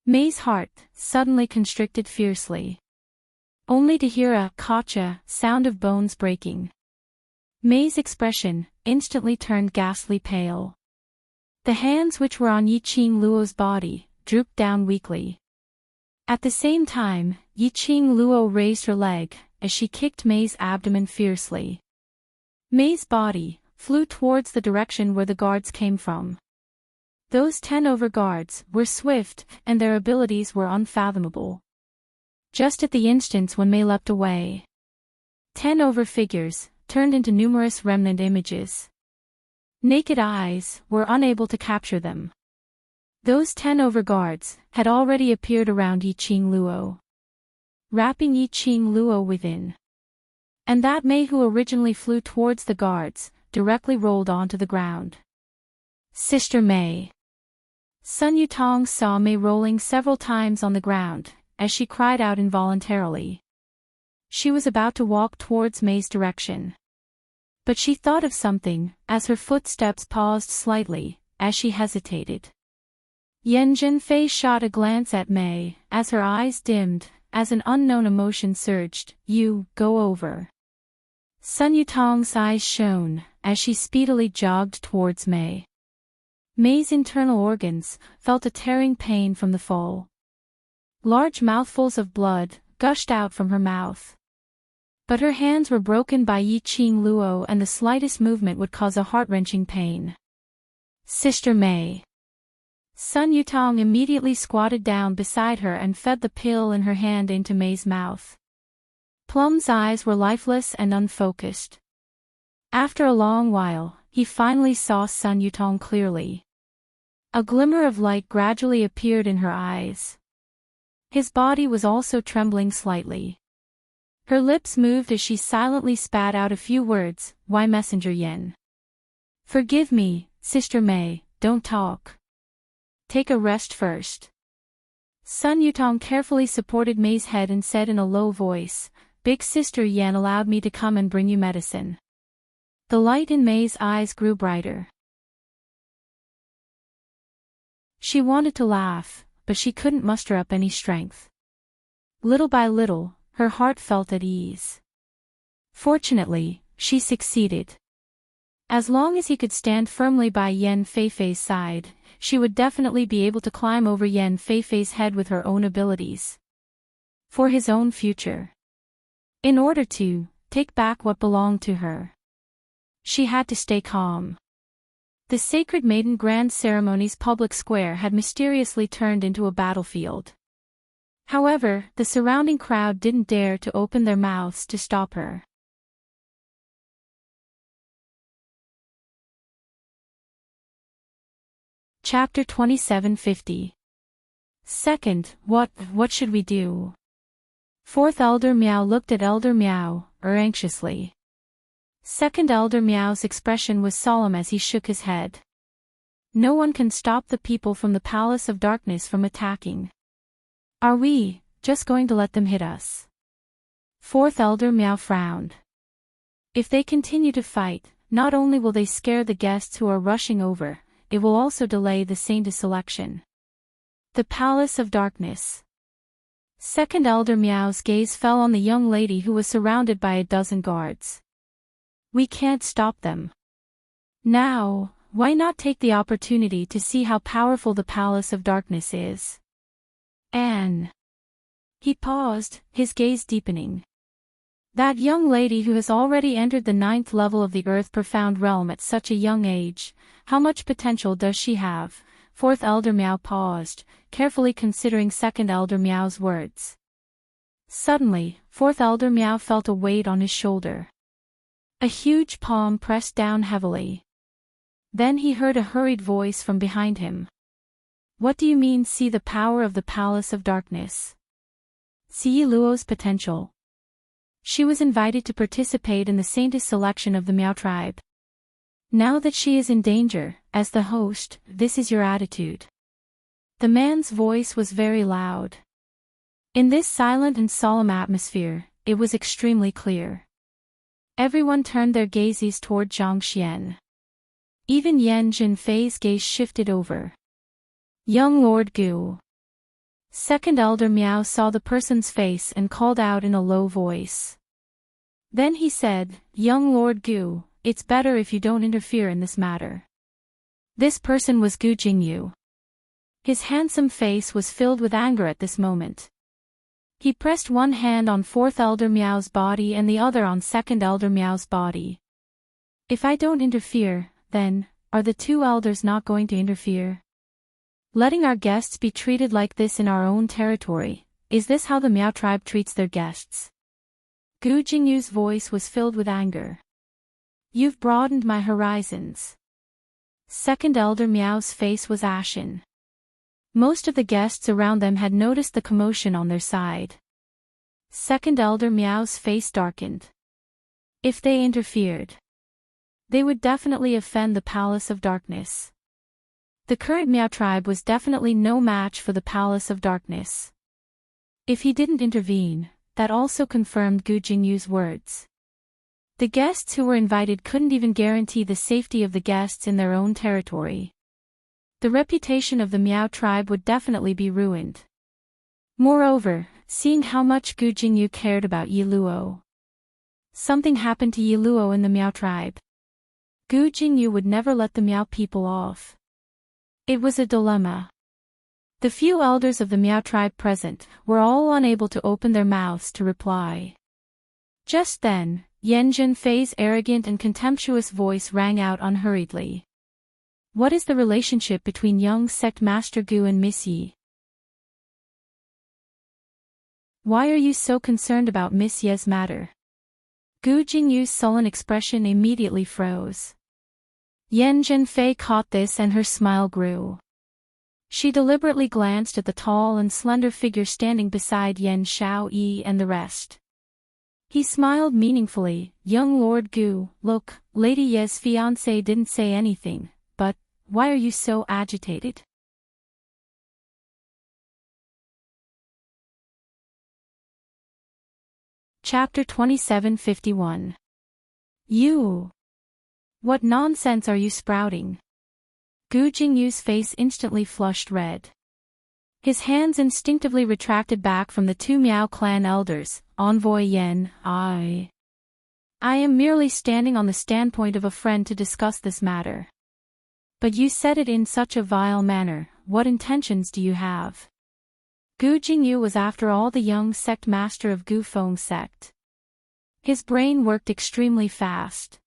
Mei's heart suddenly constricted fiercely, only to hear a "kacha" sound of bones breaking. Mei's expression instantly turned ghastly pale. The hands which were on Yiqing Luo's body drooped down weakly. At the same time, Yiqing Luo raised her leg as she kicked Mei's abdomen fiercely. Mei's body flew towards the direction where the guards came from. Those 10 over guards were swift, and their abilities were unfathomable. Just at the instant when Mei leapt away, 10 over figures turned into numerous remnant images. Naked eyes were unable to capture them. Those 10 over guards had already appeared around Yiqing Luo, wrapping Yiqing Luo within. And that Mei who originally flew towards the guards directly rolled onto the ground. "Sister Mei." Sun Yutong saw Mei rolling several times on the ground, as she cried out involuntarily. She was about to walk towards Mei's direction. But she thought of something, as her footsteps paused slightly, as she hesitated. Yan Zhenfei shot a glance at Mei, as her eyes dimmed, as an unknown emotion surged. "You, go over." Sun Yutong's eyes shone, as she speedily jogged towards Mei. Mei's internal organs felt a tearing pain from the fall. Large mouthfuls of blood gushed out from her mouth. But her hands were broken by Yiqing Luo, and the slightest movement would cause a heart-wrenching pain. "Sister Mei." Sun Yutong immediately squatted down beside her and fed the pill in her hand into Mei's mouth. Plum's eyes were lifeless and unfocused. After a long while, he finally saw Sun Yutong clearly. A glimmer of light gradually appeared in her eyes. His body was also trembling slightly. Her lips moved as she silently spat out a few words. "Why, Messenger Yen? Forgive me, Sister Mei, don't talk. Take a rest first." Sun Yutong carefully supported Mei's head and said in a low voice, "Big Sister Yen allowed me to come and bring you medicine." The light in Mei's eyes grew brighter. She wanted to laugh, but she couldn't muster up any strength. Little by little, her heart felt at ease. Fortunately, she succeeded. As long as he could stand firmly by Yan Feifei's side, she would definitely be able to climb over Yan Feifei's head with her own abilities. For his own future. In order to take back what belonged to her, she had to stay calm. The Sacred Maiden Grand Ceremony's public square had mysteriously turned into a battlefield. However, the surrounding crowd didn't dare to open their mouths to stop her. Chapter 2750. Second, what should we do? Fourth Elder Miao looked at Elder Miao, anxiously. Second Elder Miao's expression was solemn as he shook his head. "No one can stop the people from the Palace of Darkness from attacking. Are we just going to let them hit us?" Fourth Elder Miao frowned. "If they continue to fight, not only will they scare the guests who are rushing over, it will also delay the Saint's selection. The Palace of Darkness. Second Elder Meow's gaze fell on the young lady who was surrounded by a dozen guards. We can't stop them. Now, why not take the opportunity to see how powerful the Palace of Darkness is? Anne. He paused, his gaze deepening. That young lady who has already entered the 9th level of the Earth-Profound Realm at such a young age, how much potential does she have? Fourth Elder Meow paused, carefully considering Second Elder Meow's words. Suddenly, Fourth Elder Meow felt a weight on his shoulder. A huge palm pressed down heavily. Then he heard a hurried voice from behind him. What do you mean, see the power of the Palace of Darkness? See Luo's potential. She was invited to participate in the Saintess selection of the Meow tribe. Now that she is in danger, as the host, this is your attitude. The man's voice was very loud. In this silent and solemn atmosphere, it was extremely clear. Everyone turned their gazes toward Zhang Xian. Even Yan Zhenfei's gaze shifted over. Young Lord Gu. Second Elder Meow saw the person's face and called out in a low voice. Then he said, Young Lord Gu, it's better if you don't interfere in this matter. This person was Gu Jingyu. His handsome face was filled with anger at this moment. He pressed one hand on Fourth Elder Meow's body and the other on Second Elder Meow's body. If I don't interfere, then, are the two elders not going to interfere? Letting our guests be treated like this in our own territory, is this how the Meow tribe treats their guests? Gu Jingyu's voice was filled with anger. You've broadened my horizons. Second Elder Meow's face was ashen. Most of the guests around them had noticed the commotion on their side. Second Elder Meow's face darkened. If they interfered, they would definitely offend the Palace of Darkness. The current Meow tribe was definitely no match for the Palace of Darkness. If he didn't intervene, that also confirmed Gu Jingyu's words. The guests who were invited couldn't even guarantee the safety of the guests in their own territory. The reputation of the Meow tribe would definitely be ruined. Moreover, seeing how much Gu Jingyu cared about Yi Luo. Something happened to Yi Luo in the Meow tribe. Gu Jingyu would never let the Meow people off. It was a dilemma. The few elders of the Meow tribe present were all unable to open their mouths to reply. Just then, Yan Zhenfei's arrogant and contemptuous voice rang out unhurriedly. What is the relationship between young sect Master Gu and Miss Yi? Why are you so concerned about Miss Ye's matter? Gu Jingyu's sullen expression immediately froze. Yan Zhenfei caught this and her smile grew. She deliberately glanced at the tall and slender figure standing beside Yan Xiaoyi and the rest. He smiled meaningfully. Young Lord Gu, look, Lady Ye's fiancé didn't say anything, but, why are you so agitated? Chapter 2751. You! What nonsense are you sprouting? Gu Jingyu's face instantly flushed red. His hands instinctively retracted back from the two Meow clan elders. Envoy Yan, I am merely standing on the standpoint of a friend to discuss this matter. But you said it in such a vile manner. What intentions do you have? Gu Jingyu was after all the young sect master of Gu Feng sect. His brain worked extremely fast.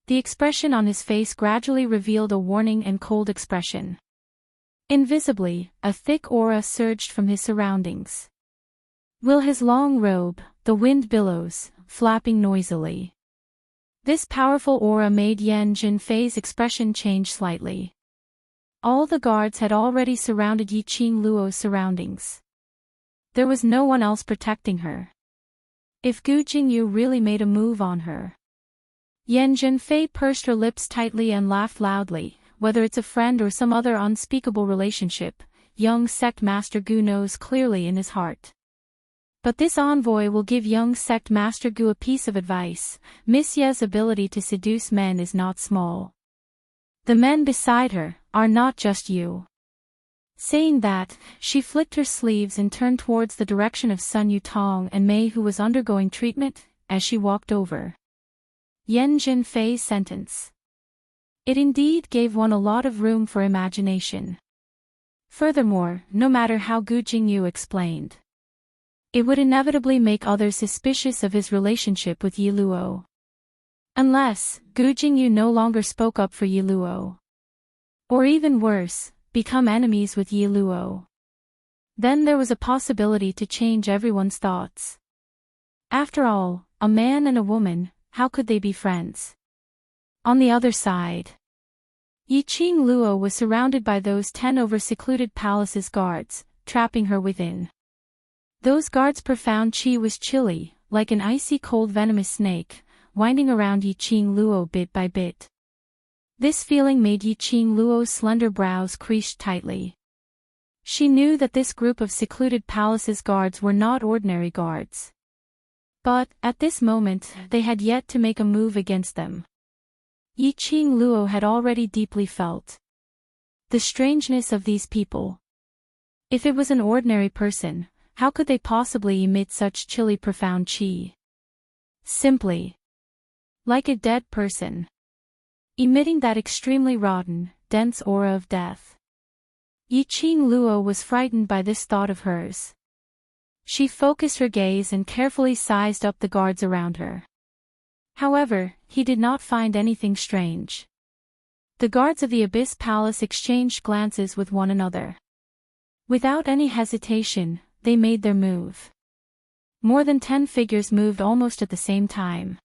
The expression on his face gradually revealed a warning and cold expression. Invisibly, a thick aura surged from his surroundings. Will his long robe, the wind billows, flapping noisily. This powerful aura made Yan Zhenfei's expression change slightly. All the guards had already surrounded Yi Qing Luo's surroundings. There was no one else protecting her. If Gu Jingyu really made a move on her. Yan Zhenfei pursed her lips tightly and laughed loudly. Whether it's a friend or some other unspeakable relationship, young sect master Gu knows clearly in his heart. But this envoy will give young sect master Gu a piece of advice. Miss Ye's ability to seduce men is not small. The men beside her are not just you. Saying that, she flicked her sleeves and turned towards the direction of Sun Yutong and Mei, who was undergoing treatment, as she walked over. Yen Jinfei's sentence. It indeed gave one a lot of room for imagination. Furthermore, no matter how Gu Jingyu explained, it would inevitably make others suspicious of his relationship with Yi Luo. Unless, Gu Jingyu no longer spoke up for Yi Luo. Or even worse, become enemies with Yi Luo. Then there was a possibility to change everyone's thoughts. After all, a man and a woman, how could they be friends? On the other side, Yiqing Luo was surrounded by those 10 over-secluded palace's guards, trapping her within. Those guards' profound qi was chilly, like an icy cold venomous snake, winding around Yiqing Luo bit by bit. This feeling made Yiqing Luo's slender brows crease tightly. She knew that this group of secluded palace's guards were not ordinary guards. But, at this moment, they had yet to make a move against them. Yiqing Luo had already deeply felt the strangeness of these people. If it was an ordinary person, how could they possibly emit such chilly profound qi? Simply like a dead person, emitting that extremely rotten, dense aura of death. Yiqing Luo was frightened by this thought of hers. She focused her gaze and carefully sized up the guards around her. However, he did not find anything strange. The guards of the Abyss Palace exchanged glances with one another. Without any hesitation, they made their move. More than 10 figures moved almost at the same time.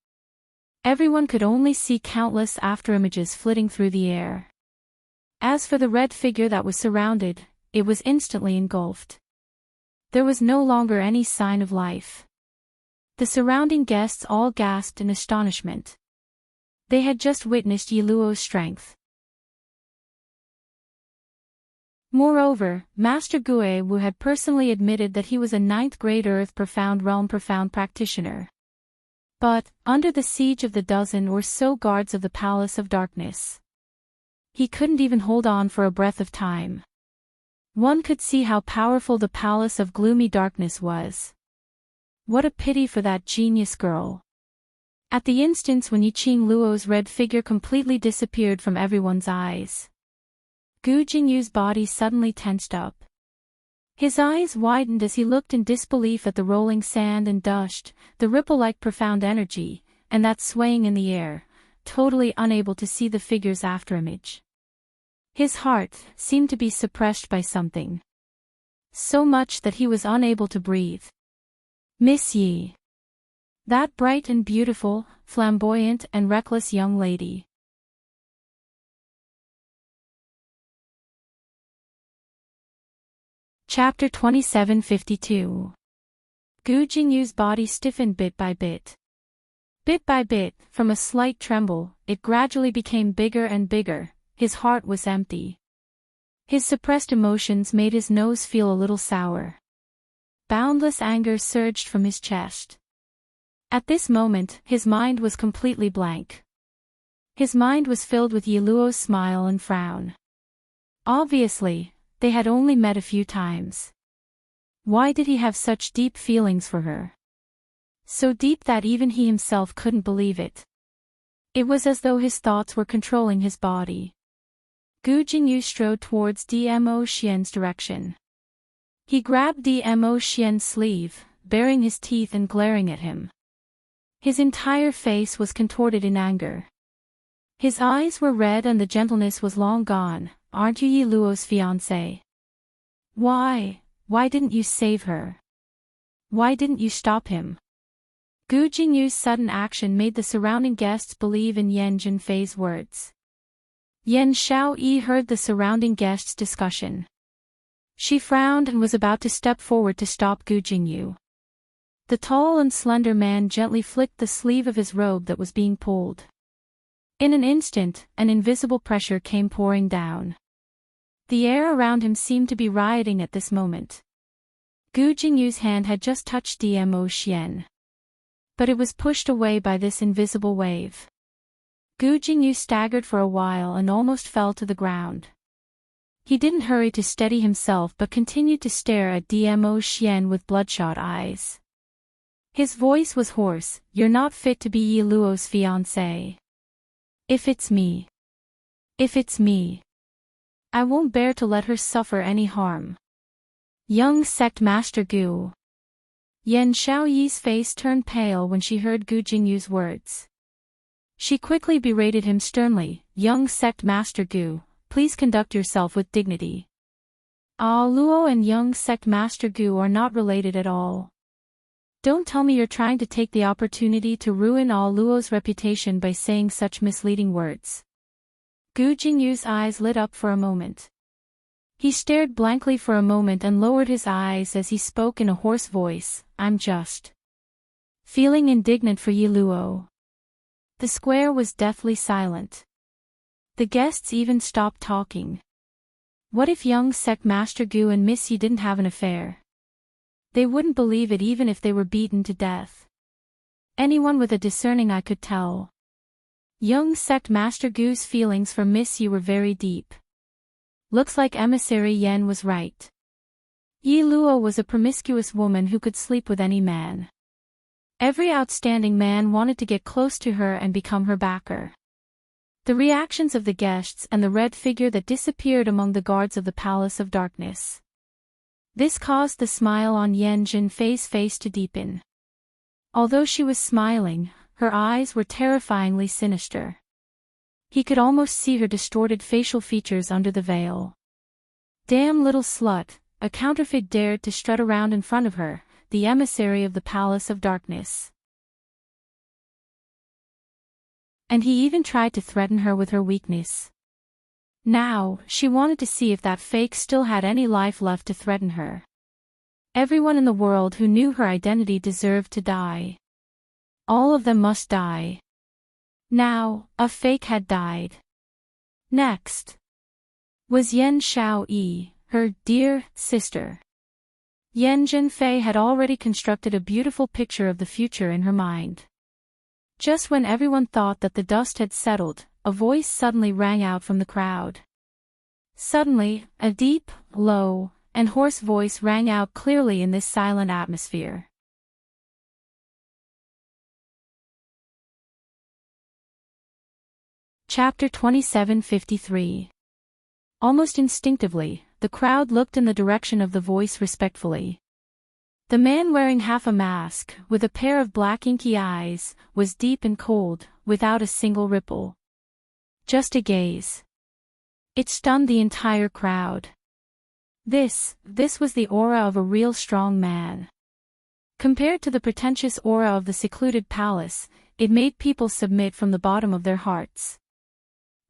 Everyone could only see countless afterimages flitting through the air. As for the red figure that was surrounded, it was instantly engulfed. There was no longer any sign of life. The surrounding guests all gasped in astonishment. They had just witnessed Yi Luo's strength. Moreover, Master Gue Wu had personally admitted that he was a 9th-grade Earth Profound Realm Profound practitioner. But, under the siege of the dozen or so guards of the Palace of Darkness, he couldn't even hold on for a breath of time. One could see how powerful the Palace of Gloomy Darkness was. What a pity for that genius girl. At the instance when Yiqing Luo's red figure completely disappeared from everyone's eyes, Gu Jingyu's body suddenly tensed up. His eyes widened as he looked in disbelief at the rolling sand and dust, the ripple-like profound energy, and that swaying in the air, totally unable to see the figure's afterimage. His heart seemed to be suppressed by something. So much that he was unable to breathe. Miss Yi. That bright and beautiful, flamboyant and reckless young lady. Chapter 2752. Gu Jingyu's body stiffened bit by bit. Bit by bit, from a slight tremble, it gradually became bigger and bigger. His heart was empty. His suppressed emotions made his nose feel a little sour. Boundless anger surged from his chest. At this moment, his mind was completely blank. His mind was filled with Yi Luo's smile and frown. Obviously, they had only met a few times. Why did he have such deep feelings for her? So deep that even he himself couldn't believe it. It was as though his thoughts were controlling his body. Gu Jingyu strode towards Dmo Xian's direction. He grabbed Dmo Xian's sleeve, baring his teeth and glaring at him. His entire face was contorted in anger. His eyes were red and the gentleness was long gone. Aren't you Yi Luo's fiancé? Why didn't you save her? Why didn't you stop him? Gu Jingyu's sudden action made the surrounding guests believe in Yen Jinfei's words. Yen Xiaoyi heard the surrounding guests' discussion. She frowned and was about to step forward to stop Gu Jingyu. The tall and slender man gently flicked the sleeve of his robe that was being pulled. In an instant, an invisible pressure came pouring down. The air around him seemed to be rioting at this moment. Gu Jingyu's hand had just touched Dmo Xian. But it was pushed away by this invisible wave. Gu Jingyu staggered for a while and almost fell to the ground. He didn't hurry to steady himself but continued to stare at Dmo Xian with bloodshot eyes. His voice was hoarse. "You're not fit to be Yi Luo's fiancé. If it's me, I won't bear to let her suffer any harm." Young sect master Gu. Yan Xiaoyi's face turned pale when she heard Gu Jingyu's words. She quickly berated him sternly. "Young sect master Gu, please conduct yourself with dignity. Luo and young sect master Gu are not related at all. Don't tell me you're trying to take the opportunity to ruin Luo's reputation by saying such misleading words." Gu Jingyu's eyes lit up for a moment. He stared blankly for a moment and lowered his eyes as he spoke in a hoarse voice. "I'm just feeling indignant for Yi Luo." The square was deathly silent. The guests even stopped talking. What if young sect master Gu and Miss Yi didn't have an affair? They wouldn't believe it even if they were beaten to death. Anyone with a discerning eye could tell. Young sect master Gu's feelings for Miss Yi were very deep. Looks like emissary Yan was right. Yi Luo was a promiscuous woman who could sleep with any man. Every outstanding man wanted to get close to her and become her backer. The reactions of the guests and the red figure that disappeared among the guards of the Palace of Darkness. This caused the smile on Yan Jinfei's face to deepen. Although she was smiling, her eyes were terrifyingly sinister. He could almost see her distorted facial features under the veil. Damn little slut, a counterfeit dared to strut around in front of her, the emissary of the Palace of Darkness. And he even tried to threaten her with her weakness. Now, she wanted to see if that fake still had any life left to threaten her. Everyone in the world who knew her identity deserved to die. All of them must die. Now, a fake had died. Next was Yan Xiaoyi, her dear sister. Yan Jinfei had already constructed a beautiful picture of the future in her mind. Just when everyone thought that the dust had settled, a voice suddenly rang out from the crowd. Suddenly, a deep, low, and hoarse voice rang out clearly in this silent atmosphere. Chapter 2753. Almost instinctively, the crowd looked in the direction of the voice respectfully. The man wearing half a mask, with a pair of black inky eyes, was deep and cold, without a single ripple. Just a gaze. It stunned the entire crowd. This was the aura of a real strong man. Compared to the pretentious aura of the secluded palace, it made people submit from the bottom of their hearts.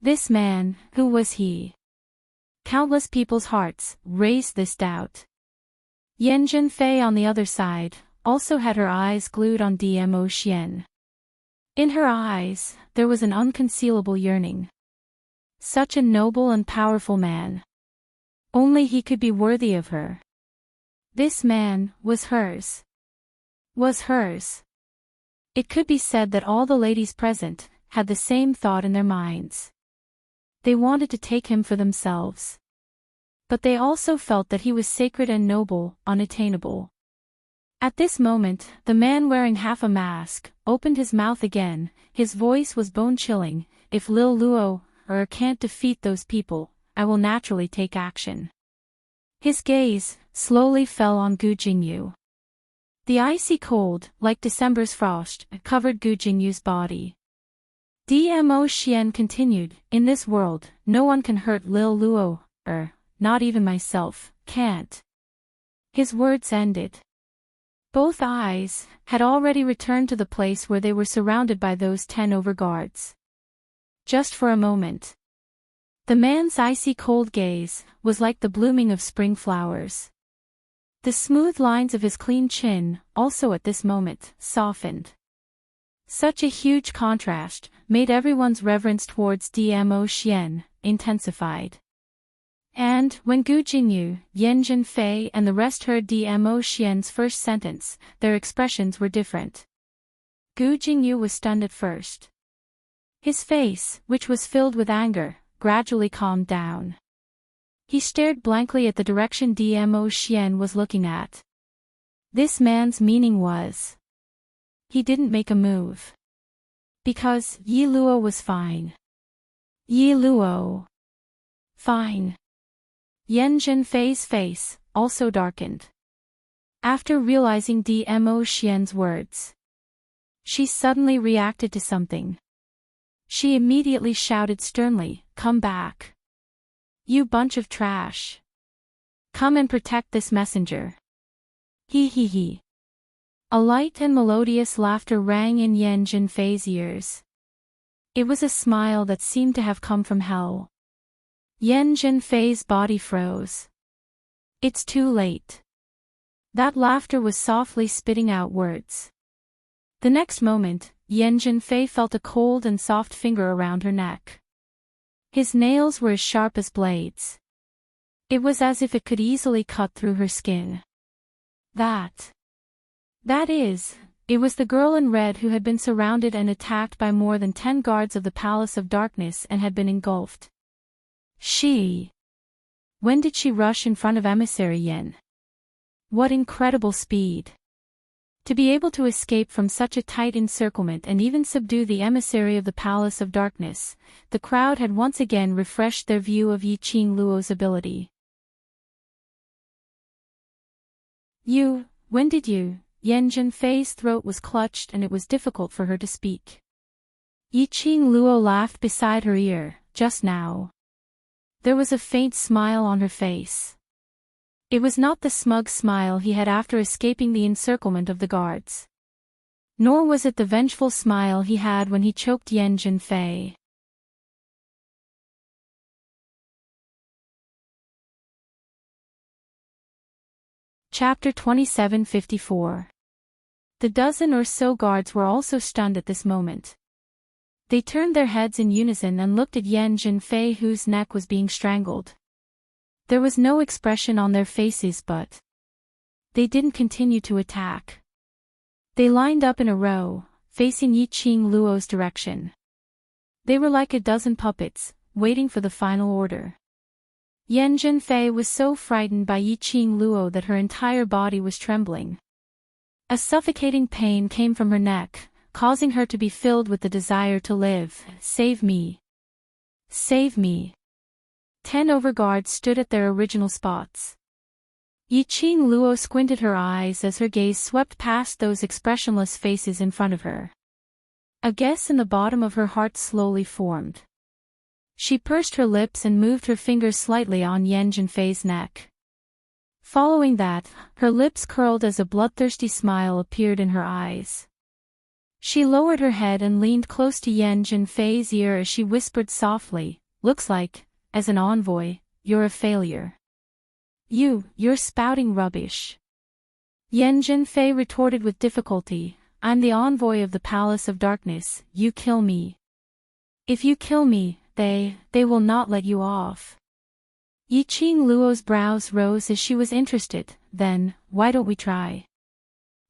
This man, who was he? Countless people's hearts raised this doubt. Yan Jinfei on the other side, also had her eyes glued on Dmo Xian. In her eyes, there was an unconcealable yearning. Such a noble and powerful man. Only he could be worthy of her. This man was hers. Was hers. It could be said that all the ladies present had the same thought in their minds. They wanted to take him for themselves. But they also felt that he was sacred and noble, unattainable. At this moment, the man wearing half a mask opened his mouth again. His voice was bone-chilling. "If Lil Luo can't defeat those people, I will naturally take action." His gaze slowly fell on Gu Jingyu. The icy cold, like December's frost, covered Gu Jingyu's body. Dmo Xian continued, "In this world, no one can hurt Lil Luo, not even myself, can't." His words ended. Both eyes had already returned to the place where they were surrounded by those 10 overguards. Just for a moment. The man's icy cold gaze was like the blooming of spring flowers. The smooth lines of his clean chin, also at this moment, softened. Such a huge contrast made everyone's reverence towards Dmo Xian intensified. And when Gu Jingyu, Yan Jinfei and the rest heard Dmo Xian's first sentence, their expressions were different. Gu Jingyu was stunned at first. His face, which was filled with anger, gradually calmed down. He stared blankly at the direction Dmo Xian was looking at. This man's meaning was. He didn't make a move. Because Yi Luo was fine. Yi Luo. Fine. Yan Zhenfei's face also darkened. After realizing Dmo Xian's words, she suddenly reacted to something. She immediately shouted sternly, "Come back. You bunch of trash. Come and protect this messenger." He he he. A light and melodious laughter rang in Yan Zhenfei's ears. It was a smile that seemed to have come from hell. Yan Zhenfei's body froze. It's too late. That laughter was softly spitting out words. The next moment, Yan Zhenfei felt a cold and soft finger around her neck. His nails were as sharp as blades. It was as if it could easily cut through her skin. That is, it was the girl in red who had been surrounded and attacked by more than 10 guards of the Palace of Darkness and had been engulfed. When did she rush in front of Emissary Yen? What incredible speed! To be able to escape from such a tight encirclement and even subdue the emissary of the Palace of Darkness, the crowd had once again refreshed their view of Yi Luo's ability. When did you? Yan Zhenfei's throat was clutched and it was difficult for her to speak. Yi Luo laughed beside her ear, just now. There was a faint smile on her face. It was not the smug smile he had after escaping the encirclement of the guards. Nor was it the vengeful smile he had when he choked Yan Zhenfei. Chapter 2754. The dozen or so guards were also stunned at this moment. They turned their heads in unison and looked at Yan Zhenfei, whose neck was being strangled. There was no expression on their faces, but they didn't continue to attack. They lined up in a row, facing Yi Luo's direction. They were like a dozen puppets, waiting for the final order. Yan Zhenfei was so frightened by Yi Luo that her entire body was trembling. A suffocating pain came from her neck, causing her to be filled with the desire to live. Save me! Save me! 10 overguards stood at their original spots. Yi Luo squinted her eyes as her gaze swept past those expressionless faces in front of her. A guess in the bottom of her heart slowly formed. She pursed her lips and moved her fingers slightly on Yan Zhenfei's neck. Following that, her lips curled as a bloodthirsty smile appeared in her eyes. She lowered her head and leaned close to Yan Zhenfei's ear as she whispered softly, "Looks like, as an envoy, you're a failure. You're spouting rubbish." Yan Zhenfei retorted with difficulty, "I'm the envoy of the Palace of Darkness. You kill me. If you kill me, they will not let you off." Yi Luo's brows rose as she was interested. "Then, why don't we try?"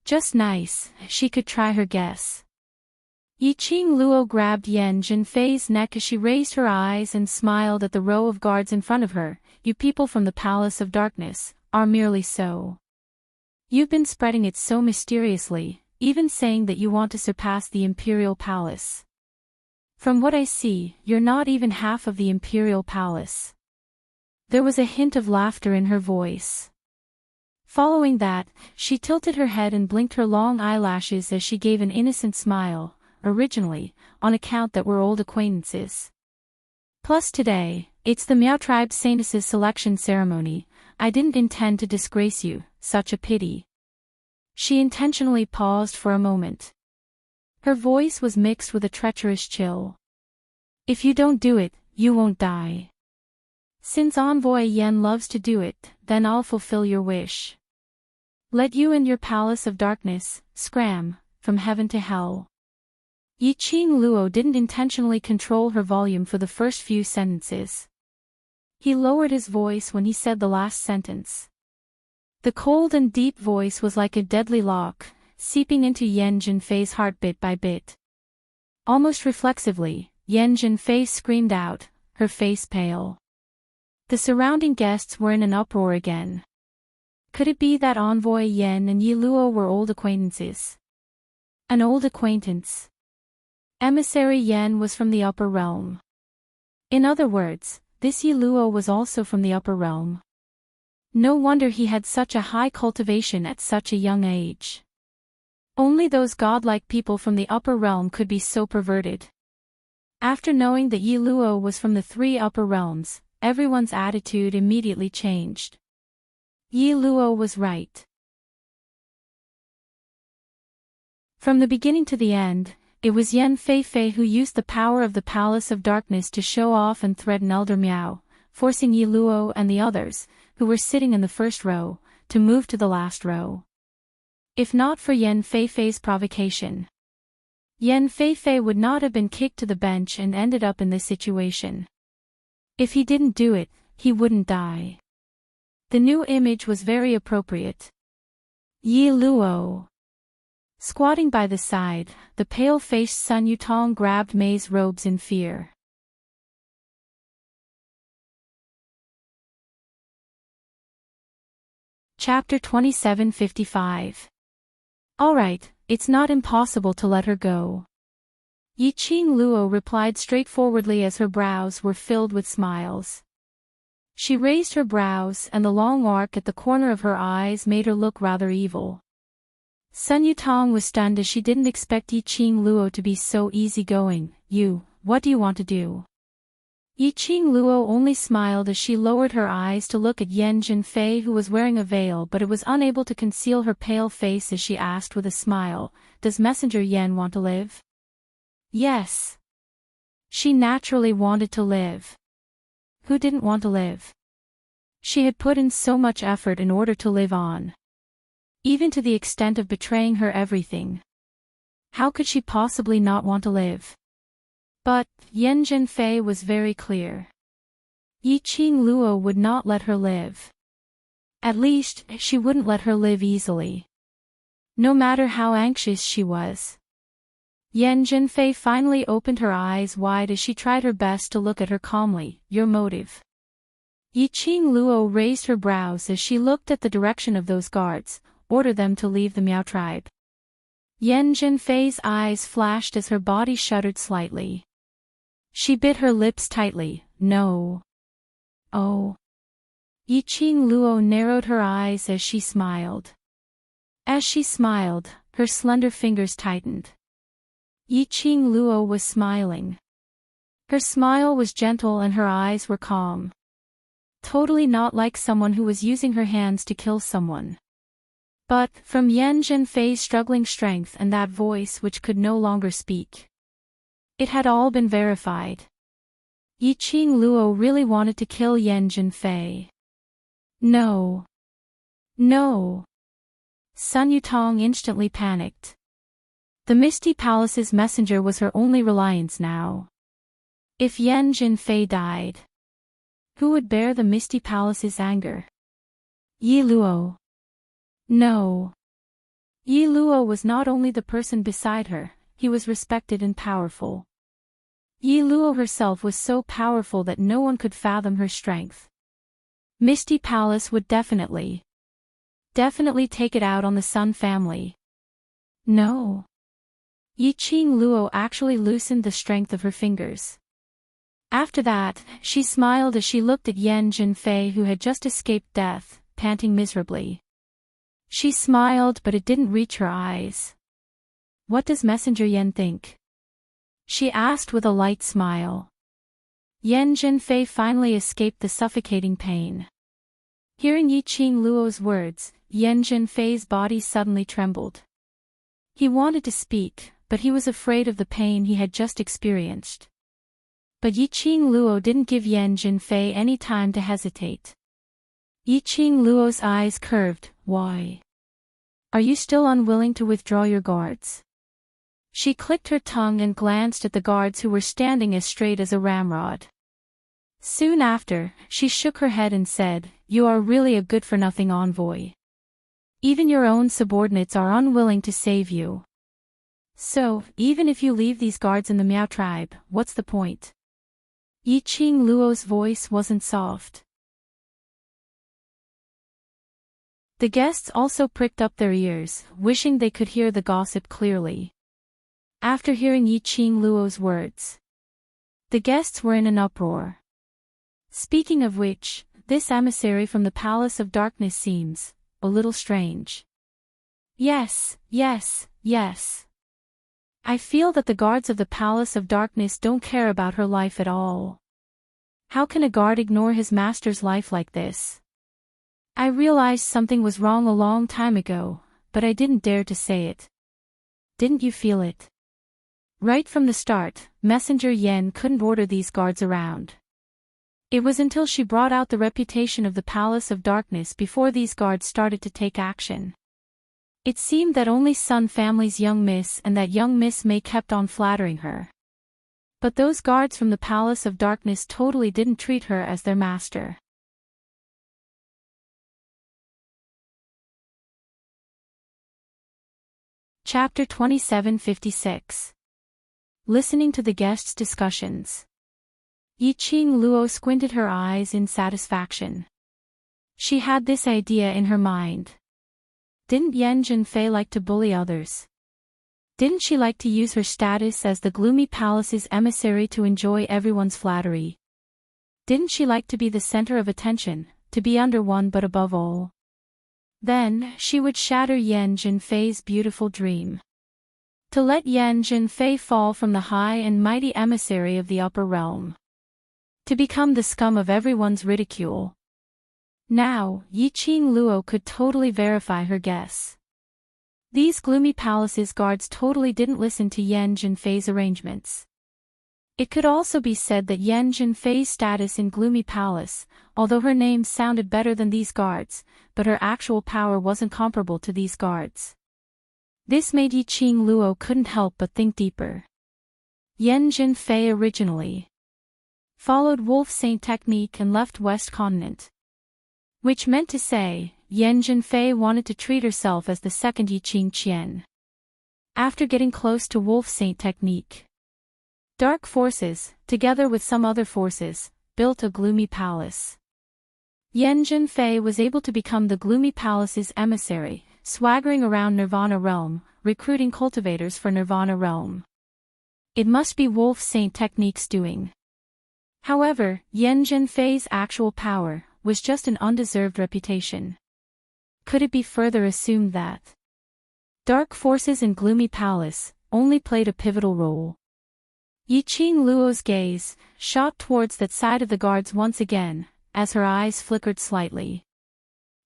Just nice, she could try her guess. Yi Luo grabbed Yan Zhenfei's neck as she raised her eyes and smiled at the row of guards in front of her. "You people from the Palace of Darkness are merely so. You've been spreading it so mysteriously, even saying that you want to surpass the Imperial Palace. From what I see, you're not even half of the Imperial Palace." There was a hint of laughter in her voice. Following that, she tilted her head and blinked her long eyelashes as she gave an innocent smile, originally, on account that we're old acquaintances. Plus today, it's the Miao Tribe Saintess's selection ceremony. I didn't intend to disgrace you, such a pity. She intentionally paused for a moment. Her voice was mixed with a treacherous chill. "If you don't do it, you won't die. Since Envoy Yen loves to do it, then I'll fulfill your wish. Let you and your Palace of Darkness scram from heaven to hell." Yi Luo didn't intentionally control her volume for the first few sentences. He lowered his voice when he said the last sentence. The cold and deep voice was like a deadly lock, seeping into Yan Zhenfei's heart bit by bit. Almost reflexively, Yan Zhenfei screamed out, her face pale. The surrounding guests were in an uproar again. Could it be that envoy Yen and Yi Luo were old acquaintances? An old acquaintance. Emissary Yen was from the upper realm. In other words, this Yi Luo was also from the upper realm. No wonder he had such a high cultivation at such a young age. Only those godlike people from the upper realm could be so perverted. After knowing that Yi Luo was from the three upper realms, everyone's attitude immediately changed. Yi Luo was right. From the beginning to the end, it was Yen Feifei who used the power of the Palace of Darkness to show off and threaten Elder Miao, forcing Yi Luo and the others, who were sitting in the first row, to move to the last row. If not for Yen Feifei's provocation, Yen Feifei would not have been kicked to the bench and ended up in this situation. If he didn't do it, he wouldn't die. The new image was very appropriate. Yi Luo. Squatting by the side, the pale-faced Sun Yutong grabbed Mei's robes in fear. Chapter 2755. Alright, it's not impossible to let her go. Yi Qing Luo replied straightforwardly as her brows were filled with smiles. She raised her brows and the long arc at the corner of her eyes made her look rather evil. Sun Yutong was stunned as she didn't expect Yi Qing Luo to be so easygoing. What do you want to do? Yi Qing Luo only smiled as she lowered her eyes to look at Yen Jinfei, who was wearing a veil, but it was unable to conceal her pale face as she asked with a smile, "Does Messenger Yen want to live?" Yes. She naturally wanted to live. Who didn't want to live? She had put in so much effort in order to live on. Even to the extent of betraying her everything. How could she possibly not want to live? But, Yen Jinfei was very clear. Yi Qing Luo would not let her live. At least, she wouldn't let her live easily. No matter how anxious she was. Yen Jinfei finally opened her eyes wide as she tried her best to look at her calmly. Your motive? Yi Qing Luo raised her brows as she looked at the direction of those guards. Order them to leave the Miao tribe. Yen Jinfei's eyes flashed as her body shuddered slightly. She bit her lips tightly. No. Oh. Yi Qing Luo narrowed her eyes as she smiled. As she smiled, her slender fingers tightened. Yi Qing Luo was smiling. Her smile was gentle and her eyes were calm. Totally not like someone who was using her hands to kill someone. But, from Yen Jinfei's struggling strength and that voice which could no longer speak. It had all been verified. Yi Qing Luo really wanted to kill Yen Jinfei. No. No. Sun Yutong instantly panicked. The Misty Palace's messenger was her only reliance now. If Yen Jinfei died, who would bear the Misty Palace's anger? Yi Luo. No. Yi Luo was not only the person beside her, he was respected and powerful. Yi Luo herself was so powerful that no one could fathom her strength. Misty Palace would definitely take it out on the Sun family. No. Yi Qing Luo actually loosened the strength of her fingers. After that, she smiled as she looked at Yen Jinfei, who had just escaped death, panting miserably. She smiled, but it didn't reach her eyes. What does Messenger Yen think? She asked with a light smile. Yen Jinfei finally escaped the suffocating pain. Hearing Yi Qing Luo's words, Yen Jinfei's body suddenly trembled. He wanted to speak, but he was afraid of the pain he had just experienced. But Yi Qing Luo didn't give Yen Jinfei any time to hesitate. Yi Qing Luo's eyes curved. Why? Are you still unwilling to withdraw your guards? She clicked her tongue and glanced at the guards who were standing as straight as a ramrod. Soon after, she shook her head and said, You are really a good-for-nothing envoy. Even your own subordinates are unwilling to save you. So, even if you leave these guards in the Miao tribe, what's the point? Yi Qing Luo's voice wasn't soft. The guests also pricked up their ears, wishing they could hear the gossip clearly. After hearing Yi Qing Luo's words, the guests were in an uproar. Speaking of which, this emissary from the Palace of Darkness seems a little strange. Yes. I feel that the guards of the Palace of Darkness don't care about her life at all. How can a guard ignore his master's life like this? I realized something was wrong a long time ago, but I didn't dare to say it. Didn't you feel it? Right from the start, Messenger Yen couldn't order these guards around. It was until she brought out the reputation of the Palace of Darkness before these guards started to take action. It seemed that only Sun Family's young miss and that young Miss May kept on flattering her. But those guards from the Palace of Darkness totally didn't treat her as their master. Chapter 2756. Listening to the guests' discussions. Yi Qing Luo squinted her eyes in satisfaction. She had this idea in her mind. Didn't Yan Zhenfei like to bully others? Didn't she like to use her status as the Gloomy Palace's emissary to enjoy everyone's flattery? Didn't she like to be the center of attention, to be under one but above all? Then, she would shatter Yan Zhenfei's beautiful dream. To let Yan Zhenfei fall from the high and mighty emissary of the upper realm. To become the scum of everyone's ridicule. Now, Yi Qing Luo could totally verify her guess. These Gloomy Palace's guards totally didn't listen to Yan Zhenfei's arrangements. It could also be said that Yan Zhenfei's status in Gloomy Palace, although her name sounded better than these guards, but her actual power wasn't comparable to these guards. This made Yi Qing Luo couldn't help but think deeper. Yan Zhenfei originally followed Wolf Saint technique and left West Continent. Which meant to say, Yan Zhenfei wanted to treat herself as the second Yi Qing Qian. After getting close to Wolf Saint technique, dark forces, together with some other forces, built a Gloomy Palace. Yan Zhenfei was able to become the Gloomy Palace's emissary, swaggering around Nirvana Realm, recruiting cultivators for Nirvana Realm. It must be Wolf Saint technique's doing. However, Yan Zhenfei's actual power was just an undeserved reputation. Could it be further assumed that dark forces in Gloomy Palace only played a pivotal role? Yi Qing Luo's gaze shot towards that side of the guards once again, as her eyes flickered slightly.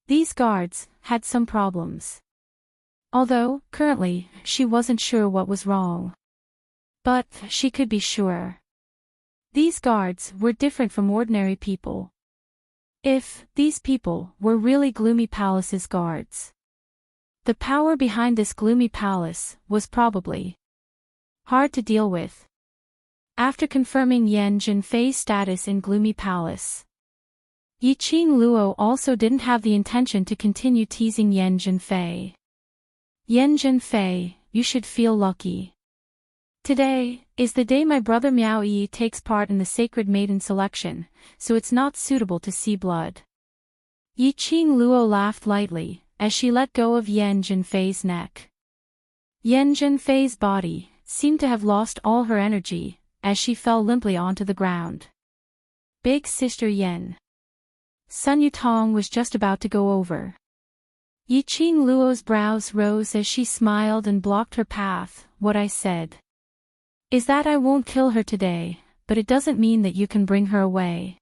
These guards had some problems. Although, currently, she wasn't sure what was wrong. But she could be sure. These guards were different from ordinary people. If these people were really Gloomy Palace's guards, the power behind this Gloomy Palace was probably hard to deal with. After confirming Yan Zhenfei's status in Gloomy Palace, Yi Qing Luo also didn't have the intention to continue teasing Yan Zhenfei. Yan Zhenfei, you should feel lucky. Today is the day my brother Miao Yi takes part in the Sacred Maiden selection, so it's not suitable to see blood. Yi Qing Luo laughed lightly, as she let go of Yan Zhenfei's neck. Yan Zhenfei's body seemed to have lost all her energy, as she fell limply onto the ground. Big Sister Yan. Sun Yutong was just about to go over. Yi Qing Luo's brows rose as she smiled and blocked her path. What I said is that I won't kill her today, but it doesn't mean that you can bring her away.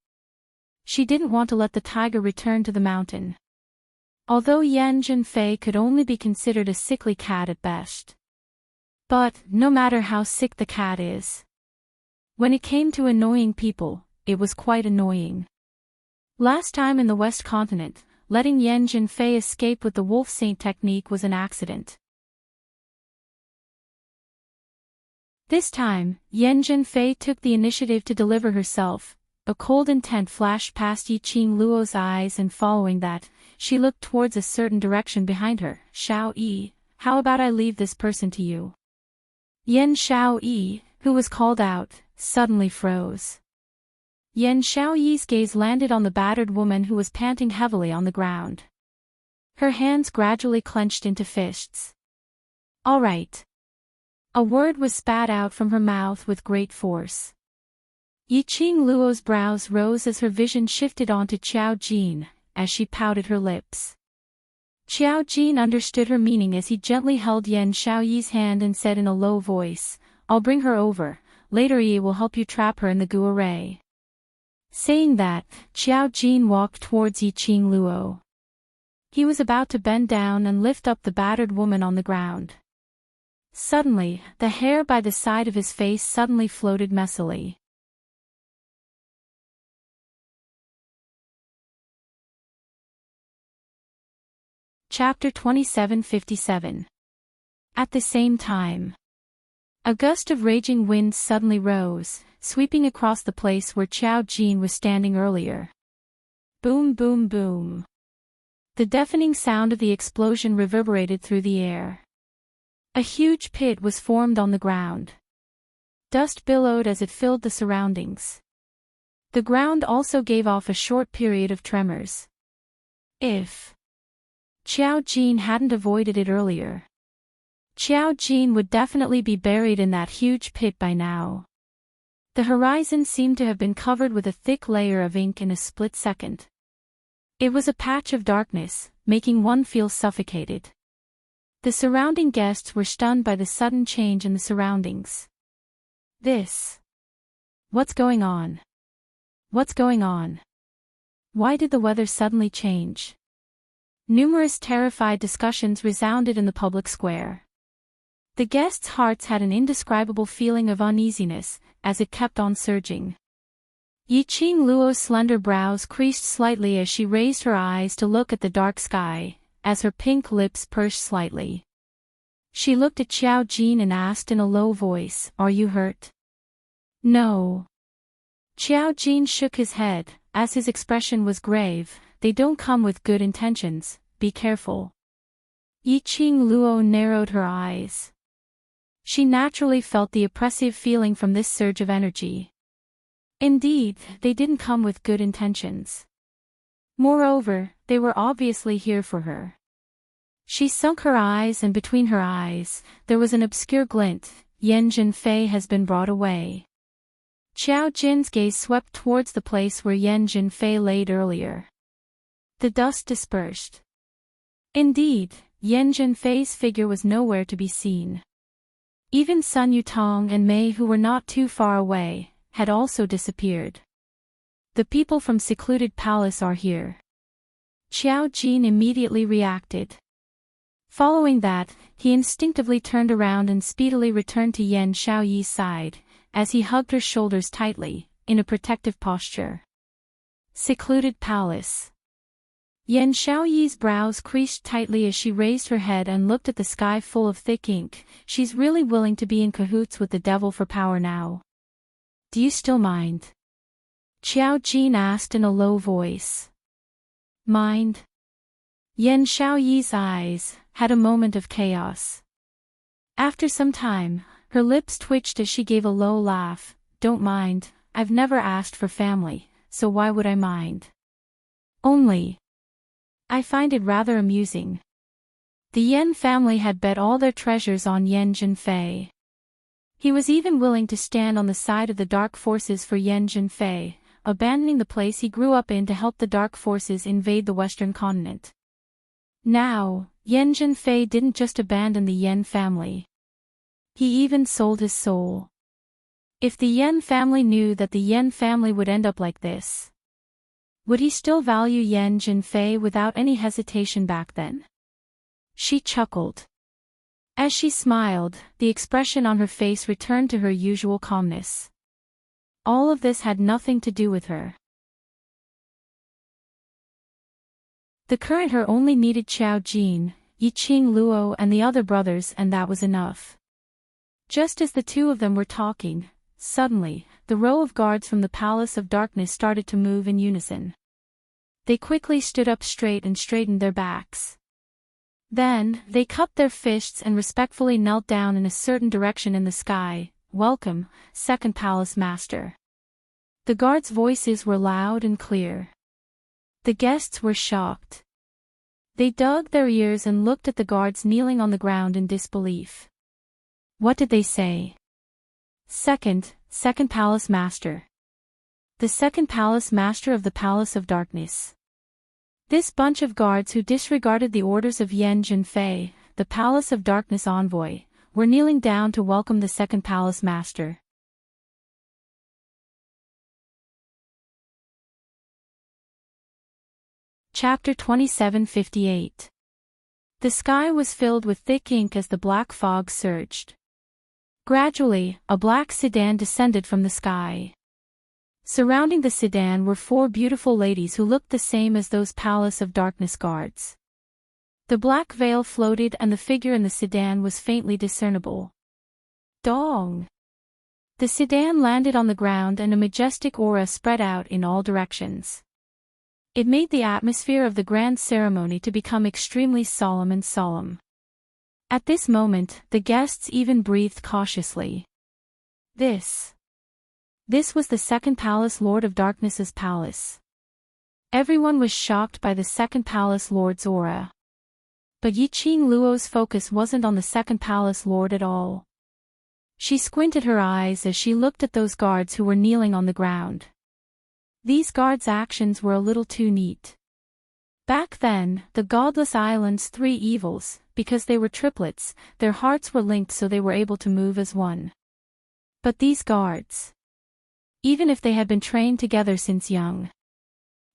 She didn't want to let the tiger return to the mountain. Although Yan Zhenfei could only be considered a sickly cat at best. But, no matter how sick the cat is, when it came to annoying people, it was quite annoying. Last time in the West Continent, letting Yan Zhenfei escape with the Wolf Saint technique was an accident. This time, Yan Zhenfei took the initiative to deliver herself. A cold intent flashed past Yi Qing Luo's eyes, and following that, she looked towards a certain direction behind her. Xiao Yi, how about I leave this person to you? Yan Xiao Yi, who was called out, suddenly froze. Yan Xiaoyi's gaze landed on the battered woman who was panting heavily on the ground. Her hands gradually clenched into fists. "All right." A word was spat out from her mouth with great force. Yiqing Luo's brows rose as her vision shifted onto Qiao Jin, as she pouted her lips. Qiao Jin understood her meaning as he gently held Yan Xiaoyi's hand and said in a low voice, "I'll bring her over, later Yi will help you trap her in the guarray." Saying that, Qiao Jin walked towards Yiqing Luo. He was about to bend down and lift up the battered woman on the ground. Suddenly, the hair by the side of his face suddenly floated messily. Chapter 27:57. At the same time, a gust of raging wind suddenly rose, sweeping across the place where Qiao Jin was standing earlier. Boom, boom, boom. The deafening sound of the explosion reverberated through the air. A huge pit was formed on the ground. Dust billowed as it filled the surroundings. The ground also gave off a short period of tremors. If Qiao Jin hadn't avoided it earlier, Qiao Jin would definitely be buried in that huge pit by now. The horizon seemed to have been covered with a thick layer of ink in a split second. It was a patch of darkness, making one feel suffocated. The surrounding guests were stunned by the sudden change in the surroundings. What's going on? What's going on? Why did the weather suddenly change? Numerous terrified discussions resounded in the public square. The guests' hearts had an indescribable feeling of uneasiness, as it kept on surging. Yiqing Luo's slender brows creased slightly as she raised her eyes to look at the dark sky, as her pink lips pursed slightly. She looked at Qiao Jin and asked in a low voice, "Are you hurt?" "No." Qiao Jin shook his head, as his expression was grave. "They don't come with good intentions, be careful." Yiqing Luo narrowed her eyes. She naturally felt the oppressive feeling from this surge of energy. Indeed, they didn't come with good intentions. Moreover, they were obviously here for her. She sunk her eyes and between her eyes, there was an obscure glint. Yan Jinfei has been brought away. Qiao Jin's gaze swept towards the place where Yan Jinfei laid earlier. The dust dispersed. Indeed, Yan Jinfei's figure was nowhere to be seen. Even Sun Yutong and Mei, who were not too far away, had also disappeared. "The people from secluded palace are here." Qiao Jin immediately reacted. Following that, he instinctively turned around and speedily returned to Yan Xiaoyi's side, as he hugged her shoulders tightly, in a protective posture. Secluded palace. Yan Xiaoyi's brows creased tightly as she raised her head and looked at the sky full of thick ink. She's really willing to be in cahoots with the devil for power now. "Do you still mind?" Qiao Jin asked in a low voice. "Mind?" Yan Xiaoyi's eyes had a moment of chaos. After some time, her lips twitched as she gave a low laugh. "Don't mind, I've never asked for family, so why would I mind? Only, I find it rather amusing." The Yan family had bet all their treasures on Yan Jinfei. He was even willing to stand on the side of the dark forces for Yan Jinfei, abandoning the place he grew up in to help the dark forces invade the western continent. Now, Yan Jinfei didn't just abandon the Yan family. He even sold his soul. If the Yan family knew that the Yan family would end up like this, would he still value Yan Jinfei without any hesitation back then? She chuckled. As she smiled, the expression on her face returned to her usual calmness. All of this had nothing to do with her. The current her only needed Qiao Jin, Yiqing Luo and the other brothers, and that was enough. Just as the two of them were talking, suddenly, the row of guards from the Palace of Darkness started to move in unison. They quickly stood up straight and straightened their backs. Then, they cupped their fists and respectfully knelt down in a certain direction in the sky. "Welcome, Second Palace Master." The guards' voices were loud and clear. The guests were shocked. They dug their ears and looked at the guards kneeling on the ground in disbelief. What did they say? Second Palace Master. The second Palace Master of the Palace of Darkness. This bunch of guards who disregarded the orders of Yen Jinfei, the Palace of Darkness envoy, were kneeling down to welcome the second Palace Master. Chapter 2758. The sky was filled with thick ink as the black fog surged. Gradually, a black sedan descended from the sky. Surrounding the sedan were 4 beautiful ladies who looked the same as those Palace of Darkness guards. The black veil floated and the figure in the sedan was faintly discernible. Dong! The sedan landed on the ground and a majestic aura spread out in all directions. It made the atmosphere of the grand ceremony to become extremely solemn and solemn. At this moment, the guests even breathed cautiously. This was the second Palace Lord of Darkness's palace. Everyone was shocked by the second Palace Lord's aura. But Yiqing Luo's focus wasn't on the second Palace Lord at all. She squinted her eyes as she looked at those guards who were kneeling on the ground. These guards' actions were a little too neat. Back then, the Godless Island's 3 evils, because they were triplets, their hearts were linked so they were able to move as one. But these guards, even if they had been trained together since young,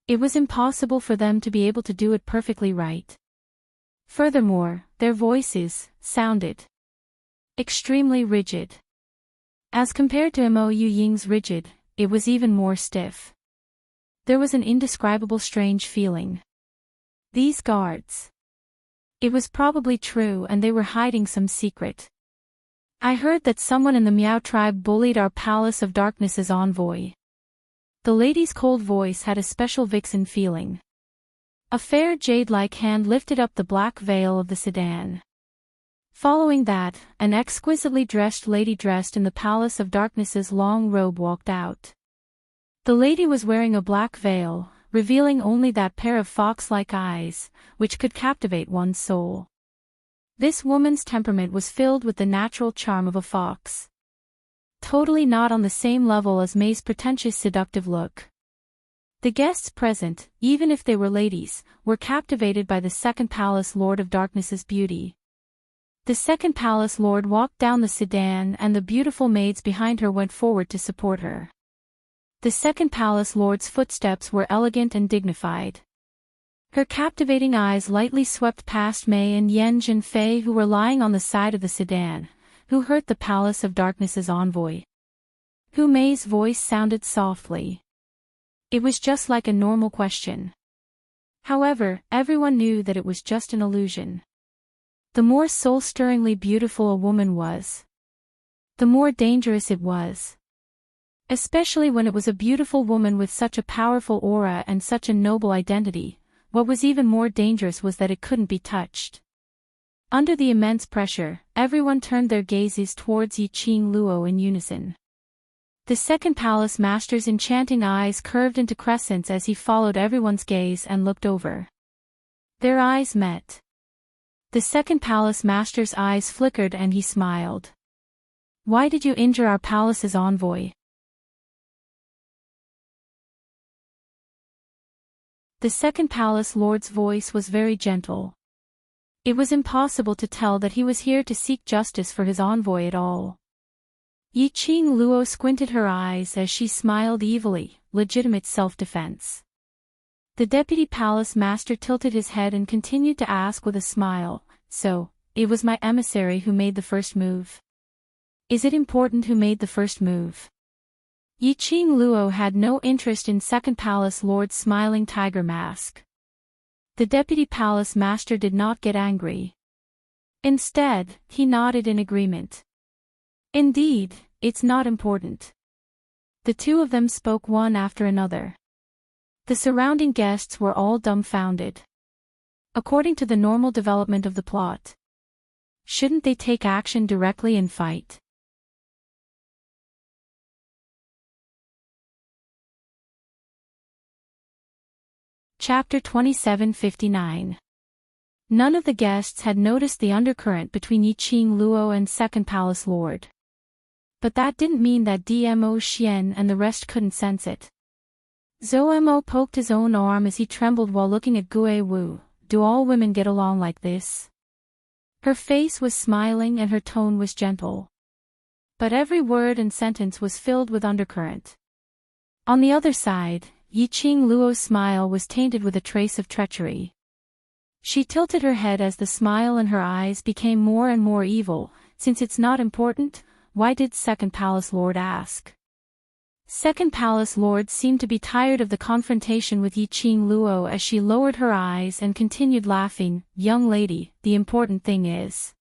it was impossible for them to be able to do it perfectly right. Furthermore, their voices sounded extremely rigid. As compared to Mo Ying's rigid, it was even more stiff. There was an indescribable strange feeling. These guards. It was probably true and they were hiding some secret. I heard that someone in the Miao tribe bullied our Palace of Darkness's envoy. The lady's cold voice had a special vixen feeling. A fair jade-like hand lifted up the black veil of the sedan. Following that, an exquisitely dressed lady dressed in the Palace of Darkness's long robe walked out. The lady was wearing a black veil, revealing only that pair of fox-like eyes, which could captivate one's soul. This woman's temperament was filled with the natural charm of a fox. Totally not on the same level as May's pretentious seductive look. The guests present, even if they were ladies, were captivated by the second Palace Lord of Darkness's beauty. The second Palace Lord walked down the sedan and the beautiful maids behind her went forward to support her. The second Palace Lord's footsteps were elegant and dignified. Her captivating eyes lightly swept past Mei and Yen Jinfei who were lying on the side of the sedan, who heard the Palace of Darkness's envoy. Hu Mei's voice sounded softly. It was just like a normal question. However, everyone knew that it was just an illusion. The more soul-stirringly beautiful a woman was, the more dangerous it was. Especially when it was a beautiful woman with such a powerful aura and such a noble identity, what was even more dangerous was that it couldn't be touched. Under the immense pressure, everyone turned their gazes towards Yiqing Luo in unison. The second Palace Master's enchanting eyes curved into crescents as he followed everyone's gaze and looked over. Their eyes met. The second Palace Master's eyes flickered and he smiled. "Why did you injure our palace's envoy?" The second Palace Lord's voice was very gentle. It was impossible to tell that he was here to seek justice for his envoy at all. Yiqing Luo squinted her eyes as she smiled evilly, legitimate self-defense. The Deputy Palace Master tilted his head and continued to ask with a smile, "So, it was my emissary who made the first move? Is it important who made the first move?" Yiqing Luo had no interest in second Palace Lord's smiling tiger mask. The Deputy Palace Master did not get angry. Instead, he nodded in agreement. "Indeed, it's not important." The two of them spoke one after another. The surrounding guests were all dumbfounded. According to the normal development of the plot, shouldn't they take action directly and fight? Chapter 2759. None of the guests had noticed the undercurrent between Yiqing Luo and Second Palace Lord. But that didn't mean that Dmo Xian and the rest couldn't sense it. Zhou Mo poked his own arm as he trembled while looking at Gui Wu. Do all women get along like this? Her face was smiling and her tone was gentle. But every word and sentence was filled with undercurrent. On the other side, Yiqing Luo's smile was tainted with a trace of treachery. She tilted her head as the smile in her eyes became more and more evil. Since it's not important, why did Second Palace Lord ask? Second Palace Lord seemed to be tired of the confrontation with Yiqing Luo as she lowered her eyes and continued laughing. Young lady, the important thing is,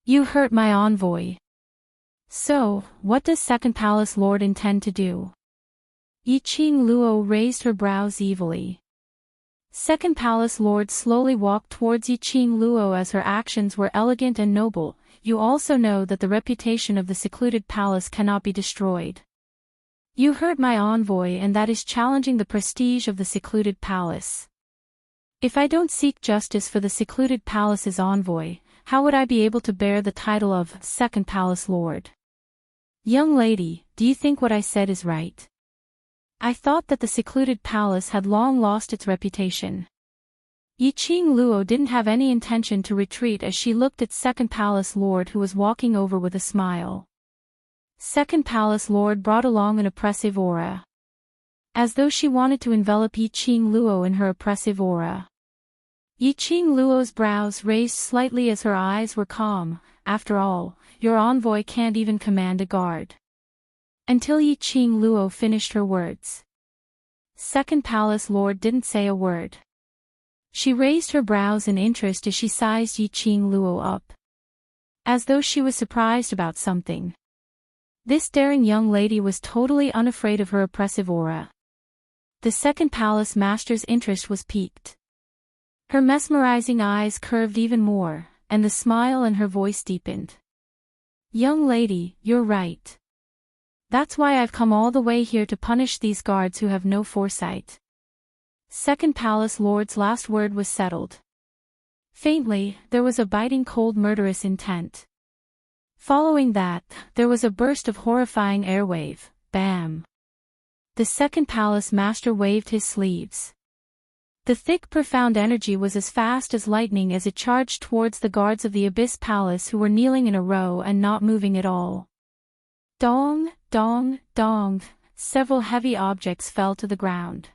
you hurt my envoy. So, what does Second Palace Lord intend to do? Yiqing Luo raised her brows evilly. Second Palace Lord slowly walked towards Yiqing Luo as her actions were elegant and noble. You also know that the reputation of the secluded palace cannot be destroyed. You hurt my envoy and that is challenging the prestige of the secluded palace. If I don't seek justice for the secluded palace's envoy, how would I be able to bear the title of Second Palace Lord? Young lady, do you think what I said is right? I thought that the secluded palace had long lost its reputation. Yiqing Luo didn't have any intention to retreat as she looked at Second Palace Lord who was walking over with a smile. Second Palace Lord brought along an oppressive aura. As though she wanted to envelop Yiqing Luo in her oppressive aura. Yiqing Luo's brows raised slightly as her eyes were calm. After all, your envoy can't even command a guard. Until Yiqing Luo finished her words. Second Palace Lord didn't say a word. She raised her brows in interest as she sized Yiqing Luo up. As though she was surprised about something. This daring young lady was totally unafraid of her oppressive aura. The Second Palace Master's interest was piqued. Her mesmerizing eyes curved even more, and the smile in her voice deepened. Young lady, you're right. That's why I've come all the way here to punish these guards who have no foresight. Second Palace Lord's last word was settled. Faintly, there was a biting cold murderous intent. Following that, there was a burst of horrifying airwave. Bam! The Second Palace Master waved his sleeves. The thick profound energy was as fast as lightning as it charged towards the guards of the Abyss Palace who were kneeling in a row and not moving at all. Dong, dong, dong, several heavy objects fell to the ground.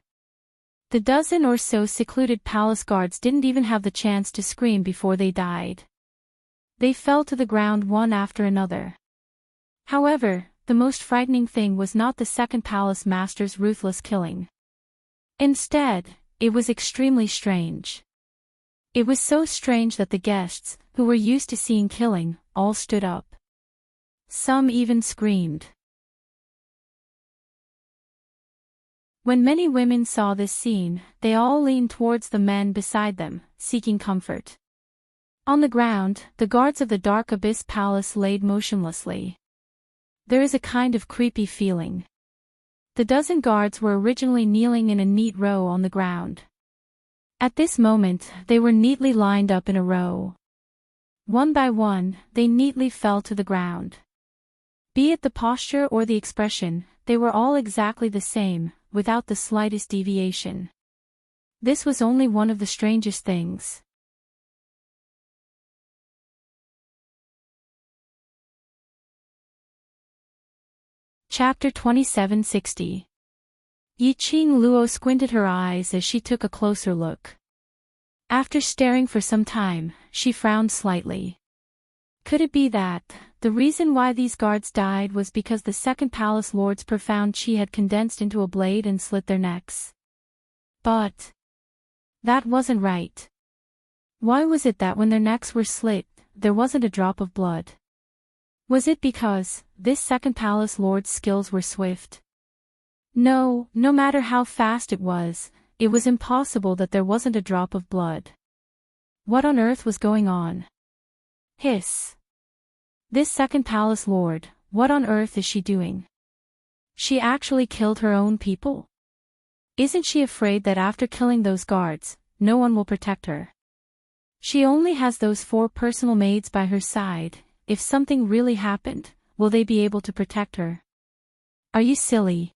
The dozen or so secluded palace guards didn't even have the chance to scream before they died. They fell to the ground one after another. However, the most frightening thing was not the Second Palace Master's ruthless killing. Instead, it was extremely strange. It was so strange that the guests, who were used to seeing killing, all stood up. Some even screamed. When many women saw this scene, they all leaned towards the men beside them, seeking comfort. On the ground, the guards of the Dark Abyss Palace laid motionlessly. There is a kind of creepy feeling. The dozen guards were originally kneeling in a neat row on the ground. At this moment, they were neatly lined up in a row. One by one, they neatly fell to the ground. Be it the posture or the expression, they were all exactly the same, without the slightest deviation. This was only one of the strangest things. Chapter 2760. Yiqing Luo squinted her eyes as she took a closer look. After staring for some time, she frowned slightly. Could it be that the reason why these guards died was because the Second Palace Lord's profound chi had condensed into a blade and slit their necks? But that wasn't right. Why was it that when their necks were slit, there wasn't a drop of blood? Was it because this Second Palace Lord's skills were swift? No, no matter how fast it was impossible that there wasn't a drop of blood. What on earth was going on? Hiss. This Second Palace Lord, what on earth is she doing? She actually killed her own people? Isn't she afraid that after killing those guards, no one will protect her? She only has those 4 personal maids by her side. If something really happened, will they be able to protect her? Are you silly?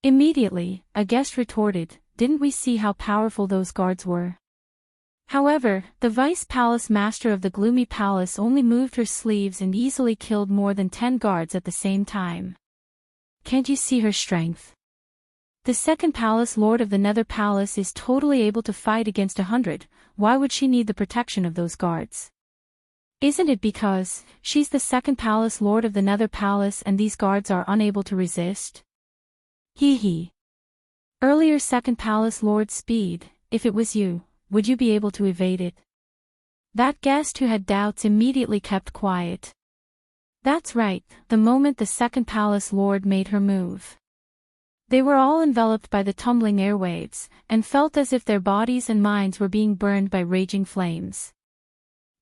Immediately, a guest retorted, didn't we see how powerful those guards were? However, the vice palace master of the gloomy palace only moved her sleeves and easily killed more than 10 guards at the same time. Can't you see her strength? The second palace lord of the Nether Palace is totally able to fight against 100, why would she need the protection of those guards? Isn't it because she's the second palace lord of the Nether Palace and these guards are unable to resist? Hee. Earlier second palace lord Speed, if it was you, would you be able to evade it? That guest who had doubts immediately kept quiet. That's right, the moment the second palace lord made her move. They were all enveloped by the tumbling airwaves, and felt as if their bodies and minds were being burned by raging flames.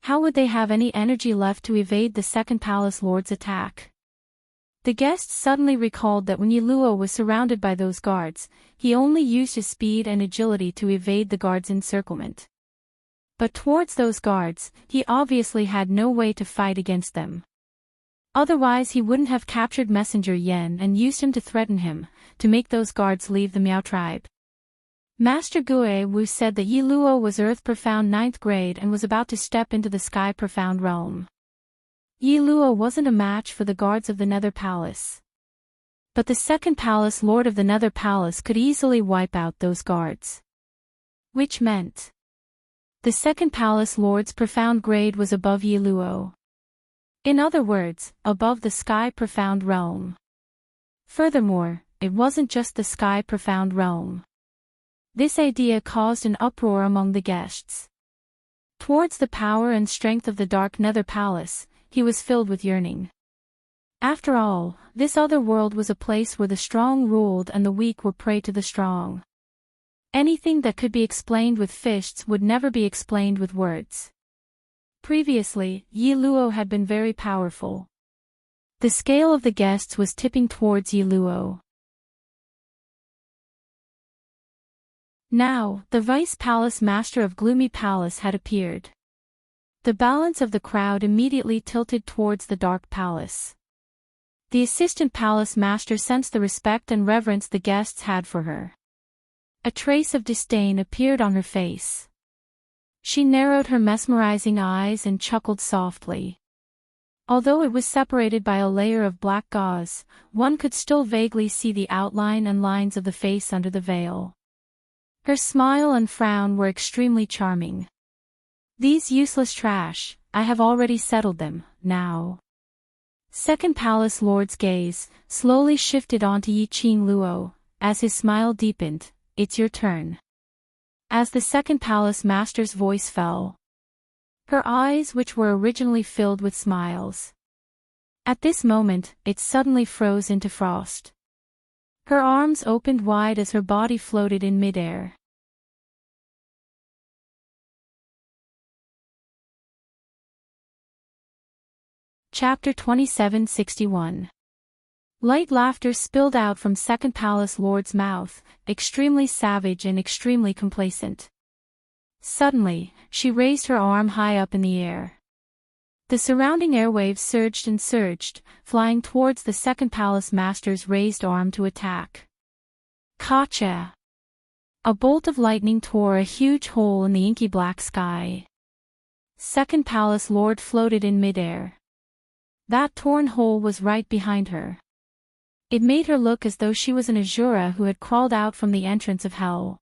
How would they have any energy left to evade the second palace lord's attack? The guests suddenly recalled that when Yeluo was surrounded by those guards, he only used his speed and agility to evade the guards' encirclement. But towards those guards, he obviously had no way to fight against them. Otherwise he wouldn't have captured Messenger Yen and used him to threaten him, to make those guards leave the Miao tribe. Master Gue Wu said that Yeluo was Earth Profound 9th grade and was about to step into the Sky Profound realm. Yeluo wasn't a match for the guards of the Nether Palace. But the second palace lord of the Nether Palace could easily wipe out those guards. Which meant the second palace lord's profound grade was above Yeluo. In other words, above the Sky Profound realm. Furthermore, it wasn't just the Sky Profound realm. This idea caused an uproar among the guests. Towards the power and strength of the Dark Nether Palace, he was filled with yearning. After all, this other world was a place where the strong ruled and the weak were prey to the strong. Anything that could be explained with fists would never be explained with words. Previously, Yeluo had been very powerful. The scale of the guests was tipping towards Yeluo. Now, the vice palace master of Gloomy Palace had appeared. The balance of the crowd immediately tilted towards the Dark Palace. The assistant palace master sensed the respect and reverence the guests had for her. A trace of disdain appeared on her face. She narrowed her mesmerizing eyes and chuckled softly. Although it was separated by a layer of black gauze, one could still vaguely see the outline and lines of the face under the veil. Her smile and frown were extremely charming. These useless trash, I have already settled them, now. Second palace lord's gaze slowly shifted onto Yi Qing Luo. As his smile deepened, it's your turn. As the second palace master's voice fell, her eyes, which were originally filled with smiles, at this moment, it suddenly froze into frost. Her arms opened wide as her body floated in midair. Chapter 2761. Light laughter spilled out from second palace lord's mouth, extremely savage and extremely complacent. Suddenly, she raised her arm high up in the air. The surrounding airwaves surged and surged, flying towards the second palace master's raised arm to attack. Kacha! A bolt of lightning tore a huge hole in the inky black sky. Second palace lord floated in midair. That torn hole was right behind her. It made her look as though she was an Azura who had crawled out from the entrance of hell.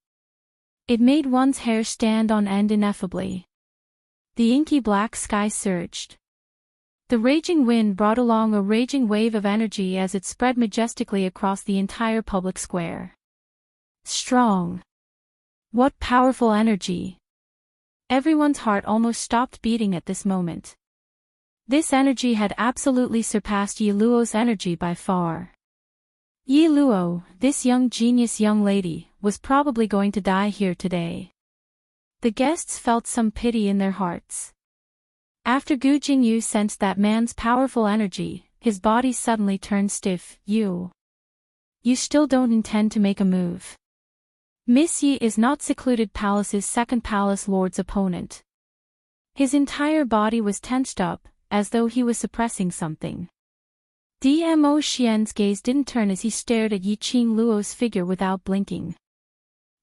It made one's hair stand on end ineffably. The inky black sky surged. The raging wind brought along a raging wave of energy as it spread majestically across the entire public square. Strong. What powerful energy! Everyone's heart almost stopped beating at this moment. This energy had absolutely surpassed Yeluo's energy by far. Yeluo, this young genius young lady, was probably going to die here today. The guests felt some pity in their hearts. After Gu Jingyu sensed that man's powerful energy, his body suddenly turned stiff. You still don't intend to make a move. Miss Yi is not Secluded Palace's second palace lord's opponent. His entire body was tensed up, as though he was suppressing something. Dmo Xian's gaze didn't turn as he stared at Yi Qing Luo's figure without blinking.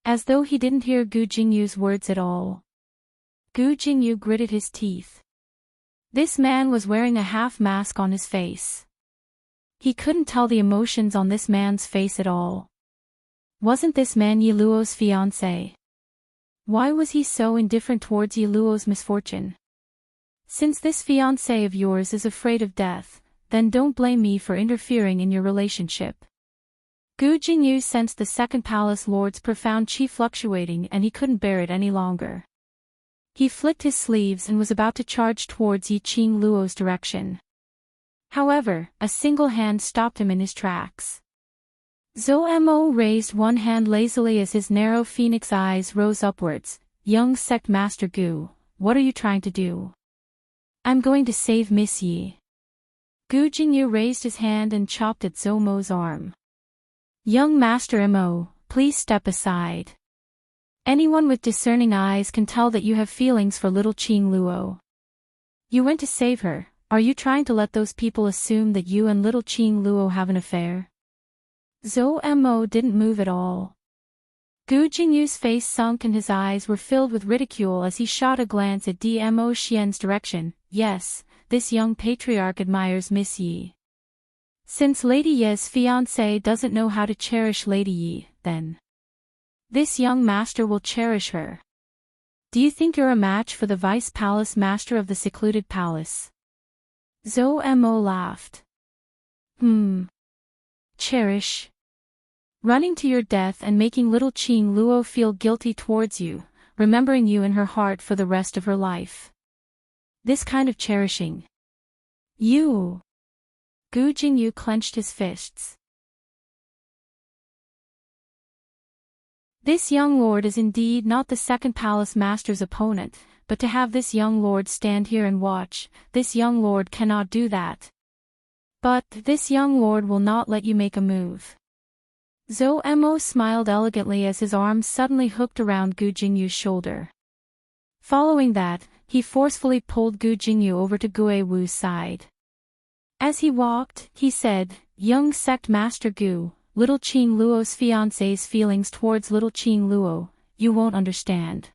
As though he didn't hear Gu Jingyu's words at all. Gu Jingyu gritted his teeth. This man was wearing a half mask on his face. He couldn't tell the emotions on this man's face at all. Wasn't this man Yi Luo's fiancé? Why was he so indifferent towards Yi Luo's misfortune? Since this fiancé of yours is afraid of death, then don't blame me for interfering in your relationship. Gu Jingyu sensed the second palace lord's profound chi fluctuating and he couldn't bear it any longer. He flicked his sleeves and was about to charge towards Yi Qing Luo's direction. However, a single hand stopped him in his tracks. Zhou Mo raised one hand lazily as his narrow phoenix eyes rose upwards. Young sect master Gu, what are you trying to do? I'm going to save Miss Yi. Gu Jingyu raised his hand and chopped at Zhou Mo's arm. Young Master Mo, please step aside. Anyone with discerning eyes can tell that you have feelings for little Qing Luo. You went to save her, are you trying to let those people assume that you and little Qing Luo have an affair? Zhou Mo didn't move at all. Gu Jingyu's face sunk and his eyes were filled with ridicule as he shot a glance at Dmo Xian's direction. Yes, this young patriarch admires Miss Yi. Since Lady Ye's fiancé doesn't know how to cherish Lady Yi, then this young master will cherish her. Do you think you're a match for the vice palace master of the secluded palace? Zhou Mo laughed. Cherish. Running to your death and making little Qing Luo feel guilty towards you, remembering you in her heart for the rest of her life. This kind of cherishing. You. Gu Jingyu clenched his fists. This young lord is indeed not the second palace master's opponent, but to have this young lord stand here and watch, this young lord cannot do that. But this young lord will not let you make a move. Zhou Mo smiled elegantly as his arm suddenly hooked around Gu Jingyu's shoulder. Following that, he forcefully pulled Gu Jingyu over to Gue Wu's side. As he walked, he said, Young sect master Gu, little Qing Luo's fiancé's feelings towards little Qing Luo, you won't understand.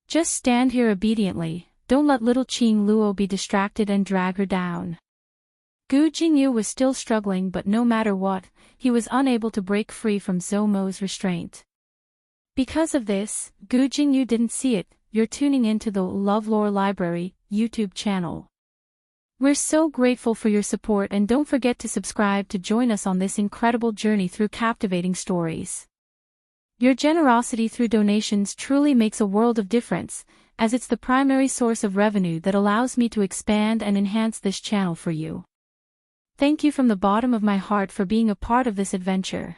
Just stand here obediently, don't let little Qing Luo be distracted and drag her down. Gu Jingyu was still struggling, but no matter what, he was unable to break free from Zhou Mo's restraint. Because of this, Gu Jingyu didn't see it. You're tuning into the LoveLore Library YouTube channel. We're so grateful for your support and don't forget to subscribe to join us on this incredible journey through captivating stories. Your generosity through donations truly makes a world of difference, as it's the primary source of revenue that allows me to expand and enhance this channel for you. Thank you from the bottom of my heart for being a part of this adventure.